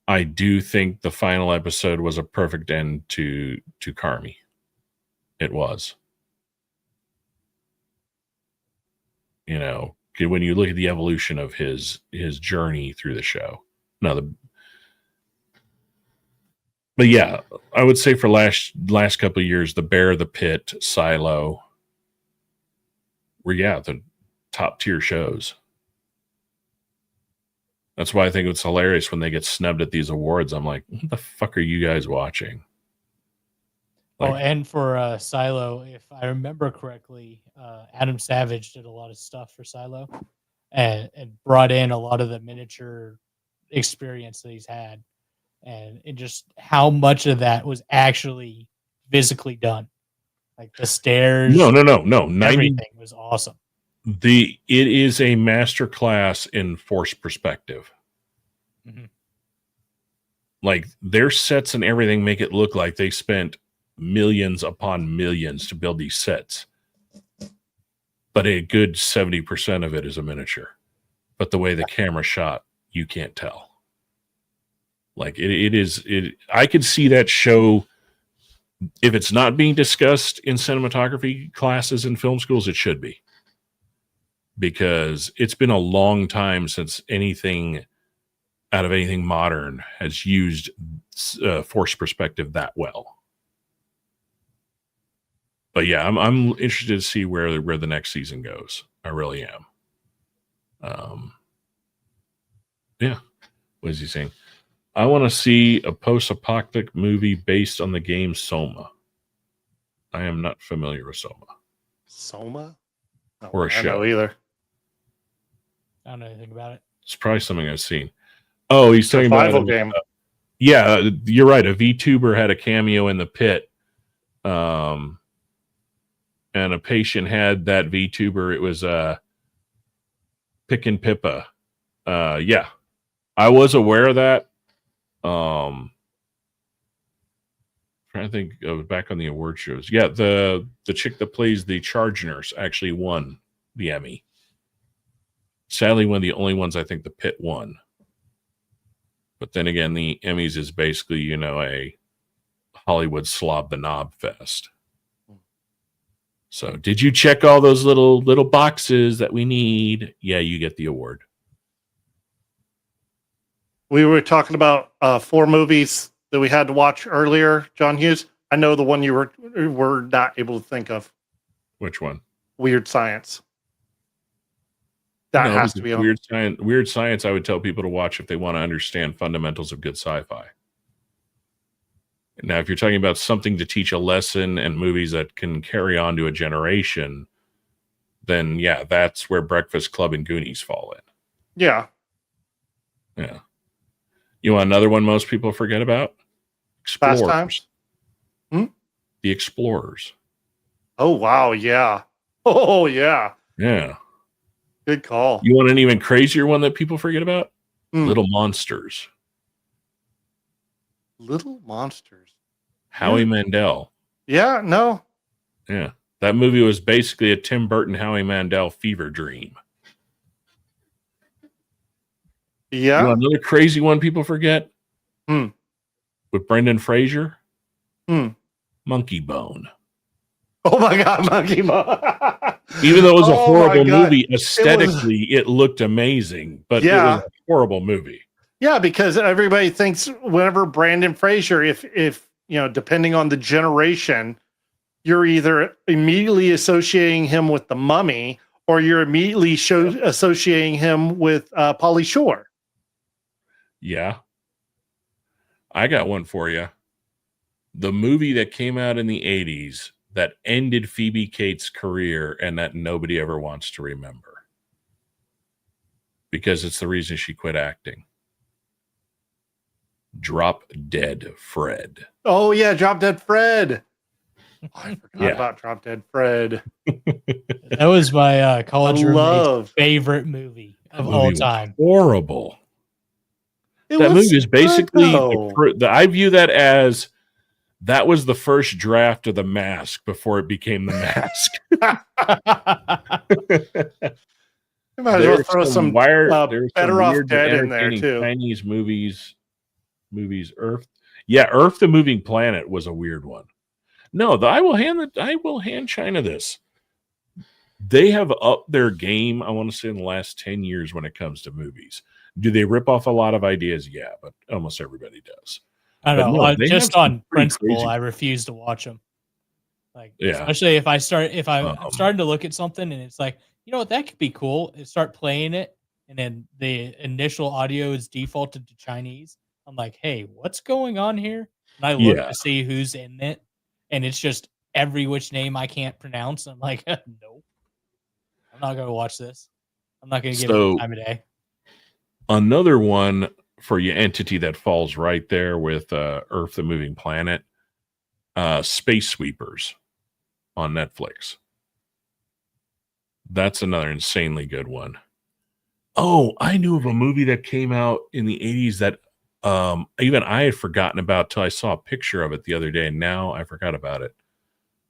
I do think the final episode was a perfect end to Carmi. It was. When you look at the evolution of his journey through the show. But yeah, I would say for last couple of years, The Bear, The Pit, Silo were the top tier shows. That's why I think it's hilarious when they get snubbed at these awards. I'm like, what the fuck are you guys watching? And for Silo, if I remember correctly, Adam Savage did a lot of stuff for Silo and brought in a lot of the miniature experience that he's had, and just how much of that was actually physically done. Like the stairs. No. Everything was awesome. It is a master class in force perspective. Mhm. Like their sets and everything make it look like they spent millions upon millions to build these sets. But a good 70% of it is a miniature. But the way the camera shot, you can't tell. Like I could see that show, if it's not being discussed in cinematography classes in film schools, it should be. Because it's been a long time since anything out of anything modern has used force perspective that well. But yeah, I'm interested to see where the next season goes. I really am. Yeah. What is he saying? I want to see a post-apocalyptic movie based on the game Soma. I am not familiar with Soma. Soma? Oh, Or a show. I don't know either. I don't know anything about it. It's probably something I've seen. Oh, he's talking Survival about game. Yeah, you're right. A VTuber had a cameo in the pit. And a patient had that VTuber. It was Pick and Pippa. Yeah. I was aware of that. Trying to think of back on the award shows. Yeah, the chick that plays the charge nurse actually won the Emmy. Sadly, one of the only ones I think the pit won. But then again, the Emmys is basically, a Hollywood slob the knob fest. So, did you check all those little boxes that we need? Yeah, you get the award. We were talking about 4 movies that we had to watch earlier, John Hughes. I know the one you were not able to think of. Which one? Weird Science. That has to be on. Weird Science, I would tell people to watch if they want to understand fundamentals of good sci-fi. Now, if you're talking about something to teach a lesson and movies that can carry on to a generation, then yeah, that's where Breakfast Club and Goonies fall in. Yeah. Yeah. You want another one most people forget about? Explorers. Fast Times? The Explorers. Oh, wow. Yeah. Oh, yeah. Yeah. Good call. You want an even crazier one that people forget about? Little Monsters. Little Monsters. Howie Mandel. Yeah, no. Yeah. That movie was basically a Tim Burton, Howie Mandel fever dream. Yeah. You want another crazy one people forget? With Brendan Fraser? Monkey Bone. Oh my God, Monkey Bone. Even though it was a horrible movie, aesthetically it looked amazing, but it was a horrible movie. Yeah, because everybody thinks whenever Brendan Fraser, if depending on the generation, you're either immediately associating him with the Mummy or you're immediately associating him with Pauly Shore. Yeah. I got one for you. The movie that came out in the 80s that ended Phoebe Cates' career and that nobody ever wants to remember. Because it's the reason she quit acting. Drop Dead Fred. Oh, yeah, Drop Dead Fred. I forgot about Drop Dead Fred. That was my college roommate's favorite movie of all time. Horrible. That movie is basically, I view that as, that was the first draft of The Mask before it became The Mask. You might as well throw some Better Off Dead in there, too. Chinese movies, Earth. Yeah, Earth the Moving Planet was a weird one. No, I will hand China this. They have upped their game, I want to say, in the last 10 years when it comes to movies. Do they rip off a lot of ideas? Yeah, but almost everybody does. I don't know. Just on principle, I refuse to watch them. Especially if I'm starting to look at something and it's like, you know what, that could be cool. And start playing it, and then the initial audio is defaulted to Chinese. I'm like, hey, what's going on here? And I look to see who's in it, and it's just every which name I can't pronounce. I'm like, nope, I'm not going to watch this. I'm not going to give it the time of day. Another one for your entity that falls right there with Earth, the Moving Planet, Space Sweepers on Netflix. That's another insanely good one. Oh, I knew of a movie that came out in the 80s that even I had forgotten about till I saw a picture of it the other day, and now I forgot about it.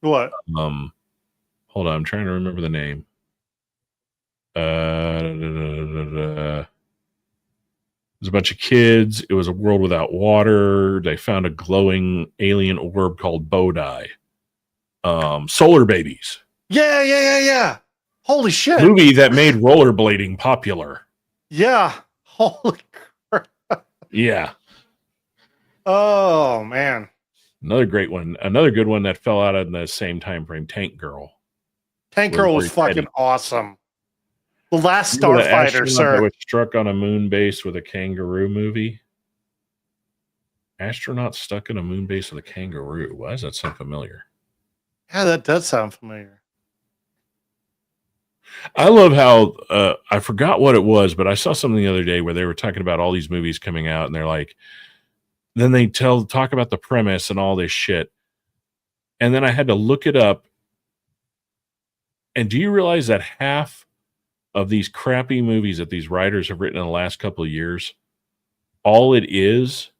What? Hold on, I'm trying to remember the name. It was a bunch of kids. It was a world without water. They found a glowing alien orb called Bodai. Solar Babies. Yeah. Holy shit. Movie that made rollerblading popular. Yeah. Holy crap. Yeah. Oh, man. Another great one. Another good one that fell out in the same time frame, Tank Girl. Tank Girl was fucking awesome. The Last Starfighter, sir. That was struck on a moon base with a kangaroo movie. Astronaut stuck in a moon base with a kangaroo. Why does that sound familiar? Yeah, that does sound familiar. I love how I forgot what it was, but I saw something the other day where they were talking about all these movies coming out, and they're like, then they talk about the premise and all this shit, and then I had to look it up. And do you realize that half of these crappy movies that these writers have written in the last couple of years, all it is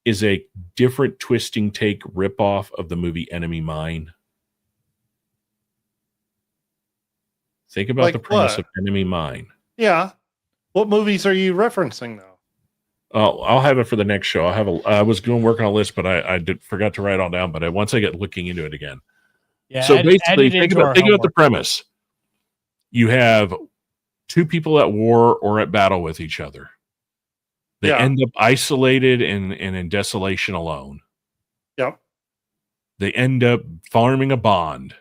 a different twisting take ripoff of the movie Enemy Mine? Think about the premise of Enemy Mine. Yeah. What movies are you referencing now? I'll have it for the next show. I was going to work on a list, but I forgot to write all down. But once I get looking into it again. Yeah. So basically, think about the premise. You have two people at war or at battle with each other. They end up isolated and in desolation alone. Yep. They end up forming a bond.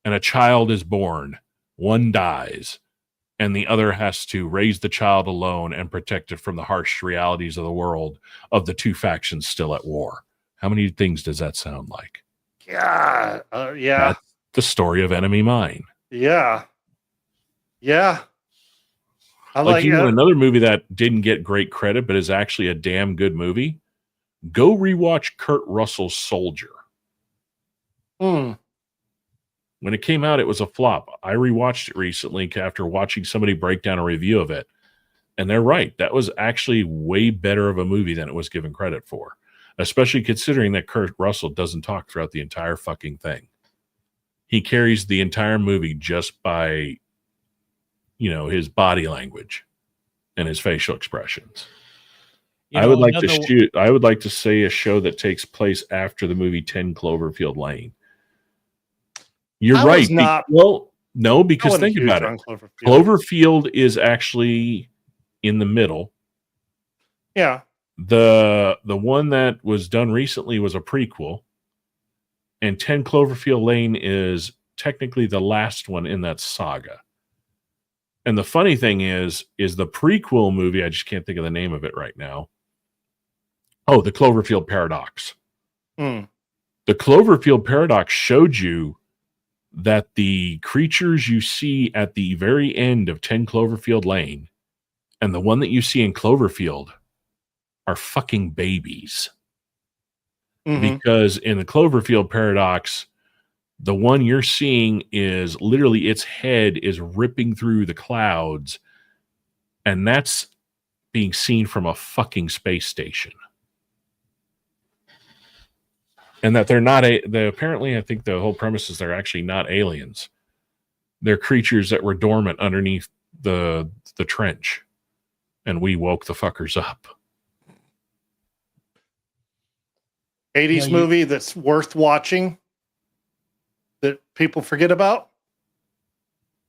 And a child is born. One dies. And the other has to raise the child alone and protect it from the harsh realities of the world of the two factions still at war. How many things does that sound like? Yeah. Yeah. That's the story of Enemy Mine. Yeah. Yeah. I like another movie that didn't get great credit, but is actually a damn good movie. Go rewatch Kurt Russell's Soldier. When it came out, it was a flop. I rewatched it recently after watching somebody break down a review of it. And they're right. That was actually way better of a movie than it was given credit for. Especially considering that Kurt Russell doesn't talk throughout the entire fucking thing. He carries the entire movie just by, his body language and his facial expressions. I would like to say a show that takes place after the movie 10 Cloverfield Lane. You're right. No, because think about it. Cloverfield is actually in the middle. Yeah. The one that was done recently was a prequel, and 10 Cloverfield Lane is technically the last one in that saga. And the funny thing is the prequel movie, I just can't think of the name of it right now. Oh, the Cloverfield Paradox. The Cloverfield Paradox showed you that the creatures you see at the very end of 10 Cloverfield Lane and the one that you see in Cloverfield are fucking babies. Because in the Cloverfield Paradox, the one you're seeing is literally its head is ripping through the clouds, and that's being seen from a fucking space station. And that they're not apparently, I think the whole premise is they're actually not aliens. They're creatures that were dormant underneath the trench, and we woke the fuckers up. 80s movie that's worth watching that people forget about?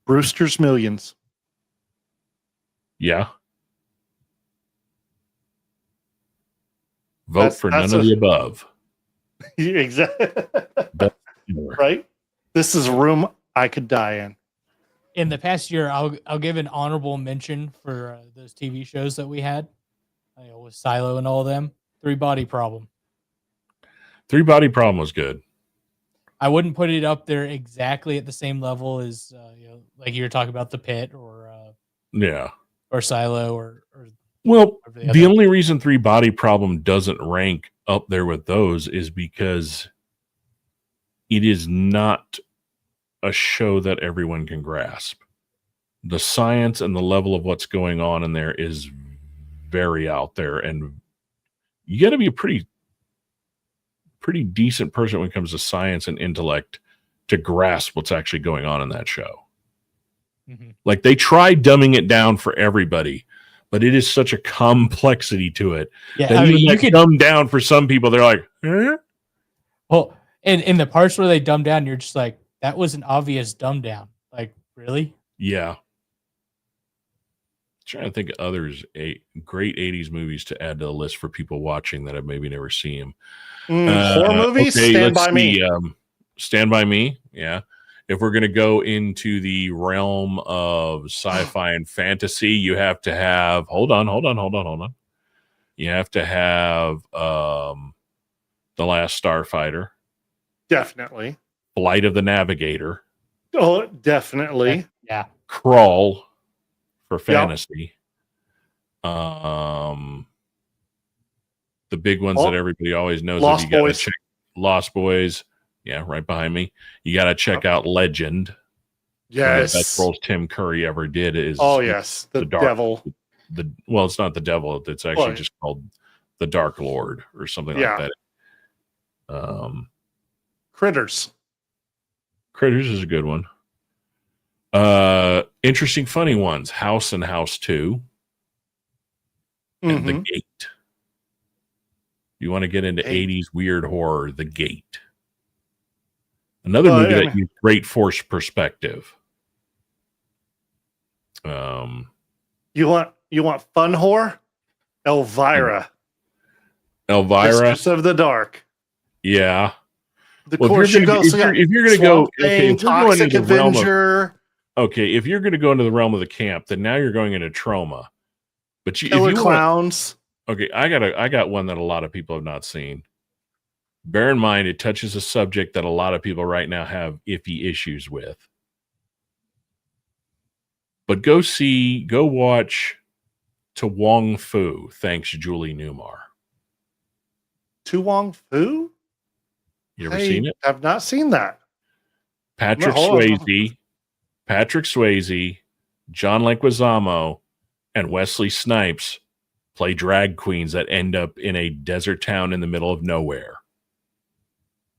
Brewster's Millions. Yeah. Vote for none of the above. Exactly. Right? This is a room I could die in. In the past year, I'll give an honorable mention for those TV shows that we had. With Silo and all of them. 3 Body Problem. Three Body Problem was good. I wouldn't put it up there exactly at the same level as like you were talking about The Pit or Silo or well, the only reason Three Body Problem doesn't rank up there with those is because it is not a show that everyone can grasp. The science and the level of what's going on in there is very out there, and you got to be a pretty decent person when it comes to science and intellect to grasp what's actually going on in that show. Mm-hmm. Like, they try dumbing it down for everybody, but it is such a complexity to it that I mean, you can dumb down for some people. They're like, eh? Well, and in the parts where they dumb down, you're just like, that was an obvious dumb down. Like, really? Yeah. Trying to think of others, great 80s movies to add to the list for people watching that have maybe never seen them. Horror movies? Okay, Stand By Me. Stand By Me, yeah. If we're going to go into the realm of sci-fi and fantasy, you have to have, hold on. You have to have The Last Starfighter. Definitely. Flight of the Navigator. Oh, definitely. Yeah. Crawl for fantasy. Yep. The big ones that everybody always knows. Lost Boys. Check Lost Boys. Yeah, right behind me. You got to check out Legend. Yes. The best roles Tim Curry ever did is the Devil. Well, it's not the Devil. It's actually just called the Dark Lord or something like that. Critters. Critters is a good one. Interesting, funny ones. House and House 2. And The Gate. You want to get into 80s weird horror, The Gate. Another movie that used great force perspective. You want fun horror? Elvira. Mistress of the Dark. Yeah. If you're going to go, Toxic Avenger. If you're going to go into the realm of the camp, then now you're going into trauma. But Killer Clowns. I got one that a lot of people have not seen. Bear in mind, it touches a subject that a lot of people right now have iffy issues with. But go watch To Wong Fu, thanks Julie Newmar. To Wong Fu? You ever seen it? I've not seen that. Patrick Swayze, John Leguizamo, and Wesley Snipes play drag queens that end up in a desert town in the middle of nowhere.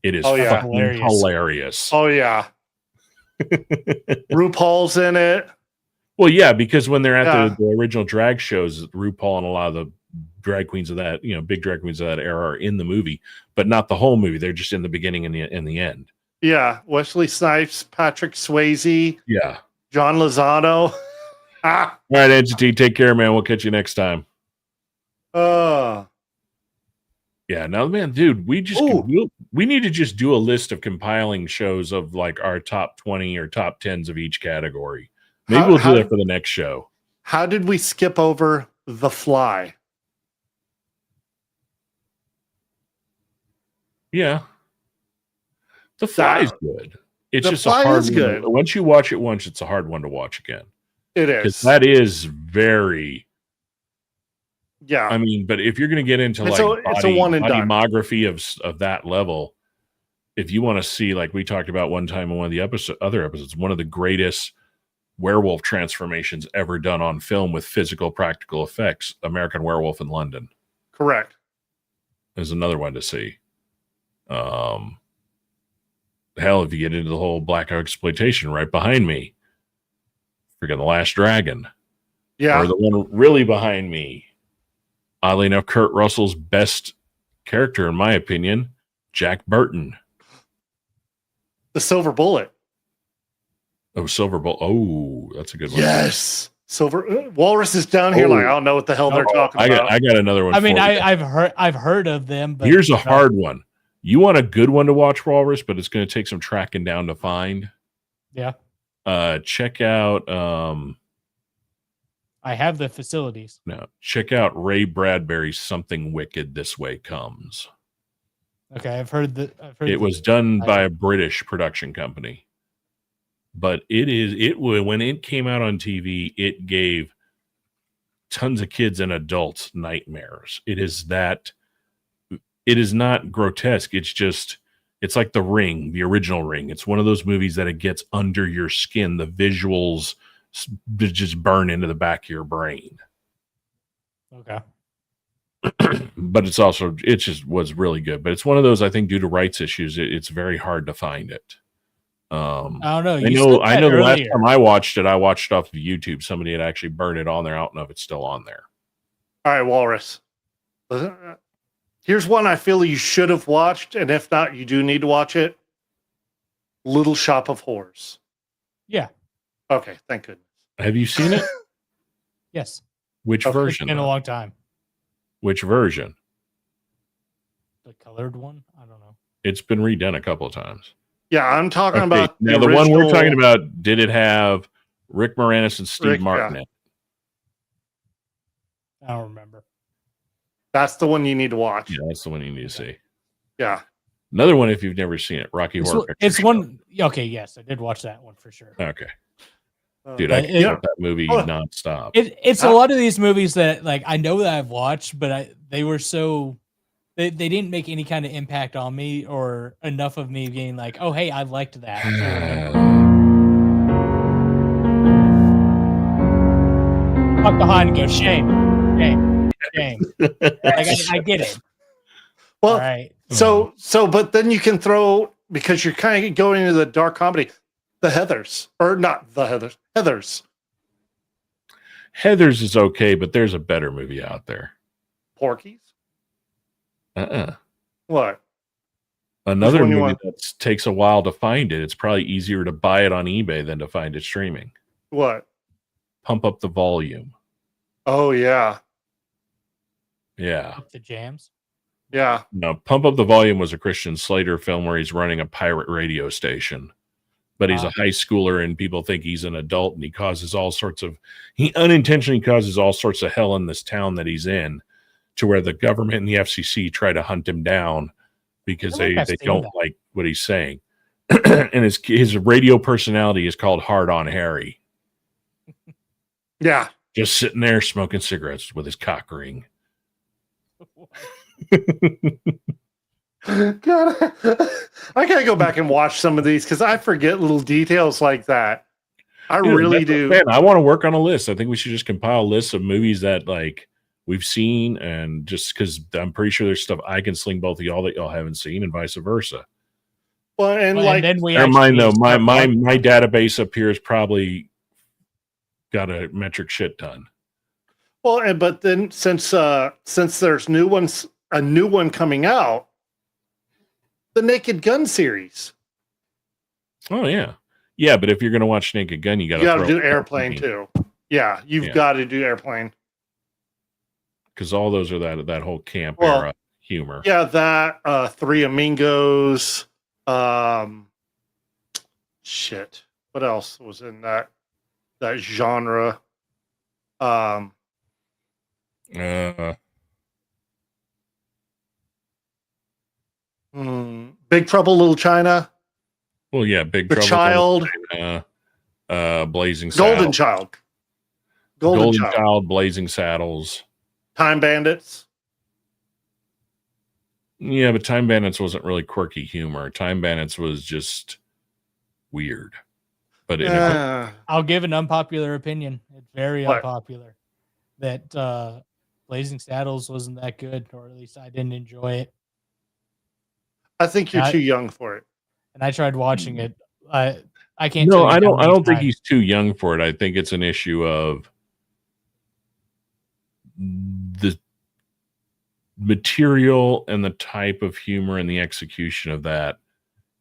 It is fucking hilarious. Oh, yeah. RuPaul's in it. Well, yeah, because when they're at the original drag shows, RuPaul and a lot of the drag queens of that, big drag queens of that era are in the movie, but not the whole movie. They're just in the beginning and the end. Yeah. Wesley Snipes, Patrick Swayze. Yeah. John Lozano. All right, Entity, take care, man. We'll catch you next time. Yeah, now, man, dude, we need to just do a list of compiling shows of like our top 20 or top 10s of each category. Maybe we'll do that for the next show. How did we skip over The Fly? Yeah. The Fly is good. It's The just Fly a hard is good. one. Once you watch it once, it's a hard one to watch again. It is. That is very... Yeah. I mean, but if you're going to get into it's a one and done. demography of that level, if you want to see, like we talked about one time in one of the other episodes, one of the greatest werewolf transformations ever done on film with physical practical effects, American Werewolf in London. Correct. There's another one to see. Hell, if you get into the whole black exploitation right behind me, freaking The Last Dragon. Yeah. Or the one really behind me. Oddly enough, Kurt Russell's best character, in my opinion, Jack Burton. The Silver Bullet. Oh, Silver Bullet. Oh, that's a good one. Yes. Walrus is down here like, I don't know what the hell they're talking about. I got another one. I mean, I've heard of them. But here's a hard one. You want a good one to watch, Walrus, but it's going to take some tracking down to find. Yeah. Check out... I have the facilities. No, check out Ray Bradbury's Something Wicked This Way Comes. Okay, I've heard that. It was done by a British production company, but when it came out on TV, it gave tons of kids and adults nightmares. It is not grotesque. It's like The Ring, the original Ring. It's one of those movies that it gets under your skin. The visuals just burn into the back of your brain. Okay. But it just was really good. But it's one of those, I think, due to rights issues, it's very hard to find it. I don't know. I know the last time I watched it off of YouTube. Somebody had actually burned it on there. I don't know if it's still on there. All right, Walrus. Here's one I feel you should have watched, and if not, you do need to watch it. Little Shop of Horrors. Yeah. Okay, thank goodness. Have you seen it? Yes. Which version? It's been a long time. Which version? The colored one? I don't know. It's been redone a couple of times. Yeah, I'm talking about now the one we're talking about. Did it have Rick Moranis and Steve Martin in it? I don't remember. That's the one you need to watch. Yeah, that's the one you need to see. Yeah. Another one if you've never seen it, Rocky Horror Picture It's Show. one. Okay, yes, I did watch that one for sure. Okay. Dude, I can watch that movie nonstop. It's a lot of these movies that like I know that I've watched, but they were so they didn't make any kind of impact on me or enough of me being like, oh hey, I liked that. Fuck behind and go shame. Like I get it. Well, right. So but then you can throw, because you're kind of going into the dark comedy, the Heathers, or not the Heathers. Heathers is okay, but there's a better movie out there. Porky's? What? Another movie that takes a while to find it. It's probably easier to buy it on eBay than to find it streaming. What? Pump Up the Volume. Oh, yeah. Yeah. The Jams? Yeah. No, Pump Up the Volume was a Christian Slater film where he's running a pirate radio station. But he's a high schooler and people think he's an adult, and he unintentionally causes all sorts of hell in this town that he's in, to where the government and the FCC try to hunt him down because they don't like what he's saying. And his radio personality is called Hard On Harry. Yeah. Just sitting there smoking cigarettes with his cock ring. God, I gotta go back and watch some of these because I forget little details like that. Really do. Man, I want to work on a list. I think we should just compile lists of movies that like we've seen, and just because I'm pretty sure there's stuff I can sling both of y'all that y'all haven't seen, and vice versa. Well, and never mind though, my database up here has probably got a metric shit ton. Well, but then since there's a new one coming out. The Naked Gun series. Oh yeah, but if you're gonna watch Naked Gun, you got to do Airplane too. Yeah, you've got to do Airplane because all those are that whole camp era humor. Yeah, that Three Amigos. Shit. What else was in that genre? Big Trouble, Little China. Well, yeah, Big The Trouble, Child, Blazing Golden Saddles. Child, Golden Child, Blazing Saddles, Time Bandits. Yeah, but Time Bandits wasn't really quirky humor. Time Bandits was just weird. But I'll give an unpopular opinion. It's very unpopular that Blazing Saddles wasn't that good, or at least I didn't enjoy it. I think you're too young for it. And I tried watching it. I can't. No, I don't think he's too young for it. I think it's an issue of the material and the type of humor and the execution of that.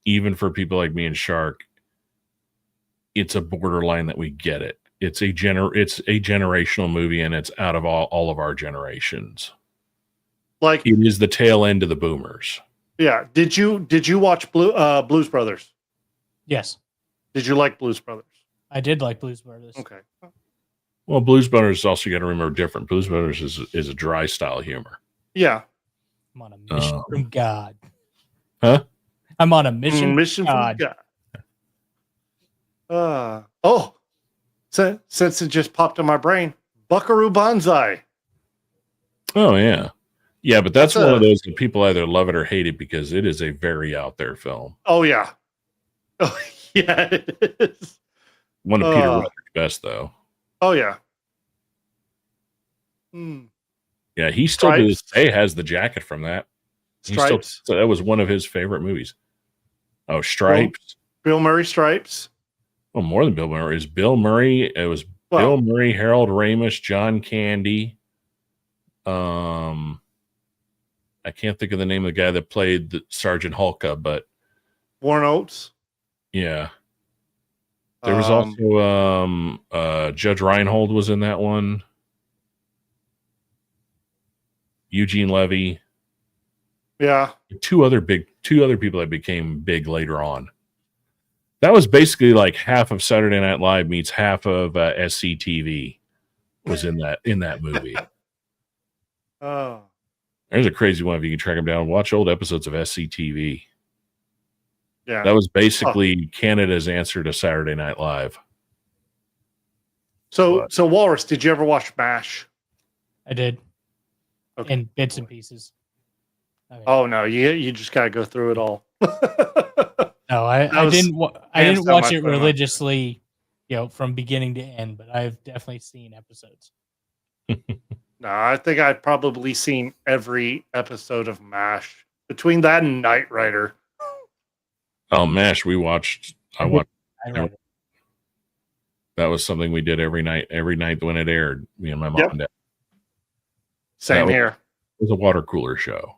Even for people like me and Shark, it's a borderline that we get it. It's a generational movie, and it's out of all of our generations. Like it is the tail end of the boomers. Yeah. Did you watch Blues Brothers? Yes. Did you like Blues Brothers? I did like Blues Brothers. Okay. Well, Blues Brothers also got to remember different. Blues Brothers is a dry style humor. Yeah. I'm on a mission from God. Huh? I'm on a mission. Mission from God. Since it just popped in my brain, Buckaroo Banzai. Oh yeah, yeah, but that's one of those that people either love it or hate it because it is a very out there film. Oh yeah, oh yeah, it is. One of Peter Weather's best, though. Oh yeah. Yeah, he still to this day has the jacket from that. Stripes. So that was one of his favorite movies. Oh, Stripes. Bill Murray Stripes. Well, more than Bill Murray. It was Bill Murray. It was Bill Murray, Harold Ramis, John Candy. I can't think of the name of the guy that played the Sergeant Hulka, but Warren Oates. Yeah. There was also Judge Reinhold was in that one. Eugene Levy. Yeah. Two other people that became big later on. That was basically like half of Saturday Night Live meets half of SCTV was in that movie. Oh. There's a crazy one if you can track them down. Watch old episodes of SCTV. Yeah. That was basically Canada's answer to Saturday Night Live. So Walrus, did you ever watch MASH? I did. Okay. In bits and pieces. Oh no, you just gotta go through it all. No, I didn't watch it religiously, from beginning to end, but I've definitely seen episodes. No, I think I've probably seen every episode of MASH. Between that and Knight Rider. Oh, MASH, I watched. That was something we did every night when it aired, me and my mom and dad. Same here. It was a water cooler show.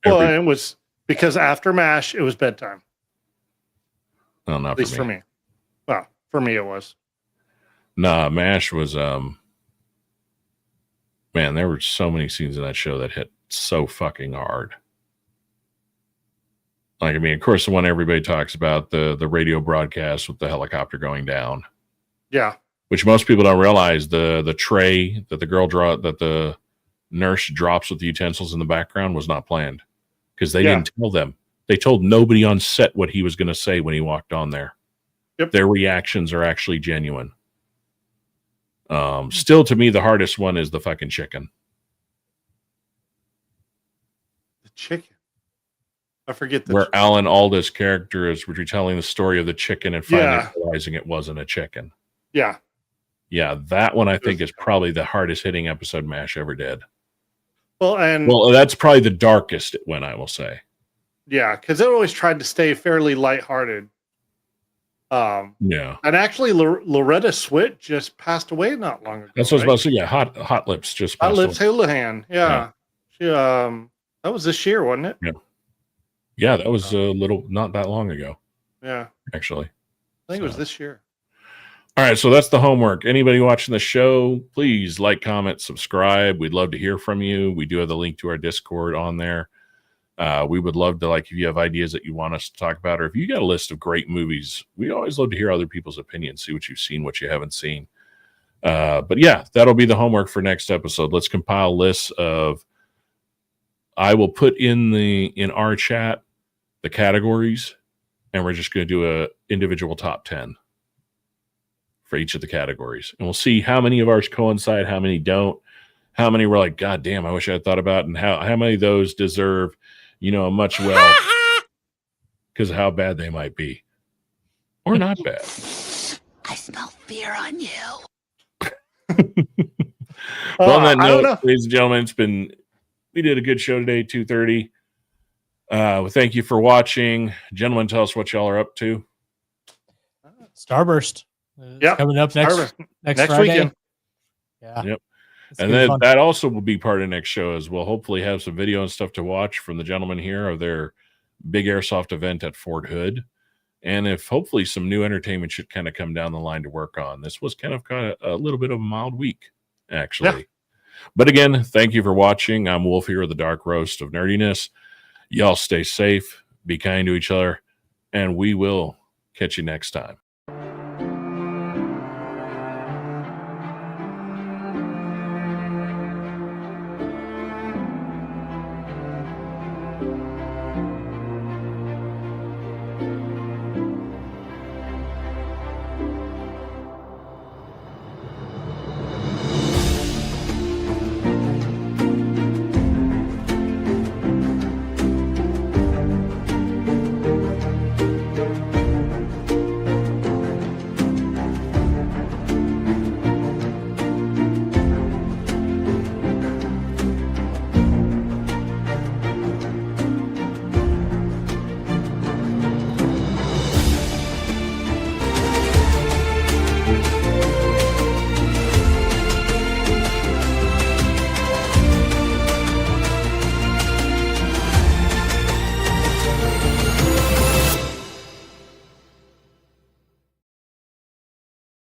Well, and it was because after MASH, it was bedtime. No, not at least for me. Well, for me, it was. Nah, MASH was, man, there were so many scenes in that show that hit so fucking hard. Like, I mean, of course, the one everybody talks about, the radio broadcast with the helicopter going down. Yeah. Which most people don't realize, the tray that the nurse drops with the utensils in the background was not planned because they didn't tell them. They told nobody on set what he was going to say when he walked on there. Yep. Their reactions are actually genuine. Still, to me, the hardest one is the fucking chicken. The chicken? I forget where Alan Alda's character is retelling the story of the chicken and finally realizing it wasn't a chicken. Yeah. Yeah, that one I think is probably the hardest hitting episode MASH ever did. Well, that's probably the darkest it went, I will say. Yeah, because it always tried to stay fairly lighthearted. Yeah. And actually, Loretta Swit just passed away not long ago. That's what I was about to say. Yeah, Hot Lips just passed Hot Lips away. Houlihan. Yeah. She, that was this year, wasn't it? Yeah. Yeah, that was not that long ago. Yeah. Actually. I think it was this year. All right, so that's the homework. Anybody watching the show, please like, comment, subscribe. We'd love to hear from you. We do have the link to our Discord on there. We would love to, if you have ideas that you want us to talk about, or if you got a list of great movies, we always love to hear other people's opinions, see what you've seen, what you haven't seen. But yeah, that'll be the homework for next episode. Let's compile lists of, I will put in our chat the categories, and we're just going to do a individual top 10 for each of the categories. And we'll see how many of ours coincide, how many don't, how many we're like, God damn, I wish I had thought about, and how many of those deserve, a much well because of how bad they might be. Or not bad. I smell fear on you. Well, on that note, ladies and gentlemen, we did a good show today, 2:30. Well, thank you for watching. Gentlemen, tell us what y'all are up to. Starburst. Coming up next Friday. Weekend. Yeah. Yep. And then that also will be part of next show as well. Hopefully have some video and stuff to watch from the gentlemen here of their big airsoft event at Fort Hood. And if hopefully some new entertainment should kind of come down the line to work on. This was kind of a little bit of a mild week, actually. Yeah. But again, thank you for watching. I'm Wolf here with the Dark Roast of Nerdiness. Y'all stay safe, be kind to each other, and we will catch you next time.